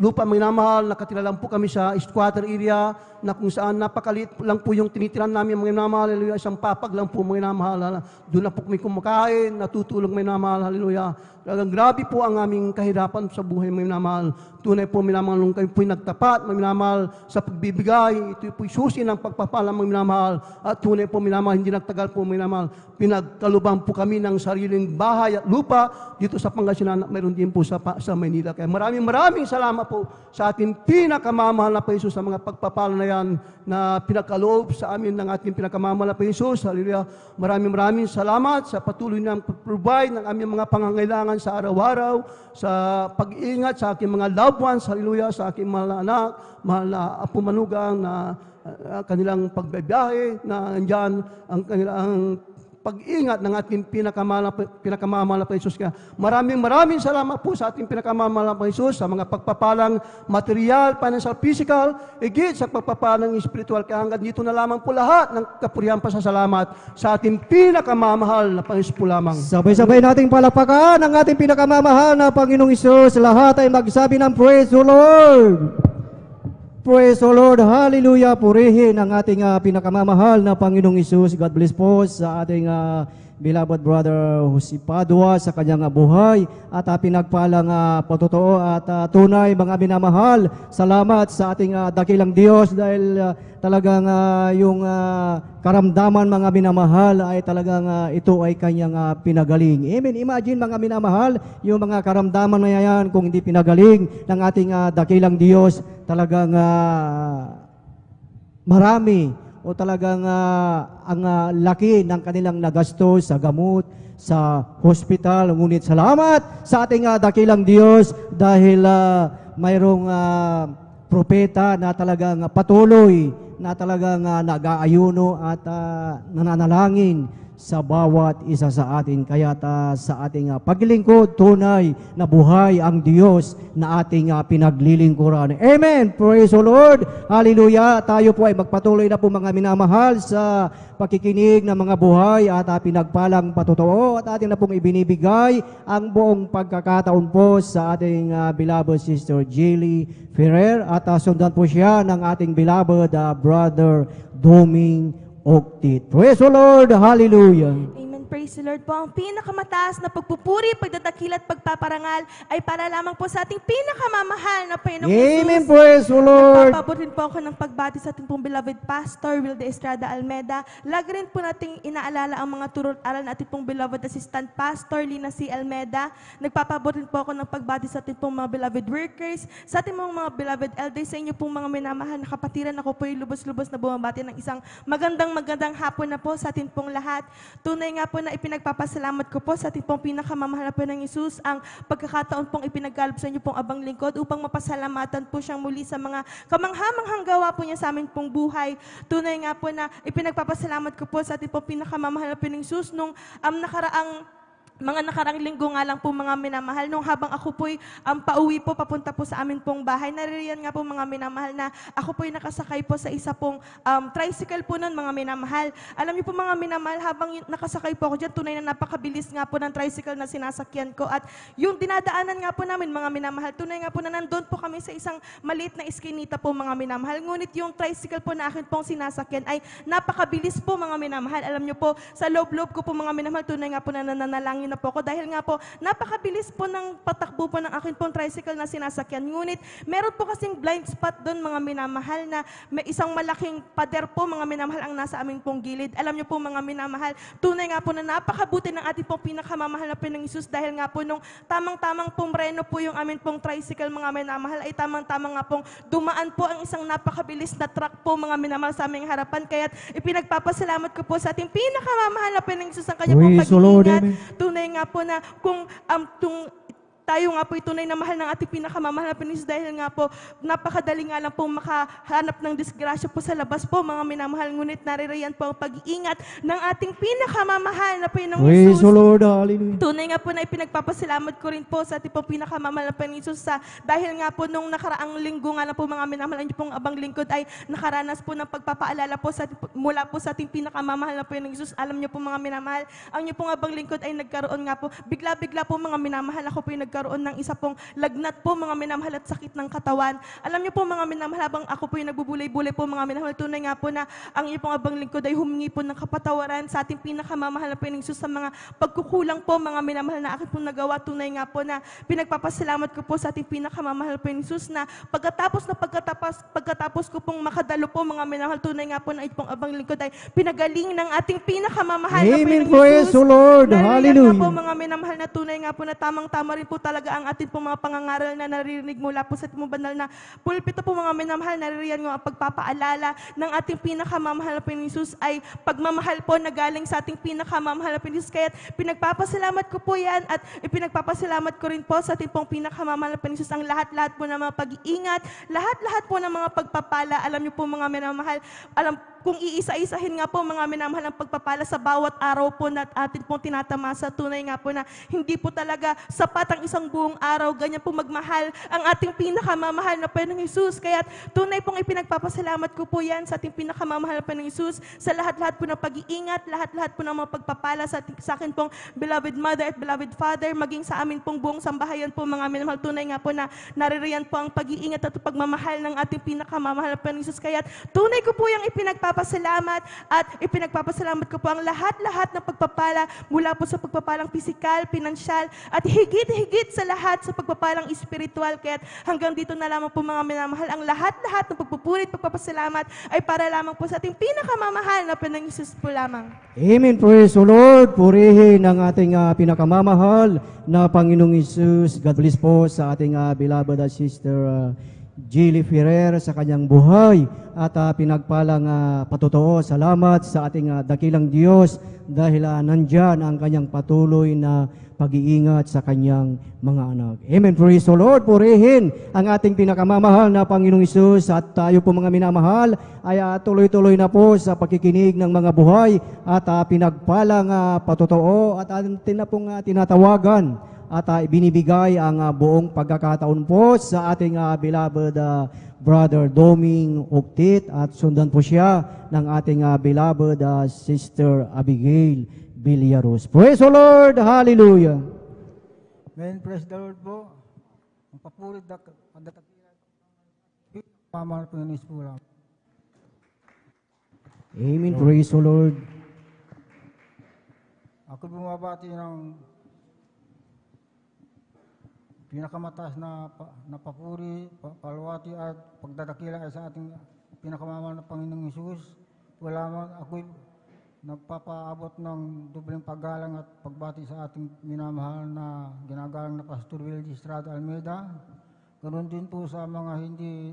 lupa, minamahal, nakatira lang po kami sa squatter area, na kung saan napakaliit lang po yung tinitiran namin, mga minamahal, hallelujah, isang papag lang po, mga minamahal, doon na po kami kumakain, natutulog, mga minamahal, hallelujah. Talagang grabe po ang aming kahirapan sa buhay, mga minamahal. Tunay po, minamahal, nung kami po'y nagtapat, mga minamahal, sa pagbibigay, ito po'y susi ng pagpapala, mga minamahal. At tunay po, minamahal, hindi nagtagal po, mga minamahal, pinagkalubang po kami ng sariling bahay at lupa dito sa Pangasinan, mayroon din po sa Maynila. Kaya maraming salamat po sa ating pinakamamahal na Jesus sa mga pagpapala na yan na pinakaloob sa amin ng ating pinakamamahal na Jesus. Hallelujah. Maraming salamat sa patuloy na provide ng aming mga pangangailangan sa araw-araw, sa pag-iingat sa aking mga loved ones. Hallelujah. Sa aking mahal na anak, mahal na apo manugang na kanilang pagbibiyahe, na andyan ang kanilang pag-ingat ng ating pinakamamahal na Jesus. Kaya maraming salamat po sa ating pinakamamahal na Jesus sa mga pagpapalang material, financial, physical, higit sa pagpapalang spiritual. Kaya hanggang dito na lamang po lahat ng kapurihan pasasalamat sa ating pinakamamahal na Panginoon po lamang. Sabay-sabay nating palakpakan ang ating pinakamamahal na Panginoong Isus. Lahat ay magsabi ng Praise the Lord! Praise the Lord, hallelujah, purihin ang ating pinakamamahal na Panginoong Isus. God bless po sa ating beloved brother Jose Padua sa kanyang buhay at pinagpalang patotoo at tunay mga minamahal. Salamat sa ating dakilang Diyos dahil talagang yung karamdaman mga minamahal ay talagang ito ay kanyang pinagaling. Amen. Imagine mga minamahal, yung mga karamdaman na yan kung hindi pinagaling ng ating dakilang Diyos, talagang marami o talagang ang laki ng kanilang nagastos sa gamot, sa hospital. Ngunit salamat sa ating dakilang Diyos dahil mayroong propeta na talagang patuloy na talagang nag-aayuno at nananalangin sa bawat isa sa atin. Kaya sa ating paglilingkod, tunay na buhay ang Diyos na ating pinaglilingkuran. Amen! Praise the Lord! Hallelujah! Tayo po ay magpatuloy na po mga minamahal sa pakikinig ng mga buhay at pinagpalang patotoo at ating na pong ibinibigay ang buong pagkakataon po sa ating beloved Sister Jilly Ferrer at sundan po siya ng ating beloved Brother Doming Octit. Praise the Lord! Hallelujah! Amen. Praise the Lord po. Ang pinakamataas na pagpupuri, pagdadakil at pagpaparangal ay para lamang po sa ating pinakamamahal na Panginoong Jesus. Amen. Praise the Lord! Nagpapabutin po ako ng pagbati sa ating pong beloved Pastor Wilde Estrada Almeda. Lagi rin po nating inaalala ang mga turo at aral na ating pong beloved Assistant Pastor Lina C. Almeda. Nagpapabutin po ako ng pagbati sa ating pong mga beloved workers, sa ating mga beloved elders, sa inyo pong mga minamahal na kapatiran. Ako po yung lubos-lubos na bumabati ng isang magandang hapon na po sa ating pong lahat. Tunay nga po na ipinagpapasalamat ko po sa ating pong pinakamamahal na Panginoong Hesus ang pagkakataon pong ipinagkaloob sa inyo pong abang lingkod upang mapasalamatan po siyang muli sa mga kamanghamanghang gawa po niya sa amin pong buhay. Tunay nga po na ipinagpapasalamat ko po sa ating pong pinakamamahal na Panginoong Hesus nung mga nakarang linggo nga lang po mga minamahal, nung habang ako po'y pauwi po, papunta po sa amin pong bahay, naririyan nga po mga minamahal na ako po'y nakasakay po sa isa pong tricycle po nun mga minamahal. Alam niyo po mga minamahal, habang nakasakay po ako dyan, tunay na napakabilis nga po ng tricycle na sinasakyan ko at yung dinadaanan nga po namin mga minamahal, tunay nga po na nandun po kami sa isang maliit na iskinita po mga minamahal. Ngunit yung tricycle po na akin pong sinasakyan ay napakabilis po mga minamahal. Alam niyo po, sa loob-loob ko po mga minamahal, tunay nga po na nananalangin na po ako dahil nga po napakabilis po ng patakbo po ng akin pong tricycle na sinasakyan. Ngunit meron po kasing blind spot doon mga minamahal na may isang malaking pader po mga minamahal ang nasa aming pong gilid. Alam niyo po mga minamahal, tunay nga po na napakabuti ng ating pong pinakamamahal na Panginoong Hesus dahil nga po nung tamang-tamang pumreno po yung amin pong tricycle mga minamahal ay tamang-tamang nga pong dumaan po ang isang napakabilis na truck po mga minamahal sa aming harapan. Kaya ipinagpapasalamat ko po sa ating pinakamamahal na Panginoong Hesus ang kanya pong pag-iingat. Tunay nga po na kung tayo nga po tunay na mahal ng ating pinakamamahal na Panginoon dahil nga po napakadali nga lang po makahanap ng disgrasya po sa labas po mga minamahal, ngunit naririyan po ang pag-iingat ng ating pinakamamahal na Panginoong Praise Jesus. the Lord, hallelujah. Tunay nga po na ipinagpapasalamat ko rin po sa ating pong pinakamamahal na Panginoong Jesus dahil nga po nung nakaraang linggo nga lang po mga minamahal, ang pong abang lingkod ay nakaranas po ng pagpapaalala po mula po sa ating pinakamamahal na Panginoong Jesus. Alam niyo po mga minamahal, ang niyo pong abang lingkod ay nagkaroon nga po, bigla-bigla po mga minamahal, ako po yung nagkaroon ng isa pong lagnat po mga minamahal at sakit ng katawan. Alam niyo po mga minamahal, habang ako po yung nagbubulay-bulay po mga minamahal, tunay nga po na ang iyo pong abang lingkod ay humingi po ng kapatawaran sa ating pinakamamahal na Panginoong Hesus sa mga pagkukulang po mga minamahal na akin pong nagawa. Tunay nga po na pinagpapasalamat ko po sa ating pinakamamahal na Panginoong Hesus na pagkatapos ko pong makadalo po mga minamahal, tunay nga po na itong abang lingkod ay pinagaling ng ating pinakamamahal na Amen. Panginoong Praise Hesus. the Lord, Naririyan hallelujah. nga po mga minamahal na tunay nga po na tamang-tama rin po talaga ang ating pong mga pangangaral na naririnig mula po sa ating pong banal na pulpito po mga minamahal. Naririyan nga ang pagpapaalala ng ating pinakamamahal na Panginoong Hesus ay pagmamahal po na galing sa ating pinakamamahal na Panginoong Hesus. Kaya pinagpapasalamat ko po yan at ipinagpapasalamat ko rin po sa ating pong pinakamamahal na Panginoong Hesus ang lahat-lahat po ng mga pag-iingat, lahat-lahat po ng mga pagpapala. Alam niyo po mga minamahal, kung iisa-isahin nga po mga minamahal ang pagpapala sa bawat araw po na atin pong tinatamasa, tunay nga po na hindi po talaga sapat ang isang buong araw, ganyan po magmahal ang ating pinakamamahal na Panginoong Hesus. Kaya tunay pong ipinagpapasalamat ko po yan sa ating pinakamamahal na Panginoong Hesus sa lahat-lahat po ng pag-iingat, lahat-lahat po ng mga pagpapala sa akin pong beloved mother at beloved father, maging sa amin pong buong sambahayan po mga minamahal. Tunay nga po na naririyan po ang pag-iingat at pagmamahal ng ating pinakamamahal na Panginoong Hesus. Kaya tunay ko po yung ipinagpapasalamat at ipinagpapasalamat ko po ang lahat-lahat ng pagpapala mula po sa pagpapalang pisikal, pinansyal at higit-higit sa lahat sa pagpapalang espiritual. Kaya hanggang dito na lamang po mga minamahal, ang lahat-lahat ng pagpupuri at pagpapasalamat ay para lamang po sa ating pinakamamahal na Panginoong Hesus po lamang. Amen. Praise the Lord. Purihin ang ating pinakamamahal na Panginoong Hesus. God bless po sa ating beloved sister Jilly Ferrer sa kanyang buhay at pinagpalang patotoo. Salamat sa ating dakilang Diyos dahil nandyan ang kanyang patuloy na pag-iingat sa kanyang mga anak. Amen. Praise the Lord. Purihin ang ating pinakamamahal na Panginoong Hesus at tayo po mga minamahal ay tuloy-tuloy na po sa pagkikinig ng mga buhay at pinagpalang patotoo at atin na pong tinatawagan at binibigay ang buong pagkakataon po sa ating beloved Brother Doming Octit at sundan po siya ng ating beloved Sister Abigail Villaros. Praise the Lord! Hallelujah! Amen. Praise the Lord po. Ang papurit na kadatakilan. Pamahal po yung po lang. Amen. Praise the Lord. Ako bumabati ng pinakamataas na papuri, palwati at pagdadakila ay sa ating pinakamamahal na Panginoong Hesus. Wala man ako'y nagpapaabot ng dobleng paggalang at pagbati sa ating minamahal na ginagalang na Pastor Wildy Estrada Almeida. Ganoon din po sa mga hindi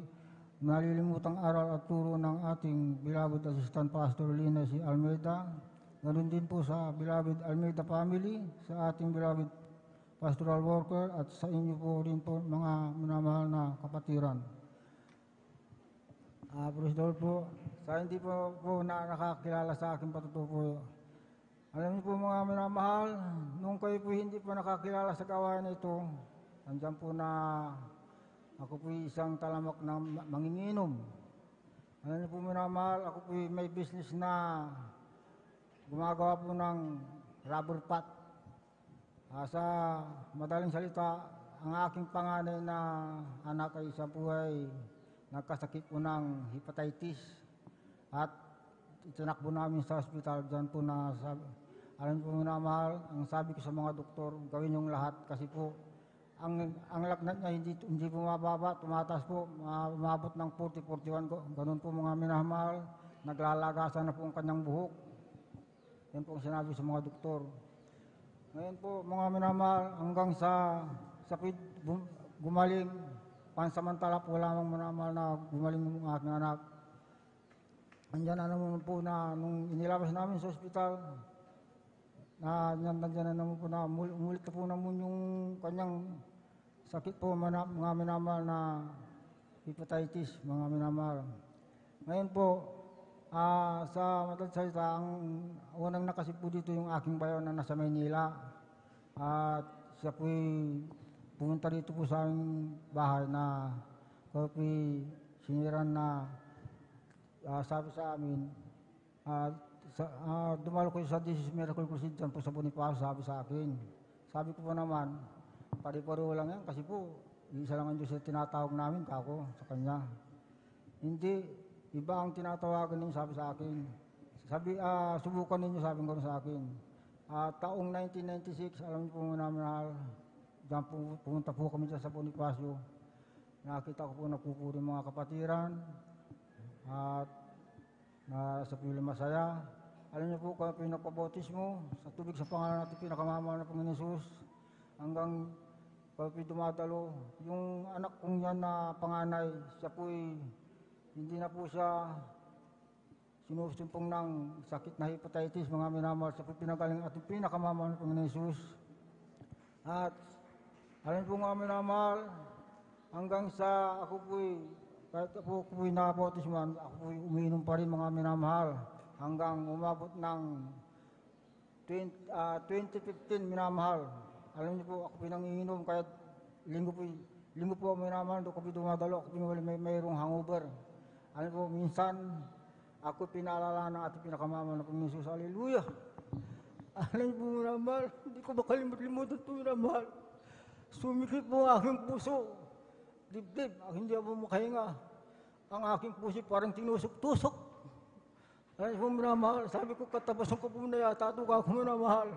nalilimutang aral at turo ng ating beloved Assistant Pastor Lina C. Almeida. Ganoon din po sa beloved Almeida family, sa ating beloved pastoral worker at sa inyo po rin po mga minamahal na kapatiran. Praise the Lord po. Sa hindi po nakakilala sa akin patuto po. Alam niyo po mga minamahal, nung kayo po hindi po nakakilala sa gawain ito, nandiyan po na ako po isang talamak na manginginom. Alam niyo po minamahal, ako po may business na gumagawa po ng rubber pot. Sa madaling salita, ang aking panganay na anak ay isa po ay nagkasakit po ng hepatitis at itinakbo namin sa ospital. Diyan po na sabi, alam po minamahal, ang sabi ko sa mga doktor, gawin yung lahat kasi po ang lagnat niya hindi po mababa, tumataas po, umabot ng 40-41 ko. Ganun po mga minamahal, naglalagasan na po ang kanyang buhok. Yan po ang sinabi sa mga doktor. Ngayon po mga minamahal, hanggang sa sakit gumaling, pansamantala po lamang minamahal na gumaling ng aking anak. Andyan na naman po na nung inilabas namin sa ospital, nandiyan na naman po na umulit na po naman yung kanyang sakit po mga minamahal na hepatitis, mga minamahal. Ngayon po, sa madaling salita, ang unang nakasip po dito yung aking bayaw na nasa Maynila. At siya po'y pumunta dito po sa aming bahay na siya po'y siniran na sabi sa amin, dumalo ko sa Jesus Miracle Crusade dyan po sa Bonifacio, sabi sa akin. Sabi ko po naman, pari-pariho lang yan kasi po, isa lang ang Diyos na tinatawag namin, kako, sa Kanya. Hindi, iba ang tinatawagan ninyo, sabi sa akin. Sabi, subukan ninyo, sabi ko sa akin. Taong 1996, alam niyo po namin, diyan pumunta po kami sa Bonifacio. Nakita ko po nagpupuri mga kapatiran at sa Pili Masaya. Alam niyo po kung pinagpabotismo sa tubig sa pangalan natin pinakamamahal na Panginoon Hesus. Hanggang kayo po'y dumadalo. Yung anak kong yan na panganay, siya po'y hindi na po siya sinusumpong ng sakit na hepatitis, mga minamahal. Siya po'y pinagaling ating pinakamamahal ng Panginoon Jesus. At alam po mga minamahal, hanggang sa ako po'y, kahit ako po'y nabautisman, ako po'y umiinom pa rin mga minamahal. Hanggang umabot ng 2015 minamahal. Alam niyo po, ako pinangiinom kahit linggo po minamahal, doon ko dumadalo, ako mayroong hangover. Alam po, minsan, ako pinaalala ng ating pinakamamahal na Panginoon Jesus. Hallelujah! Alam niyo po minamahal, hindi ko makalimut-limutan ito minamahal. Sumikip po ang aking puso. Dibdib, hindi ako makahinga. Ang aking puso parang tinusok-tusok. Alam niyo po minamahal, sabi ko katapusan ko po na yata ito ako minamahal.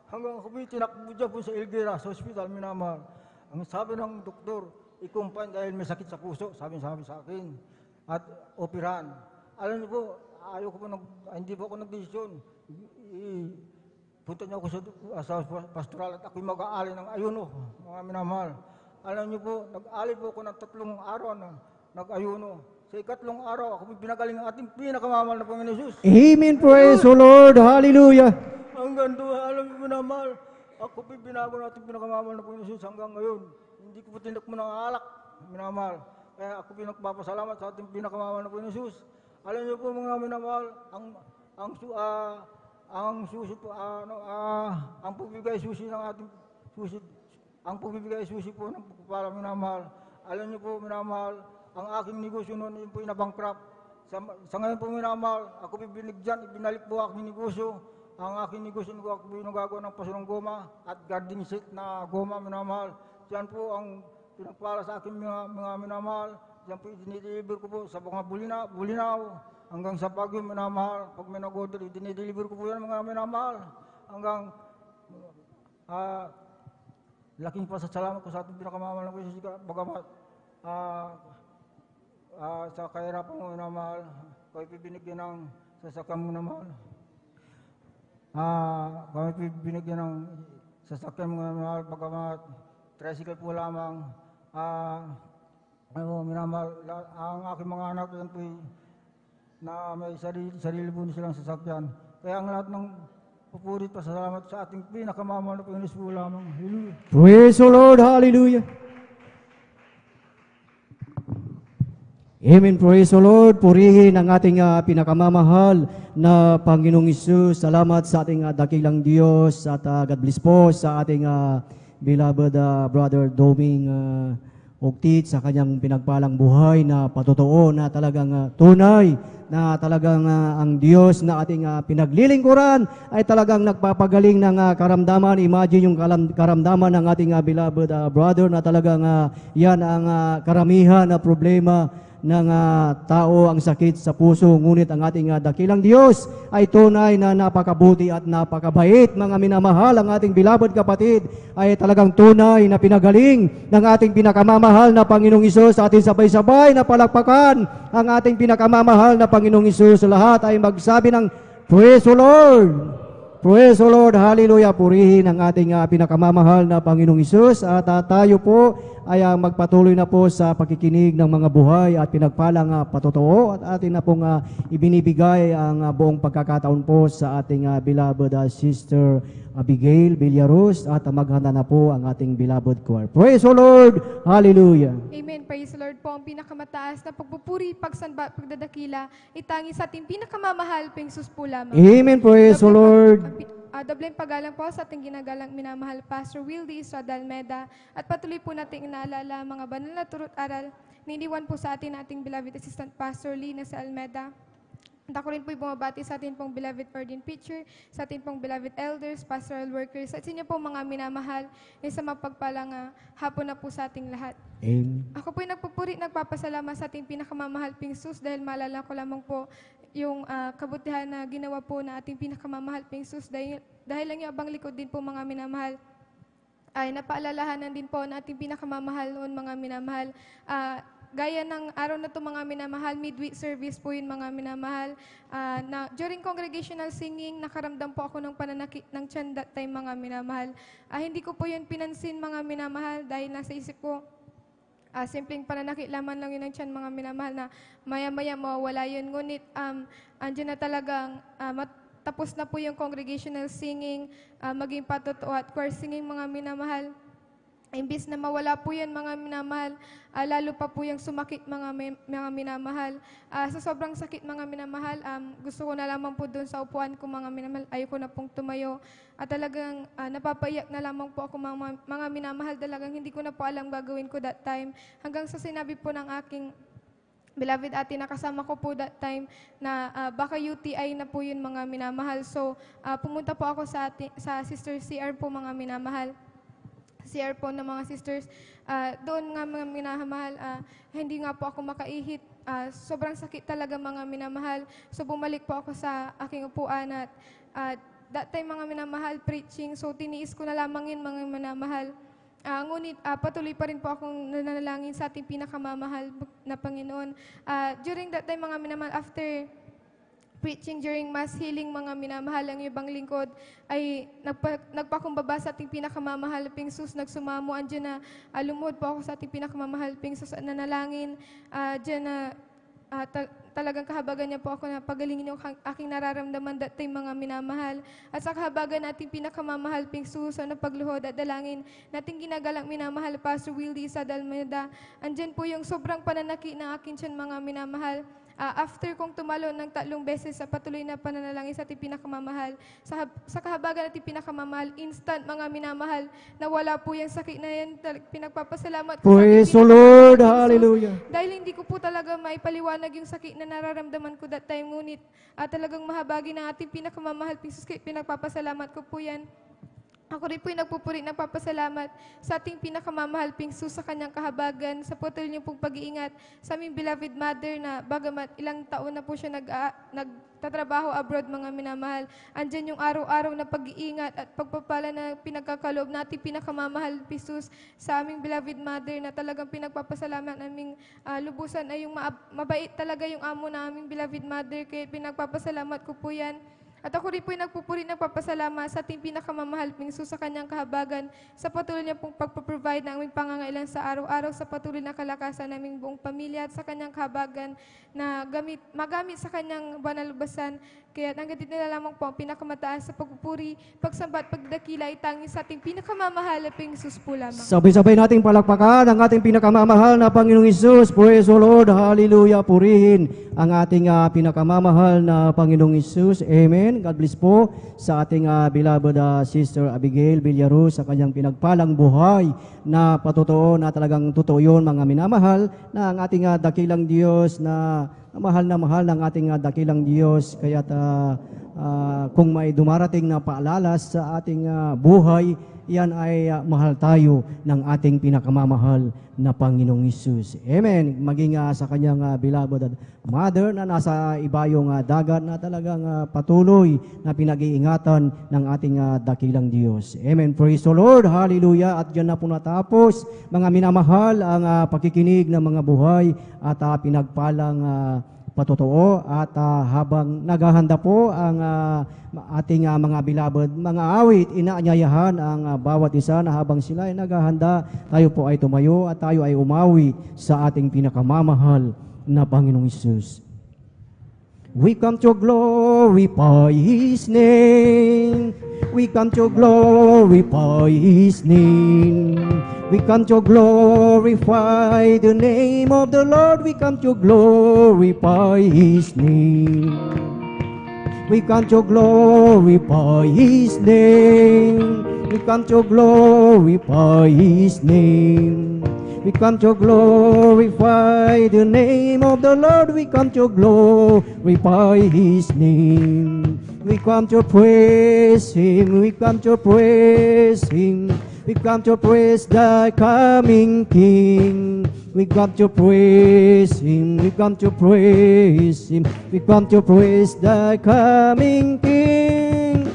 Hanggang ako tinakbo dyan po sa Elguera, sa hospital minamahal. Ang sabi ng doktor, i-confine dahil may sakit sa puso, sabi sa akin. At operahan. Alam niyo po, hindi po ako nagdesisyon. Punta niyo ako sa pastoral at ako'y mag-aali ng ayuno, mga minamahal. Alam niyo po, nag-aali po ako ng 3 araw na nag-ayuno. Sa 3 araw, ako pinagaling ang ating pinakamamahal na Panginoon Jesus. Amen. Praise the Lord. Hallelujah. Hanggang doon, alam niyo minamahal, ako binago natin pinakamamahal na Panginoon Jesus hanggang ngayon. Hindi ko po tinakmo ng alak, minamahal. Kaya ako pinagpapasalamat sa ating pinakamamahal na Panginoon Jesus. Alam niyo po mga minamahal, ang susi po, ang pagbibigay susi ng ating susi, ang pagbibigay susi po ng pagpapala minamahal. Alam niyo po minamahal, ang aking negosyo noon yun po na-bankrupt. Sa ngayon po minamahal, ako binigyan, ibinalik po aking negosyo. Ang aking negosyo ko, ako binagawa ng pasunong goma at garden set na goma minamahal. Diyan po ang pinagpala sa aking mga minamahal. Diyan po dinideliver ko po sa mga bulinaw hanggang sa Baguio minamahal. Pag may nag-order, dinideliver ko po yan mga minamahal. Hanggang laking pasasalamat ko sa ating pinakamamahal na Panginoon Jesus. Bagamat sa kahirapan mo minamahal, kami binigyan ng sasakyan mo minamahal. Kami binigyan ng sasakyan mo minamahal, bagamat tricycle po lamang. Minamahal, ang aking mga anak yan po na may sarili po silang sasakyan. Kaya ang lahat ng pupurit pasalamat sa ating pinakamamahal na Panginoon po lamang. Hallelujah. Praise the Lord. Hallelujah. Amen. Praise the Lord. Purihin ang ating pinakamamahal na Panginoong Hesus. Salamat sa ating dakilang Diyos at God bless po sa ating beloved Brother Doming Ogtit sa kanyang pinagpalang buhay na patotoo na talagang tunay na talagang ang Diyos na ating pinaglilingkuran ay talagang nagpapagaling ng karamdaman. Imagine yung karamdaman ng ating beloved brother na talagang yan ang karamihan na problema ng tao, ang sakit sa puso. Ngunit ang ating dakilang Diyos ay tunay na napakabuti at napakabait. Mga minamahal, ang ating beloved kapatid ay talagang tunay na pinagaling ng ating pinakamamahal na Panginoong Hesus. Ating sabay-sabay na palakpakan ang ating pinakamamahal na Panginoong Hesus. Lahat ay magsabi ng Praise the Lord! Praise the Lord! Hallelujah! Purihin ang ating pinakamamahal na Panginoong Hesus. At tayo po ay magpatuloy na po sa pakikinig ng mga buhay at pinagpalang patotoo at atin na pong ibinibigay ang buong pagkakataon po sa ating beloved Sister Abigail Villaros at maghanda na po ang ating beloved choir. Praise the Lord! Hallelujah! Amen. Praise the Lord po. Ang pinakamataas na pagpupuri, pagsamba, pagdadakila, itangi sa ating pinakamamahal, Panginoon po lamang. Amen. Praise the Lord! Dobleng paggalang po sa ating ginagalang minamahal Pastor Wildy Estrada Almeda at patuloy po nating inaalala mga banal na turut aral niniwan po sa ating beloved Assistant Pastor Lina sa Almeda. At ako rin po bumabati sa ating pong beloved ordained preacher, sa ating pong beloved elders, pastoral workers, at sa inyo po mga minamahal na sa mapagpalang hapon na po sa ating lahat. Amen. Ako po nagpupuri, nagpapasalamat sa ating pinakamamahal Ping Sus dahil maalala ko lamang po yung kabutihan na ginawa po na ating pinakamamahal Ping Sus dahil lang yung abang likod din po mga minamahal ay napaalalahanan din po na ating pinakamamahal noon mga minamahal. gaya ng araw na to mga minamahal, midweek service po yun mga minamahal. Na during congregational singing, nakaramdam po ako ng pananakit ng tiyan that time mga minamahal. Hindi ko po yun pinansin mga minamahal dahil nasa isip ko, simpleng pananakit laman lang yun ng tiyan mga minamahal na maya-maya mawawala yun. Ngunit andyan na talagang tapos na po yung congregational singing, maging patotoo at choir singing mga minamahal. Imbis na mawala po yan mga minamahal, lalo pa po yung sumakit mga minamahal. Sa sobrang sakit mga minamahal, gusto ko na lamang po doon sa upuan ko mga minamahal, ayoko na pong tumayo. At talagang napapaiyak na lamang po ako mga minamahal, talagang hindi ko na po alam gagawin ko that time. Hanggang sa sinabi po ng aking beloved ate na kasama ko po that time na baka UTI na po yun mga minamahal. So pumunta po ako sa Sister CR po mga minamahal. CR po ng mga sisters. Doon nga mga minamahal, hindi nga po ako makaihit. Sobrang sakit talaga mga minamahal. So bumalik po ako sa aking upuan at that time mga minamahal preaching. So tiniis ko na lamang yun mga minamahal. Ngunit patuloy pa rin po akong nanalangin sa ating pinakamamahal na Panginoon. During that time mga minamahal, after preaching during mass healing mga minamahal, ang ibang lingkod ay nagpakumbaba sa ating pinakamamahal Pingsus, nagsumamo, andyan na lumuhod po ako sa ating pinakamamahal Pingsus at nanalangin, dyan na talagang kahabagan niya po ako na pagalingin yung aking nararamdaman that time mga minamahal. At sa kahabagan nating pinakamamahal Pingsus, na pagluhod at dalangin nating ginagalang minamahal Pastor Wildy sa Dalmeda, andyan po yung sobrang pananaki ng akin tiyan mga minamahal. After kong tumalo ng 3 beses sa patuloy na pananalangin sa ating pinakamamahal, sa kahabagan nating pinakamamahal, instant mga minamahal, nawala po yung sakit na yan. Pinagpapasalamat ko. Praise the Lord, hallelujah. Dahil hindi ko po talaga maipaliwanag yung sakit na nararamdaman ko that time, ngunit talagang mahabagi ng ating pinakamamahal Pingsus, pinagpapasalamat ko po yan. Ako rin po yung nagpupuri, nagpapasalamat sa ating pinakamamahal Pingsus sa kanyang kahabagan, sa patuloy niyong pong pag-iingat sa aming beloved mother na bagamat ilang taon na po siya nagtatrabaho abroad mga minamahal. Andyan yung araw-araw na pag-iingat at pagpapala na pinagkakaloob na ating pinakamamahal Pingsus sa aming beloved mother na talagang pinagpapasalamat naming lubusan ay yung mabait talaga yung amo na aming beloved mother, kaya pinagpapasalamat ko po yan. At ako rin po yung nagpupuri ng papasalamat sa ating pinakamamahal Pingsus sa kanyang kahabagan, sa patuloy niya pong pagpaprovide ng aming pangangailan sa araw-araw, sa patuloy na kalakasan ng aming buong pamilya at sa kanyang kahabagan na magamit sa kanyang banal lubasan. Kaya hanggang dito na lamang po ang pinakamataas sa pagpupuri, pagsamba at pagdakila ay tanging sa ating pinakamamahal na Pingsus po lamang. Sabay-sabay nating palakpakan ang ating pinakamamahal na Panginoong Hesus. Praise the Lord, hallelujah. Purihin ang ating pinakamamahal na Panginoong Hesus. Amen. God bless po sa ating beloved Sister Abigail Villaruz sa kanyang pinagpalang buhay na patotoo na talagang totoo yun mga minamahal, na ang ating dakilang Diyos na mahal ng ating dakilang Diyos. Kaya kung may dumarating na paalala sa ating buhay, yan ay mahal tayo ng ating pinakamamahal na Panginoong Hesus. Amen. Maging sa kanyang beloved mother na nasa ibayong dagat na talagang patuloy na pinag-iingatan ng ating dakilang Diyos. Amen. Praise the Lord. Hallelujah. At dyan na po natapos, mga minamahal, ang pakikinig ng mga buhay at pinagpalang patotoo. At habang naghahanda po ang ating mga beloved, mga awit, inaanyayahan ang bawat isa na habang sila ay naghahanda, tayo po ay tumayo at tayo ay umawi sa ating pinakamamahal na Panginoong Hesus. We come to glorify His name. We come to glorify His name. We come to glorify the name of the Lord. We come to glorify His name. We come to glorify His name. We come to glorify His name. We come to glorify the name of the Lord. We come to glorify His name. We come to praise Him. We come to praise Him. We come to praise the coming King. We come to praise Him. We come to praise Him. We come to praise the coming King.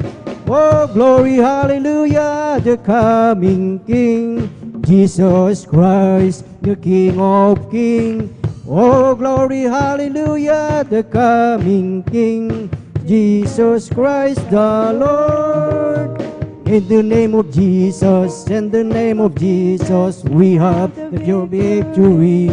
Oh, glory, hallelujah, the coming King. Jesus Christ, the King of Kings. Oh, glory, hallelujah, the coming King, Jesus Christ the Lord. In the name of Jesus, in the name of Jesus, we have the pure victory.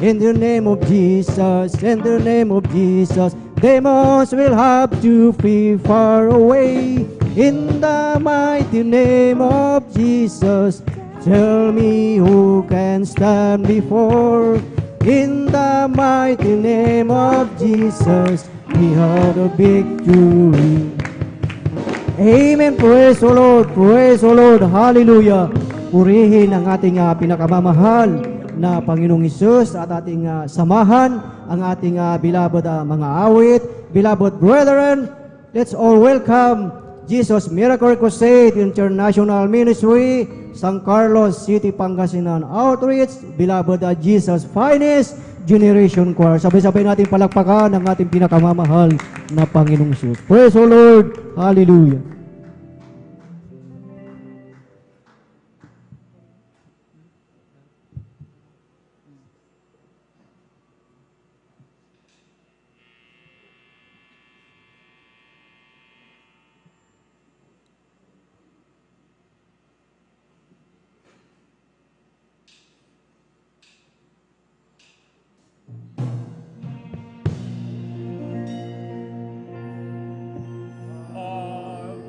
In the name of Jesus, in the name of Jesus, demons will have to flee far away. In the mighty name of Jesus, tell me who can stand before. In the mighty name of Jesus, we have the victory. Amen. Praise the Lord. Praise the Lord. Hallelujah. Purihin ang ating pinakamamahal na Panginoong Hesus at ating samahan ang ating beloved mga awit. Beloved brethren, let's all welcome Jesus Miracle Crusade International Ministry, San Carlos City, Pangasinan Outreach, beloved Jesus Finest Generation Choir. Sabay-sabay natin palakpakan ang ating pinakamamahal na Panginoong Hesus. Praise the Lord. Hallelujah. Our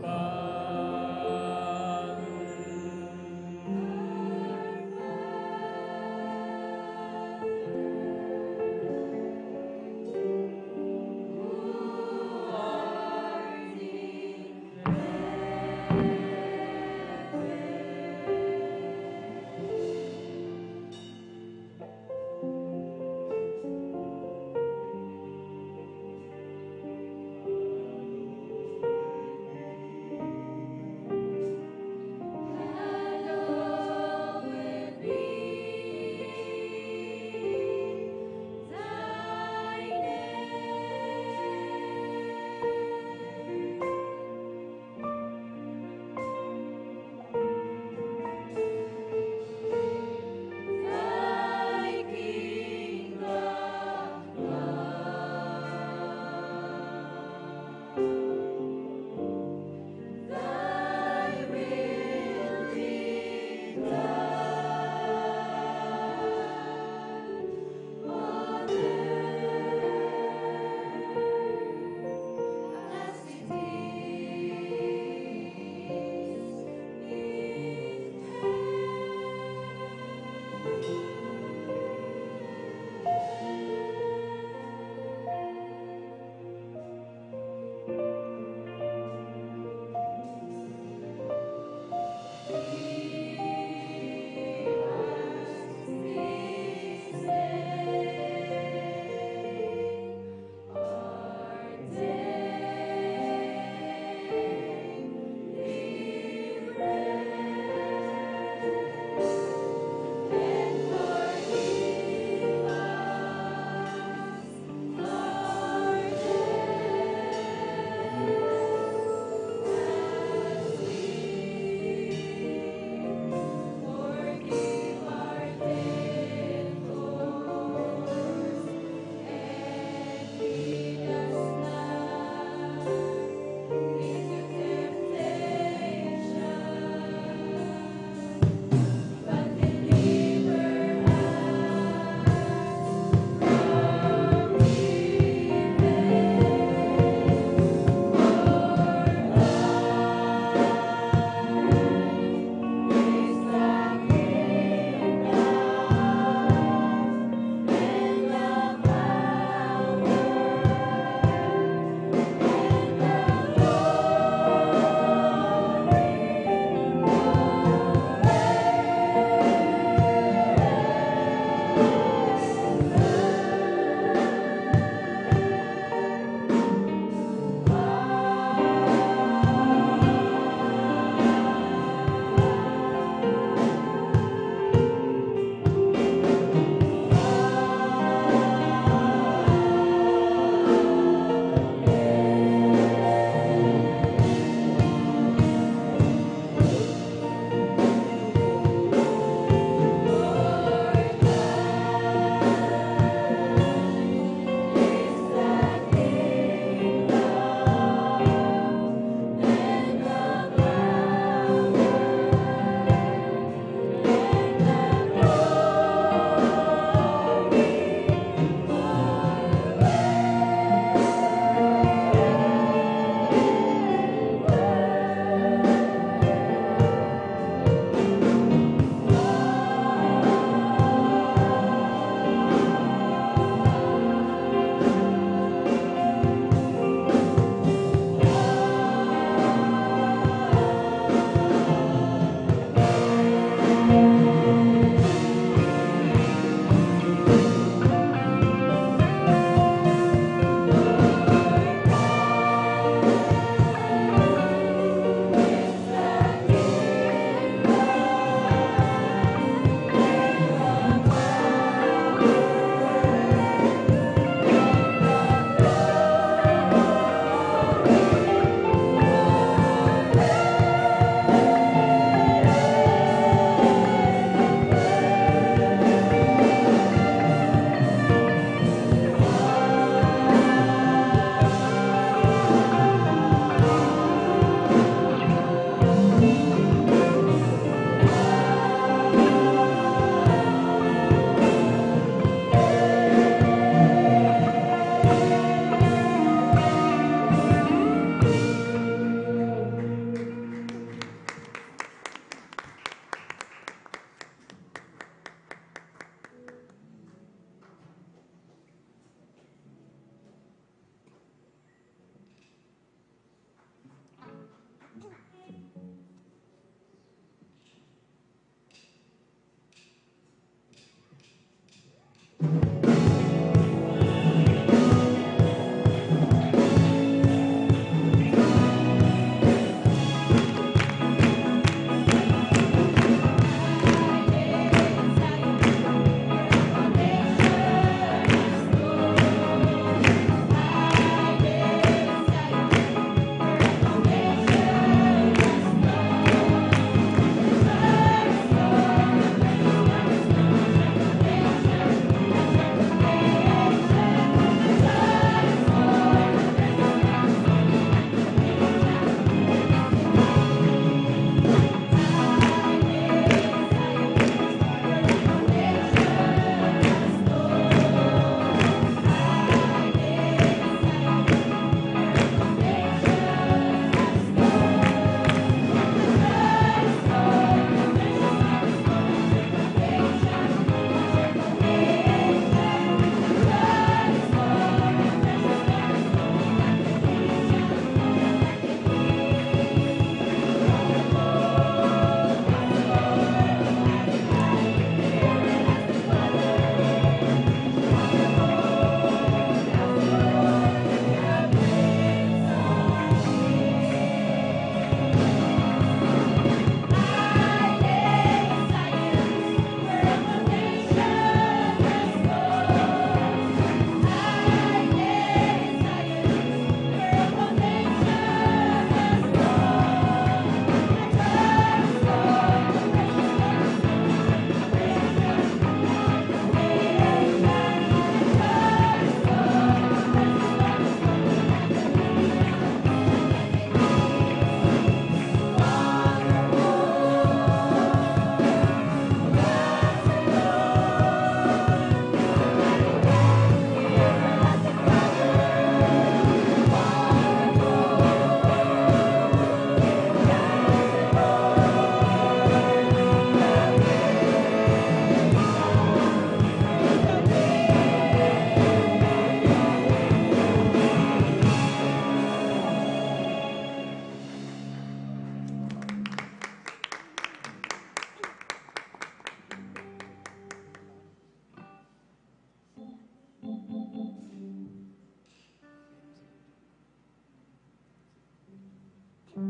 God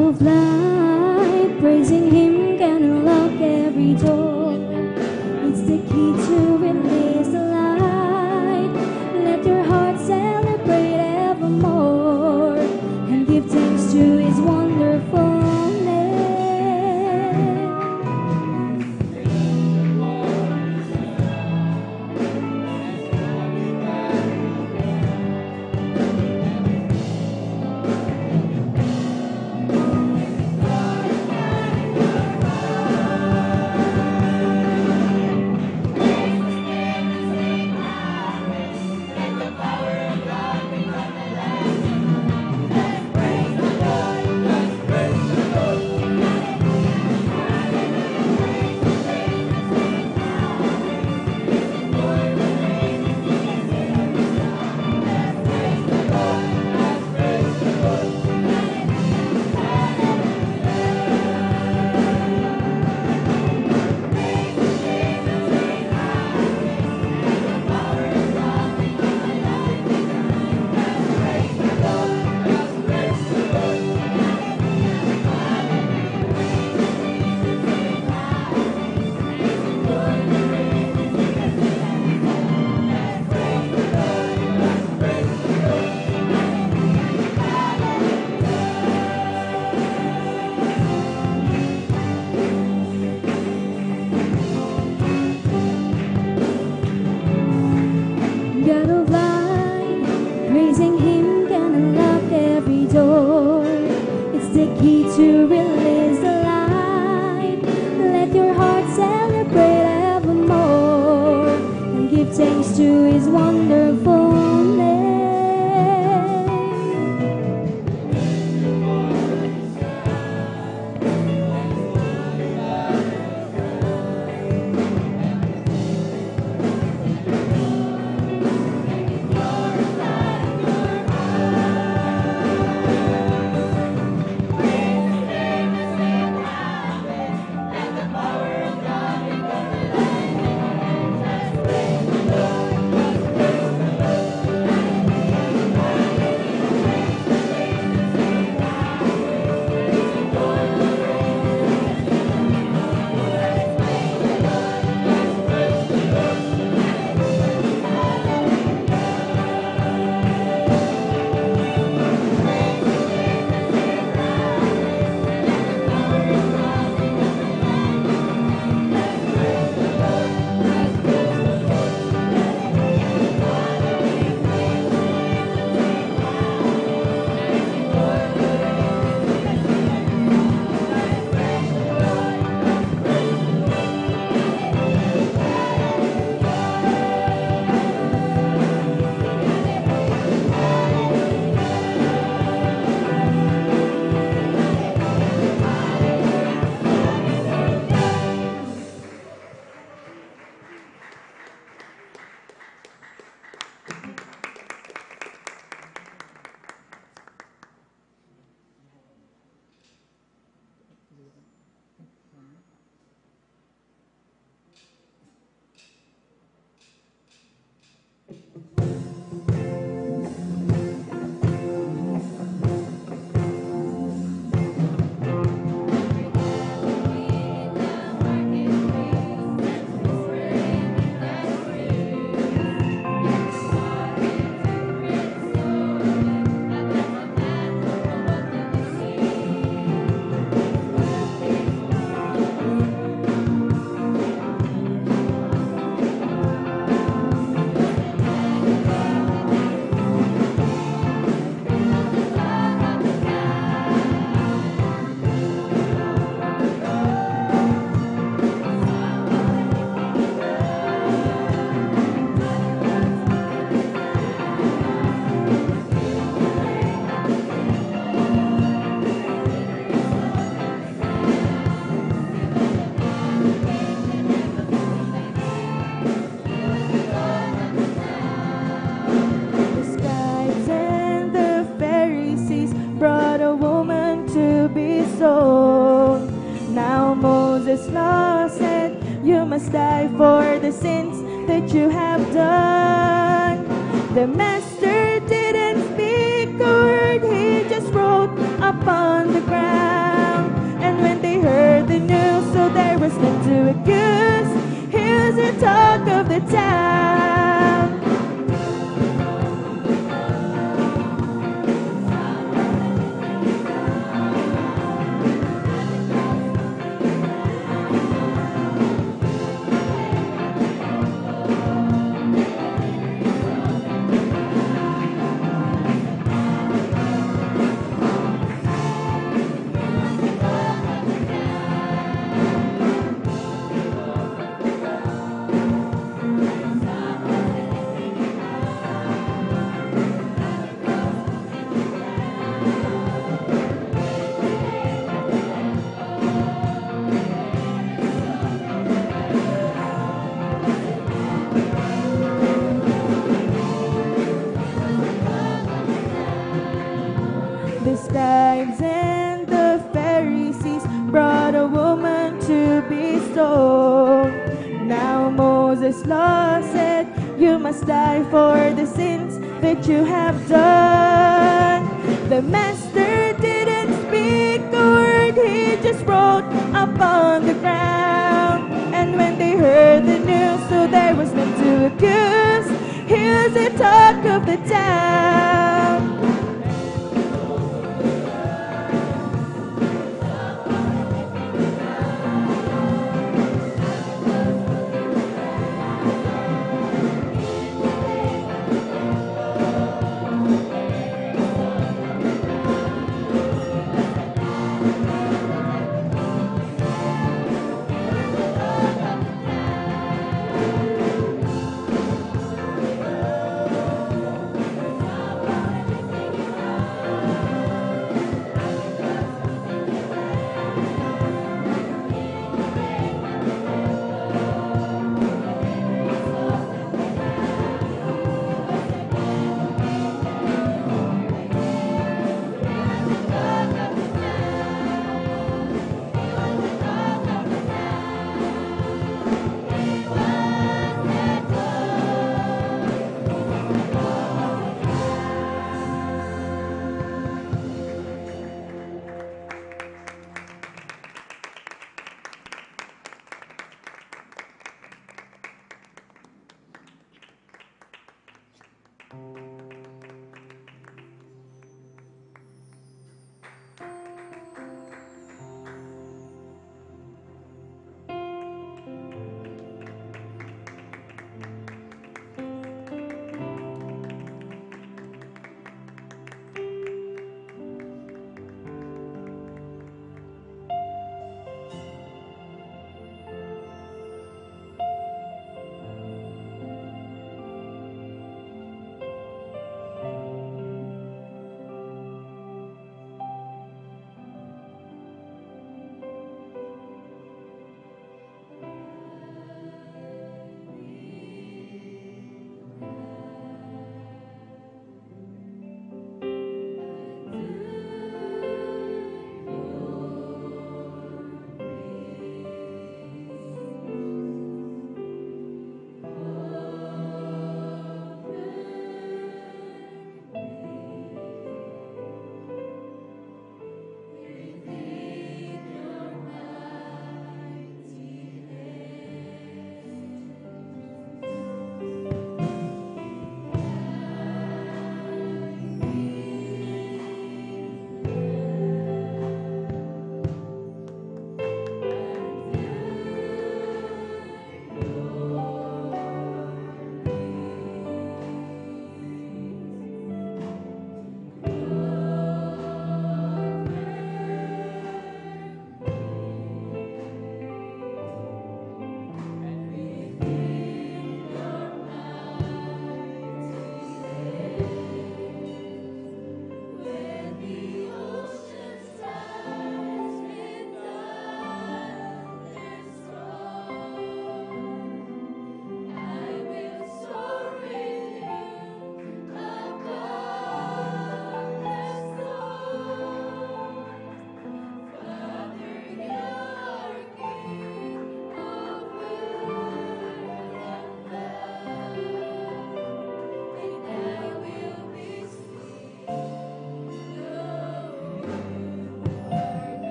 of light, praising Him can unlock every door. It's the key to release the light. Let your heart celebrate evermore and give thanks to His wonderful name. God of light, praising Him can unlock every door. It's the key to release the light. Let your heart celebrate evermore and give thanks to His wonderful name. Praise His name. stoned. Now Moses' law said, you must die for the sins that you have done. The master didn't speak a word, he just wrote upon the ground. And when they heard the news, so there was none to accuse, here's the talk of the town. The scribes and the Pharisees brought a woman to be stoned. Now Moses' law said, you must die for the sins that you have done. The master didn't speak a word, he just wrote upon the ground. And when they heard the news, so there was none to accuse, here's the talk of the town.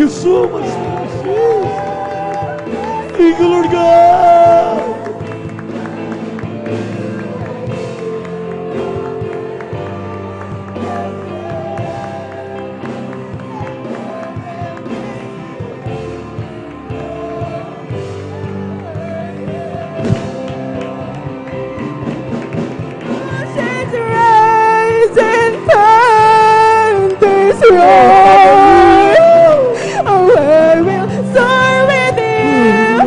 you so much, Lord Jesus. Thank you, Lord God. Oceans rise and thunders roar. Oh, I will soar with you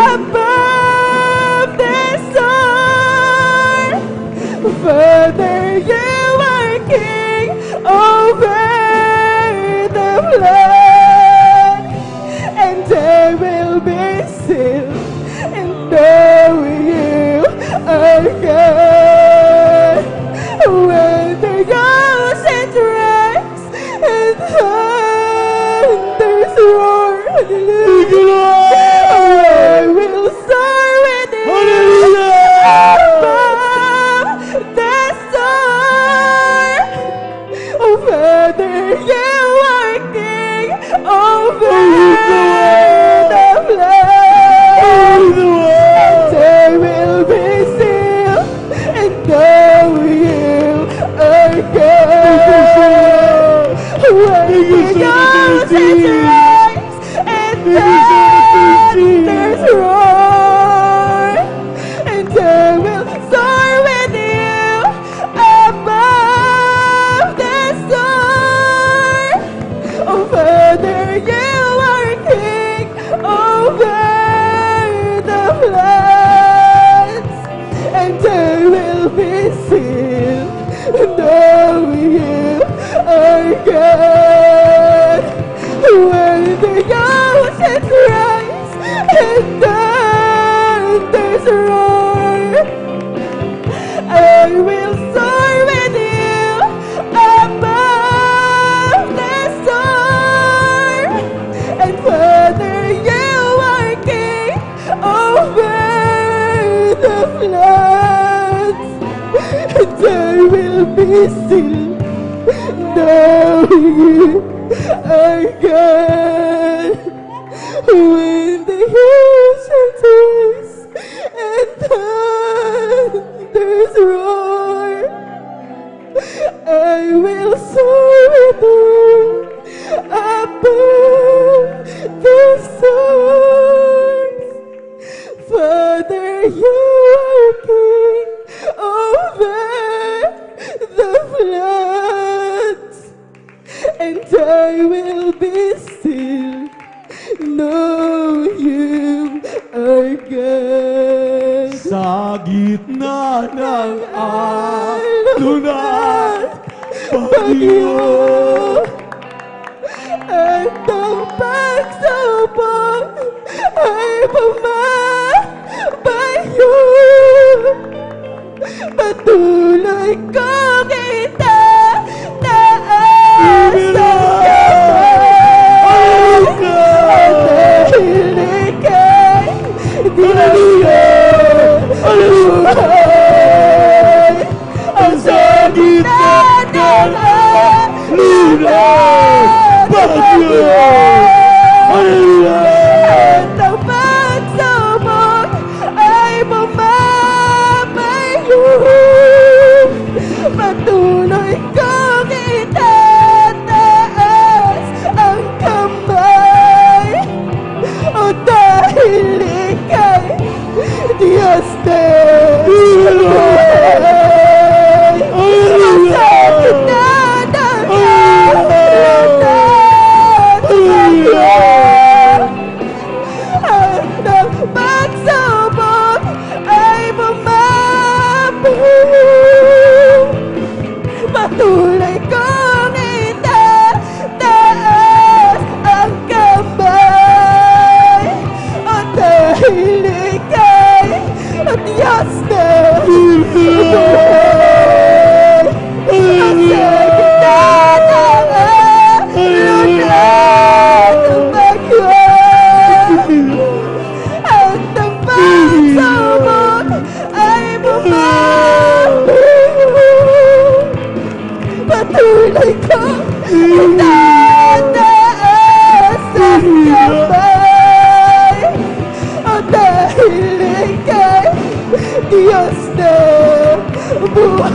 above the storm. Father, you are king over the flood, and I will be still and know you are God. When the oceans rise and thunders roar, I will soar with you above the storm. Oh, Father, you are king over the flood, and I will be still and know you are God. When the oceans rise and thunders roar, and I will soar with you above the storm. Oh, Father, you are king over the floods, and I will be still and know you are God. When the oceans rise and thunders roar, I will soar with you above the storm. And Father, you are king over the floods, and I will be still, know you are God. When the oceans rise and thunders roar, I will soar with you above the storms. Father, you are king over the floods, and I will be still, know you are God. Sa gitna ng alon at bagyo, at ang pagsubok ay bumabayo, patuloy ko kita taas ang kamay, at dahil ika'y Diyos ko buhay. Ang sa gitna ng alon at bagyo, at ang pagsubok ay bumabayo, patuloy kong itataas ang kamay. O dahil ika'y Diyos na buhay. Ang sa gitna ng alon at bagyo, at ang pagsubok ay bumabayo, patuloy kong itataas ang kamay. O dahil ika'y Diyos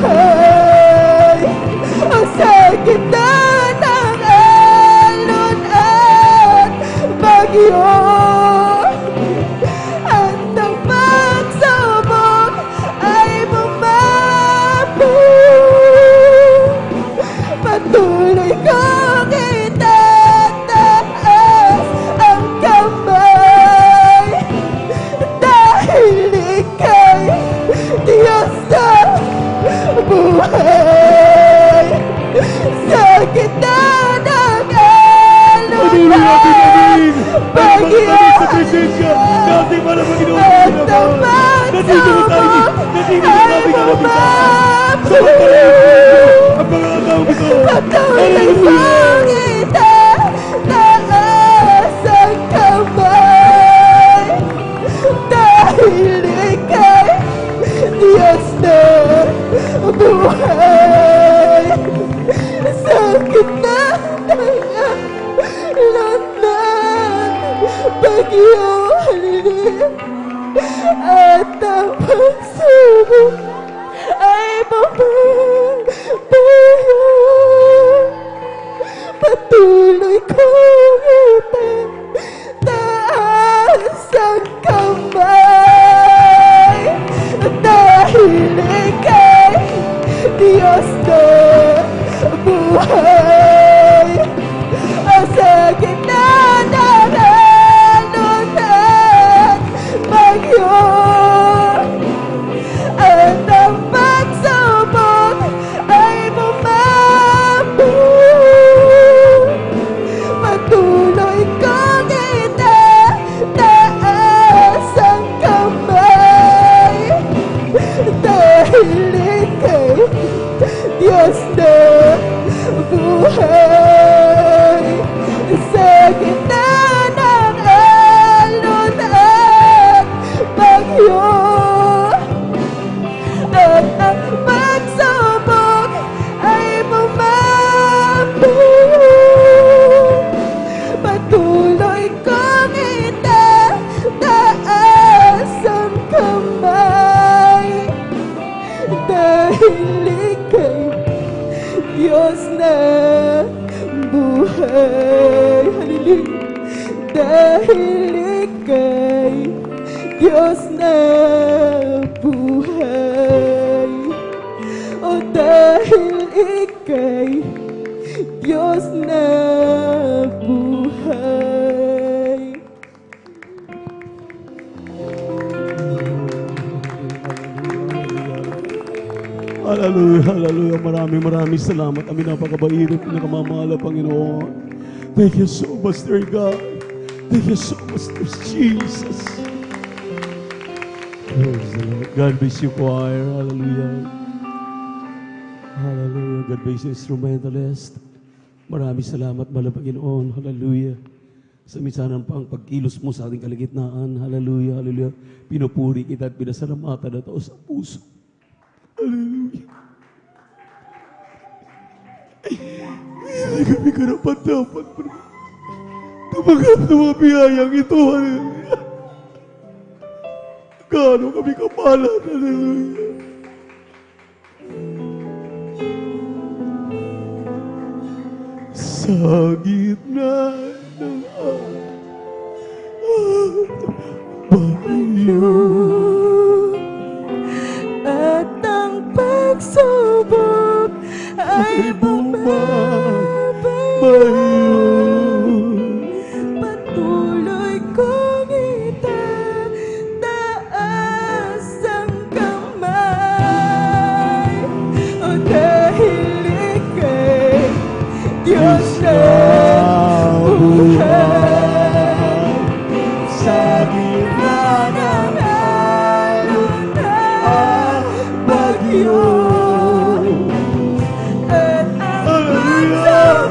buhay. Sa gitna ng alon at bagyo at ang pagsubok ay bumabo, patuloy kong itataas ang kamay dahil ika'y Diyos na buhay. Sa gitna ng alon at bagyo at ang pagsubok ay bumabo, patuloy kong itataas ang kamay dahil ika'y Diyos na buhay. Sa gitna ng alon at bagyo, at ang pagsubok ay bumabayo, patuloy kong itataas ang kamay dahil ika'y Diyos na buhay. Sa gitna ng alon at bagyo at ang pagsubok ay bumabo, patuloy kong itataas ang kamay dahil ika'y Diyos na buhay. Sa gitna ng alon at bagyo at ang pagsubok ay bumabo, patuloy kong itataas ang kamay dahil ika'y Diyos na buhay. Hallelujah. Dahil ika'y Diyos na buhay. O dahil ika'y Diyos na buhay. Hallelujah, hallelujah. Maraming salamat. Amin, napakabait at pinakamamahal na Panginoon. Thank you so much, dear God. Thank you so much, dear Jesus. Praise the Lord. God bless you, choir. Hallelujah. Hallelujah. God bless you, instrumentalist. Maraming salamat, mahal na Panginoon. Hallelujah. Sa minsanan pa ang pagkilos mo sa ating kaligitnaan. Hallelujah, hallelujah. Pinupuri kita at pinasalamatan na ito sa puso. Hallelujah. Hindi kami karapat-dapat tumanggap ng mga biyayang ito. Hallelujah. Gaano kami kapalan. Hallelujah. Sa gitna ng bagyo at ang pagsubok ay bumabayo, patuloy kong itataas ang kamay. O dahil ika'y Diyos na buhay. Sa gitna ng alon at bagyo at ang pagsubok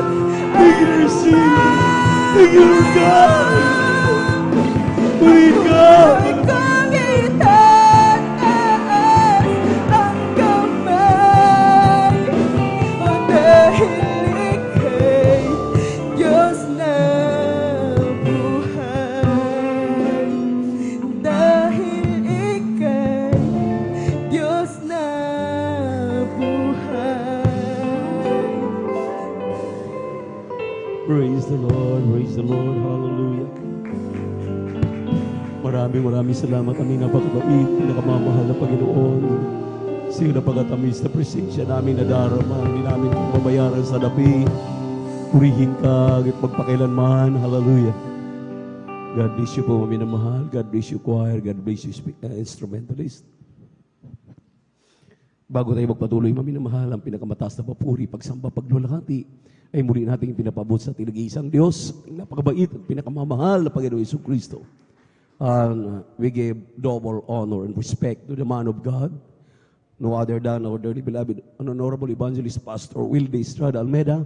ay patuloy kong itataas ang kamay. O dahil ika'y Diyos na buhay. Dahil ika'y Diyos na Maraming salamat. Aming napakabait, pinakamamahal na Panginoon. Sa'yo napakatamis na presensya namin nadarama. Hindi namin mabayaran sa dapi. Purihin ka at magpakailanman. Hallelujah. God bless you po, minamahal. God bless you, choir. God bless you, instrumentalist. Bago tayo magpatuloy, maminamahal, ang pinakamataas na papuri, pagsamba, paglulahati, ay muli nating pinapabot sa tinag-iisang Diyos, ang napakabait at pinakamamahal na Panginoon Hesus Kristo. We give double honor and respect to the man of God, no other than our dearly beloved and honorable evangelist, Pastor Wilde Estrada Almeda.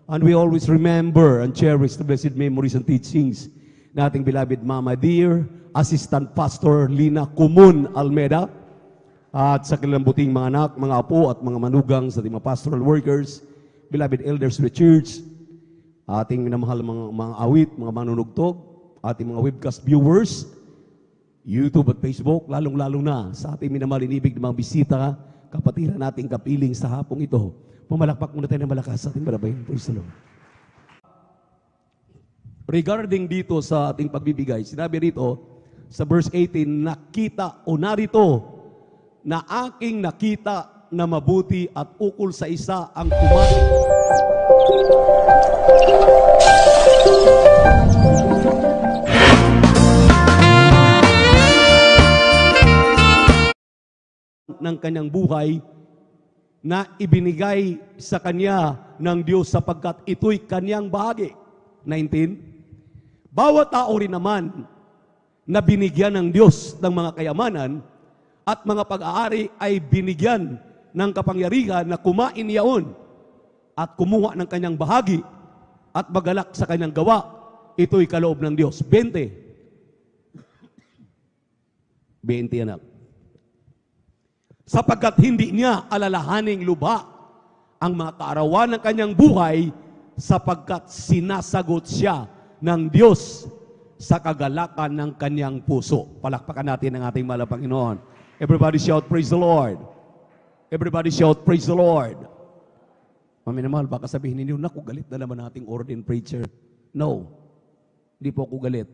And we always remember and cherish the blessed memories and teachings na ating beloved Mama Dear, Assistant Pastor Lina Kumun Almeda, at sa kilambuting mga anak, mga apo at mga manugang sa ating mga pastoral workers, beloved elders of the church, ating minamahal mga awit, mga manunugtog, ating mga webcast viewers, YouTube at Facebook, lalong-lalo na sa ating minamahal inibig ng mga bisita, kapatiran nating kapiling sa hapong ito. Pumalakpak muna tayo ng malakas sa ating barabayin. Praise the Lord. Regarding dito sa ating pagbibigay, sinabi rito sa verse 18, nakita o narito na aking nakita na mabuti at ukol sa isa ang kumain. Ng kanyang buhay na ibinigay sa kanya ng Diyos sapagkat ito'y kanyang bahagi. 19. Bawat tao rin naman na binigyan ng Diyos ng mga kayamanan at mga pag-aari ay binigyan ng kapangyarihan na kumain yaon at kumuha ng kanyang bahagi at magalak sa kanyang gawa. Ito'y kaloob ng Diyos. 20 anak. Sapagkat hindi niya alalahaning lubha ang mga kaarawan ng kanyang buhay sapagkat sinasagot siya ng Diyos sa kagalakan ng kanyang puso. Palakpakan natin ang ating mahal na Panginoon. Everybody shout, praise the Lord. Everybody shout, praise the Lord. Maminamahal, baka sabihin ninyo, naku, galit na naman ating ordained preacher. No, hindi po ako galit.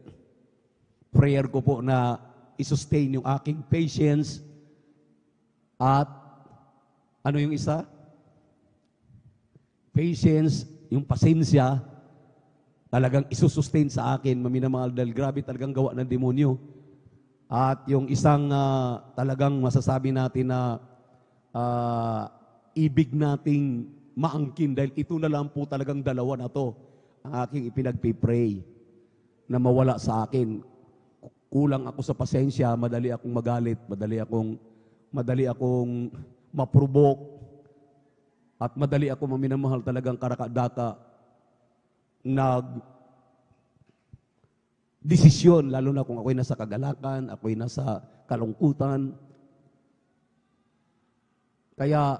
Prayer ko po na isustain yung aking patience at ano yung isa? Patience, yung pasensya, talagang isusustain sa akin, maminamahal, dahil grabe talagang gawa ng demonyo. At yung isang talagang masasabi natin na ibig nating maangkin dahil ito na lang po talagang dalawa na to ang aking ipinagpipray na mawala sa akin. Kulang ako sa pasensya, madali akong magalit, madali akong maprovoke at madali ako maminamahal talagang karakadaka desisyon, lalo na kung ako'y nasa kagalakan, ako'y nasa kalungkutan. Kaya,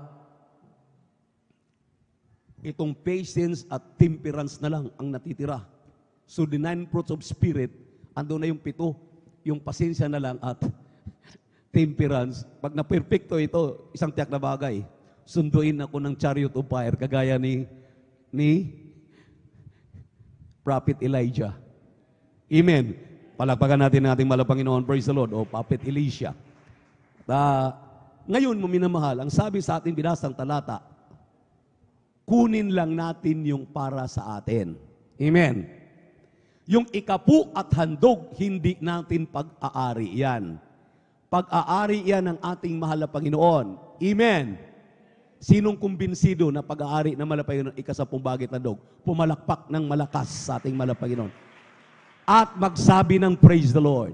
itong patience at temperance na lang ang natitira. So, the 9 fruits of Spirit, ando na yung 7, yung pasensya na lang at temperance. Pag na-perfecto ito, isang tiyak na bagay, sunduin ako ng chariot of fire, kagaya ni Prophet Elijah. Amen. Palakpakan natin ang ating mahal na Panginoon. Praise the Lord. O Prophet Elisha. Ngayon, maminamahal, ang sabi sa ating binasang talata, kunin lang natin yung para sa atin. Amen. Yung ikapu at handog, hindi natin pag-aari yan. Pag-aari yan ng ating mahal na Panginoon. Amen. Sinong kumbinsido na pag-aari ng mahal na Panginoon, ikasapung bagit handog, pumalakpak ng malakas sa ating mahal na Panginoon. At magsabi ng praise the Lord.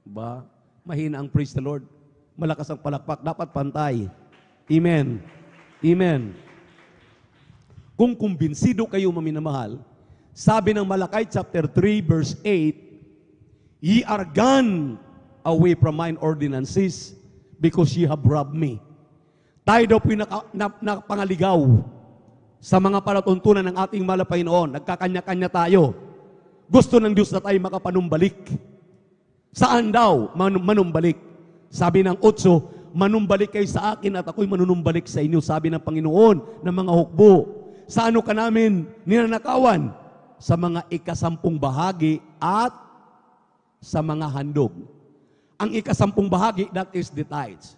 Ba? Mahina ang praise the Lord. Malakas ang palakpak. Dapat pantay. Amen. Amen. Kung kumbinsido kayo maminamahal, sabi ng Malakay chapter 3 verse 8, ye are gone away from mine ordinances because ye have robbed me. Tayo daw po yung napangaligaw sa mga palatuntunan ng ating mahal na Panginoon. Nagkakanya-kanya tayo. Gusto ng Diyos na tayo makapanumbalik. Saan daw manumbalik? Sabi ng 8, manumbalik kayo sa akin at ako'y manunumbalik sa inyo. Sabi ng Panginoon ng mga hukbo. Sa ano ka namin ninanakawan? Sa mga ikasampung bahagi at sa mga handog. Ang ika-10 bahagi, that is the tithes.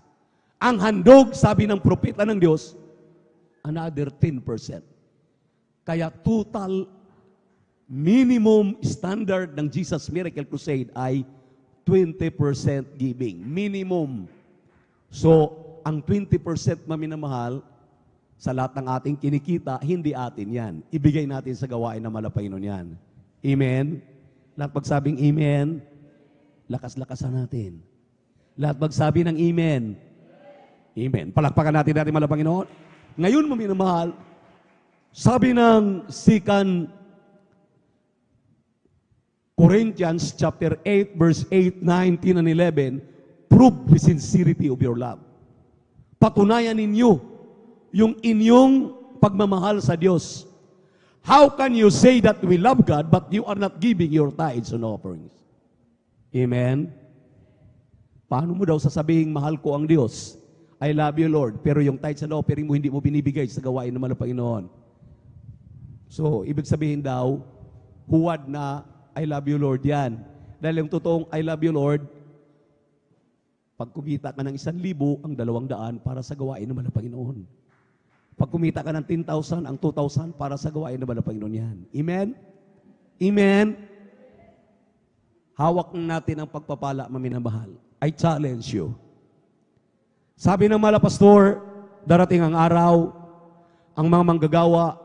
Ang handog, sabi ng propeta ng Diyos, another 10%. Kaya total minimum standard ng Jesus Miracle Crusade ay 20% giving. Minimum. So, ang 20% maminamahal, sa lahat ng ating kinikita, hindi atin yan. Ibigay natin sa gawain na malapainon yan. Amen? Lahat magsabing amen, lakas-lakasan natin. Lahat magsabi ng amen. Amen. Palakpakan natin mahal Panginoon. Ngayon, maminamahal, sabi ng 2 Corinthians chapter 8, verse 8, 9, 10, and 11, prove the sincerity of your love. Patunayan ninyo yung inyong pagmamahal sa Diyos. How can you say that we love God but you are not giving your tithes and offerings? Amen? Paano mo daw sasabing mahal ko ang Diyos? I love you, Lord. Pero yung tithes and offering mo, hindi mo binibigay sa gawain naman ng Panginoon. So, ibig sabihin daw, huwad na I love you, Lord yan. Dahil yung totoong I love you, Lord, pag kumita ka ng 1,000, ang 200 para sa gawain naman ng Panginoon. Pag kumita ka ng 10,000, ang 2,000 para sa gawain naman ng Panginoon yan. Amen? Amen? Hawak natin ang pagpapala, maminamahal. I challenge you. Sabi ng mga pastor, darating ang araw, ang mga manggagawa,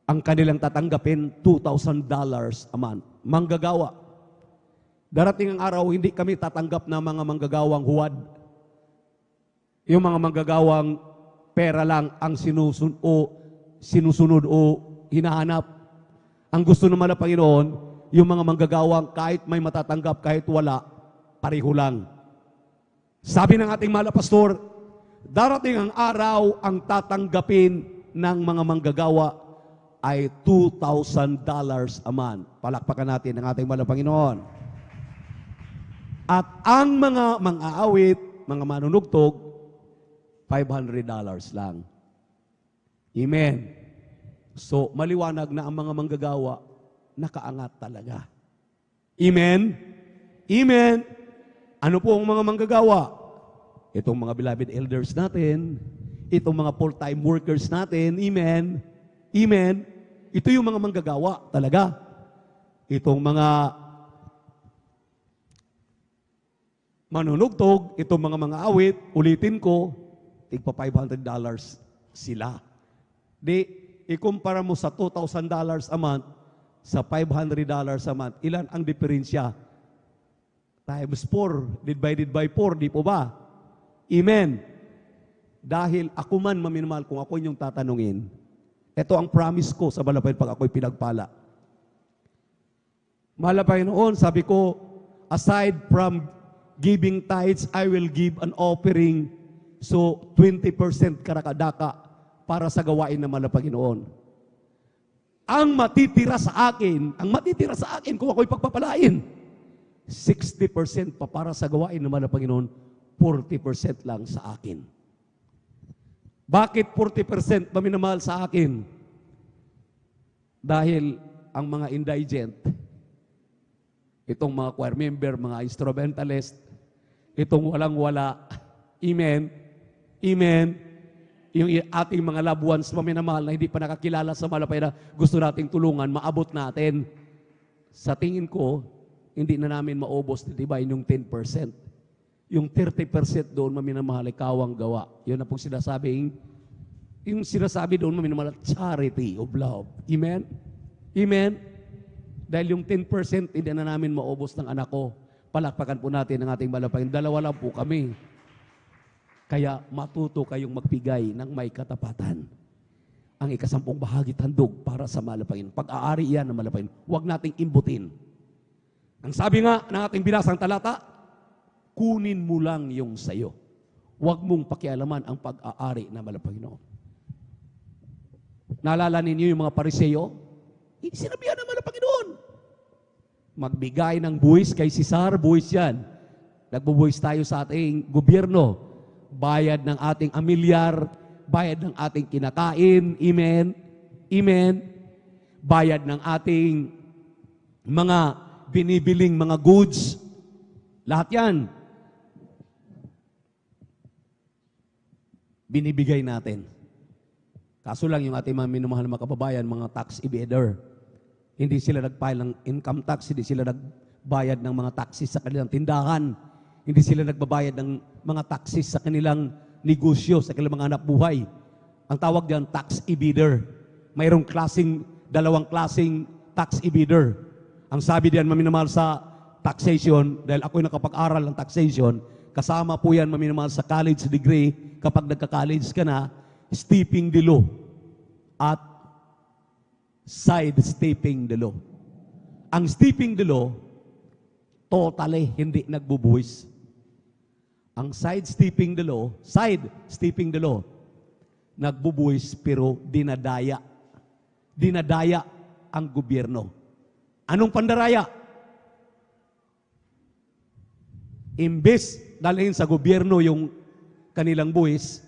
ang kanilang tatanggapin $2,000 a month. Manggagawa. Darating ang araw, hindi kami tatanggap ng mga manggagawang huwad. Yung mga manggagawang pera lang ang sinusunod o hinahanap. Ang gusto naman ng Panginoon, yung mga manggagawang kahit may matatanggap, kahit wala, pareho lang. Sabi ng ating mahal na pastor, darating ang araw, ang tatanggapin ng mga manggagawa ay $2,000 a month. Palakpakan natin ang ating mahal na Panginoon. At ang mga mang-aawit, mga manunugtog, $500 lang. Amen. So, maliwanag na ang mga manggagawa, nakaangat talaga. Amen? Amen? Ano po ang mga manggagawa? Itong mga beloved elders natin, itong mga full-time workers natin, amen? Amen? Ito yung mga manggagawa talaga. Itong mga manunugtog, itong mga awit, ulitin ko, tigpa $500 sila. Di, ikumpara mo sa $2,000 a month, sa $500 a month, ilan ang diferensya? Times 4, divided by 4, di po ba? Amen. Dahil ako man maminamahal, kung ako yung tatanungin, ito ang promise ko sa Malapay pag ako'y pinagpala. Malapay noon, sabi ko, aside from giving tithes, I will give an offering. So, 20% karakadaka para sa gawain ng Malapay noon. Ang matitira sa akin kung ako'y pagpapalain, 60% pa para sa gawain ng Malapay noon, 40% lang sa akin. Bakit 40% maminamahal sa akin? Dahil ang mga indigent, itong mga choir member, mga instrumentalist, itong walang-wala, amen, amen, yung ating mga loved ones, maminamahal na hindi pa nakakilala sa Malapay na gusto nating tulungan, maabot natin. Sa tingin ko, hindi na namin maubos, diba, yung 10%. Yung 30% doon, maminamahal, ikaw ang gawa. Yun na pong sinasabing, yung sinasabi doon, maminamahal, charity of love. Amen? Amen? Dahil yung 10%, hindi na namin maubos ng anak ko. Palakpakan po natin ang ating Malapay. Dalawa lang po kami. Kaya matuto kayong magbigay ng may katapatan. Ang ika-10 bahagi handog para sa Malapay. Pag-aari yan ng Malapay, huwag nating imbutin. Ang sabi nga ng ating binasang talata, kunin mo lang yung sayo. Huwag mong pakialaman ang pag-aari ng Panginoon. Naalala ninyo yung mga Pariseo? Sinabihan naman ng Panginoon. Magbigay ng buwis kay Cesar, buwis yan. Nagbubuwis tayo sa ating gobyerno. Bayad ng ating amilyar, bayad ng ating kinakain, amen, amen. Bayad ng ating mga binibiling mga goods. Lahat yan, binibigay natin. Kaso lang yung ating mga minamahal na mga kababayan, mga tax evader, hindi sila nag-file ng income tax, hindi sila nagbayad ng mga taxes sa kanilang tindahan, hindi sila nagbabayad ng mga taxes sa kanilang negosyo, sa kanilang mga anak buhay. Ang tawag diyan, tax evader. Mayroong dalawang klaseng tax evader. Ang sabi diyan, maminamahal sa taxation, dahil ako'y nakapag-aral ng taxation, kasama po yan, maminamahal sa college degree, kapag nagka-college ka na, steeping the law at sidestepping the law. Ang steeping the law, totally hindi nagbubuwis. Ang sidestepping the law, nagbubuwis pero dinadaya. Dinadaya ang gobyerno. Anong pandaraya? Imbes dalhin sa gobyerno yung kanilang buwis,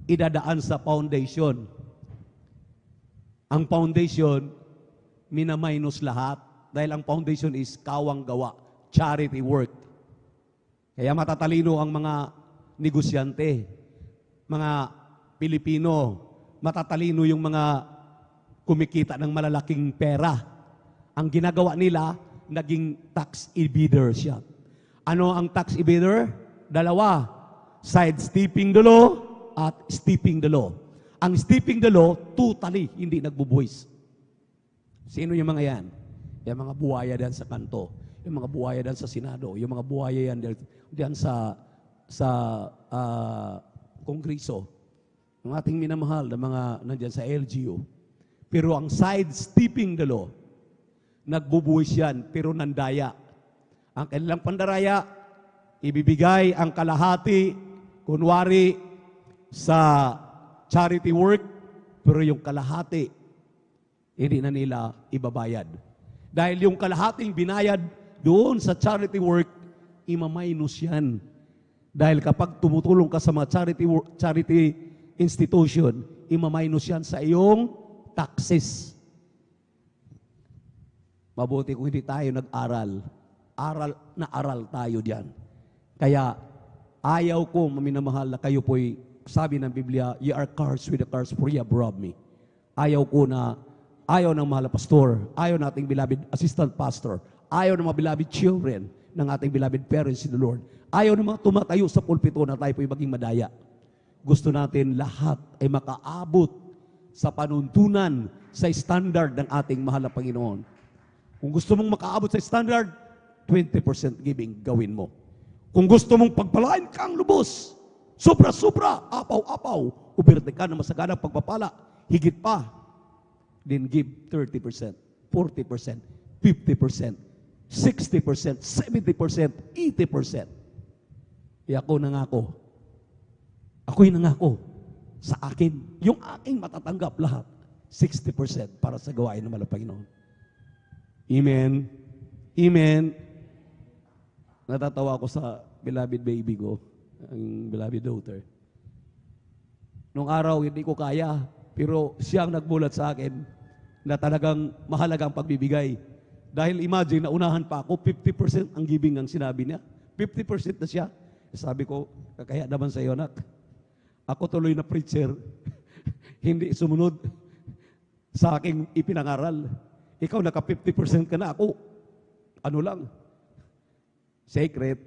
idadaan sa foundation. Ang foundation, minaminus lahat. Dahil ang foundation is kawang gawa, charity work. Kaya matatalino ang mga negosyante, mga Pilipino, matatalino yung mga kumikita ng malalaking pera. Ang ginagawa nila, naging tax evader siya. Ano ang tax evader? Dalawa, sidestepping the law at steeping the law. Ang steeping the law, totally hindi nagbubuwis. Sino yung mga yan? Yung mga buhaya yan sa kanto, yung mga buhaya yan sa Senado, yung mga buhaya yan diyan sa Kongreso, yung ating minamahal na mga nandiyan sa LGU. Pero ang sidestepping the law, nagbubuwis yan, pero nandaya. Ang kanilang pandaraya, ibibigay ang kalahati, kunwari, sa charity work, pero yung kalahati, hindi na nila ibabayad. Dahil yung kalahating binayad doon sa charity work, imaminus yan. Dahil kapag tumutulong ka sa mga charity institution, imaminus yan sa iyong taxes. Mabuti kung hindi tayo nag-aral. Aral tayo diyan. Kaya ayaw ko, maminamahal, na kayo po'y, sabi ng Biblia, ye are cursed with a curse for ye have robbed me. Ayaw ng mahal na pastor, ayaw nating beloved assistant pastor, ayaw ng mga beloved children ng ating beloved parents in the Lord. Ayaw ng mga tumatayo sa pulpito na tayo po'y maging madaya. Gusto natin lahat ay makaabot sa panuntunan, sa standard ng ating mahal na Panginoon. Kung gusto mong makaabot sa standard, 20% giving gawin mo. Kung gusto mong pagpalain kang lubos, sobra-sobra, apaw-apaw, uberte ka na masaganang pagpapala, higit pa, then give 30%, 40%, 50%, 60%, 70%, 80%. Ako'y nangako sa akin, yung aking matatanggap lahat, 60% para sa gawain ng mahal na Panginoon. Amen. Amen. Natatawa ako sa beloved baby ko, ang beloved daughter. Nung araw, hindi ko kaya, pero siyang nagbulat sa akin na talagang mahalagang pagbibigay. Dahil imagine, naunahan pa ako, 50% ang giving ang sinabi niya. 50% na siya. Sabi ko, kaya naman sa iyo, anak. Ako tuloy na preacher, hindi sumunod sa aking ipinangaral. Ikaw, naka 50% ka na. Ako, ano lang, secret.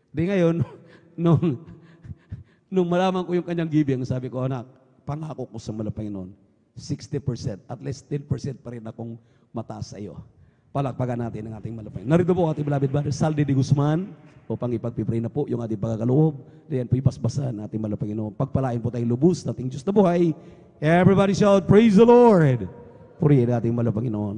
Di ngayon, nung malaman ko yung kanyang giving, sabi ko, anak, pangako ko sa mahal na Panginoon, 60%, at least 10% pa rin akong mataas sa iyo. Palakpakan natin ang ating mahal na Panginoon. Narito po ating beloved brother, Saldi de Guzman, upang ipagpipray na po yung ating pagkakaloob. Diyan po ibasbasan ating mahal na Panginoon. Pagpalain po tayong lubos, nating Diyos na buhay. Everybody shout, praise the Lord! Purihin nating mahal na Panginoon.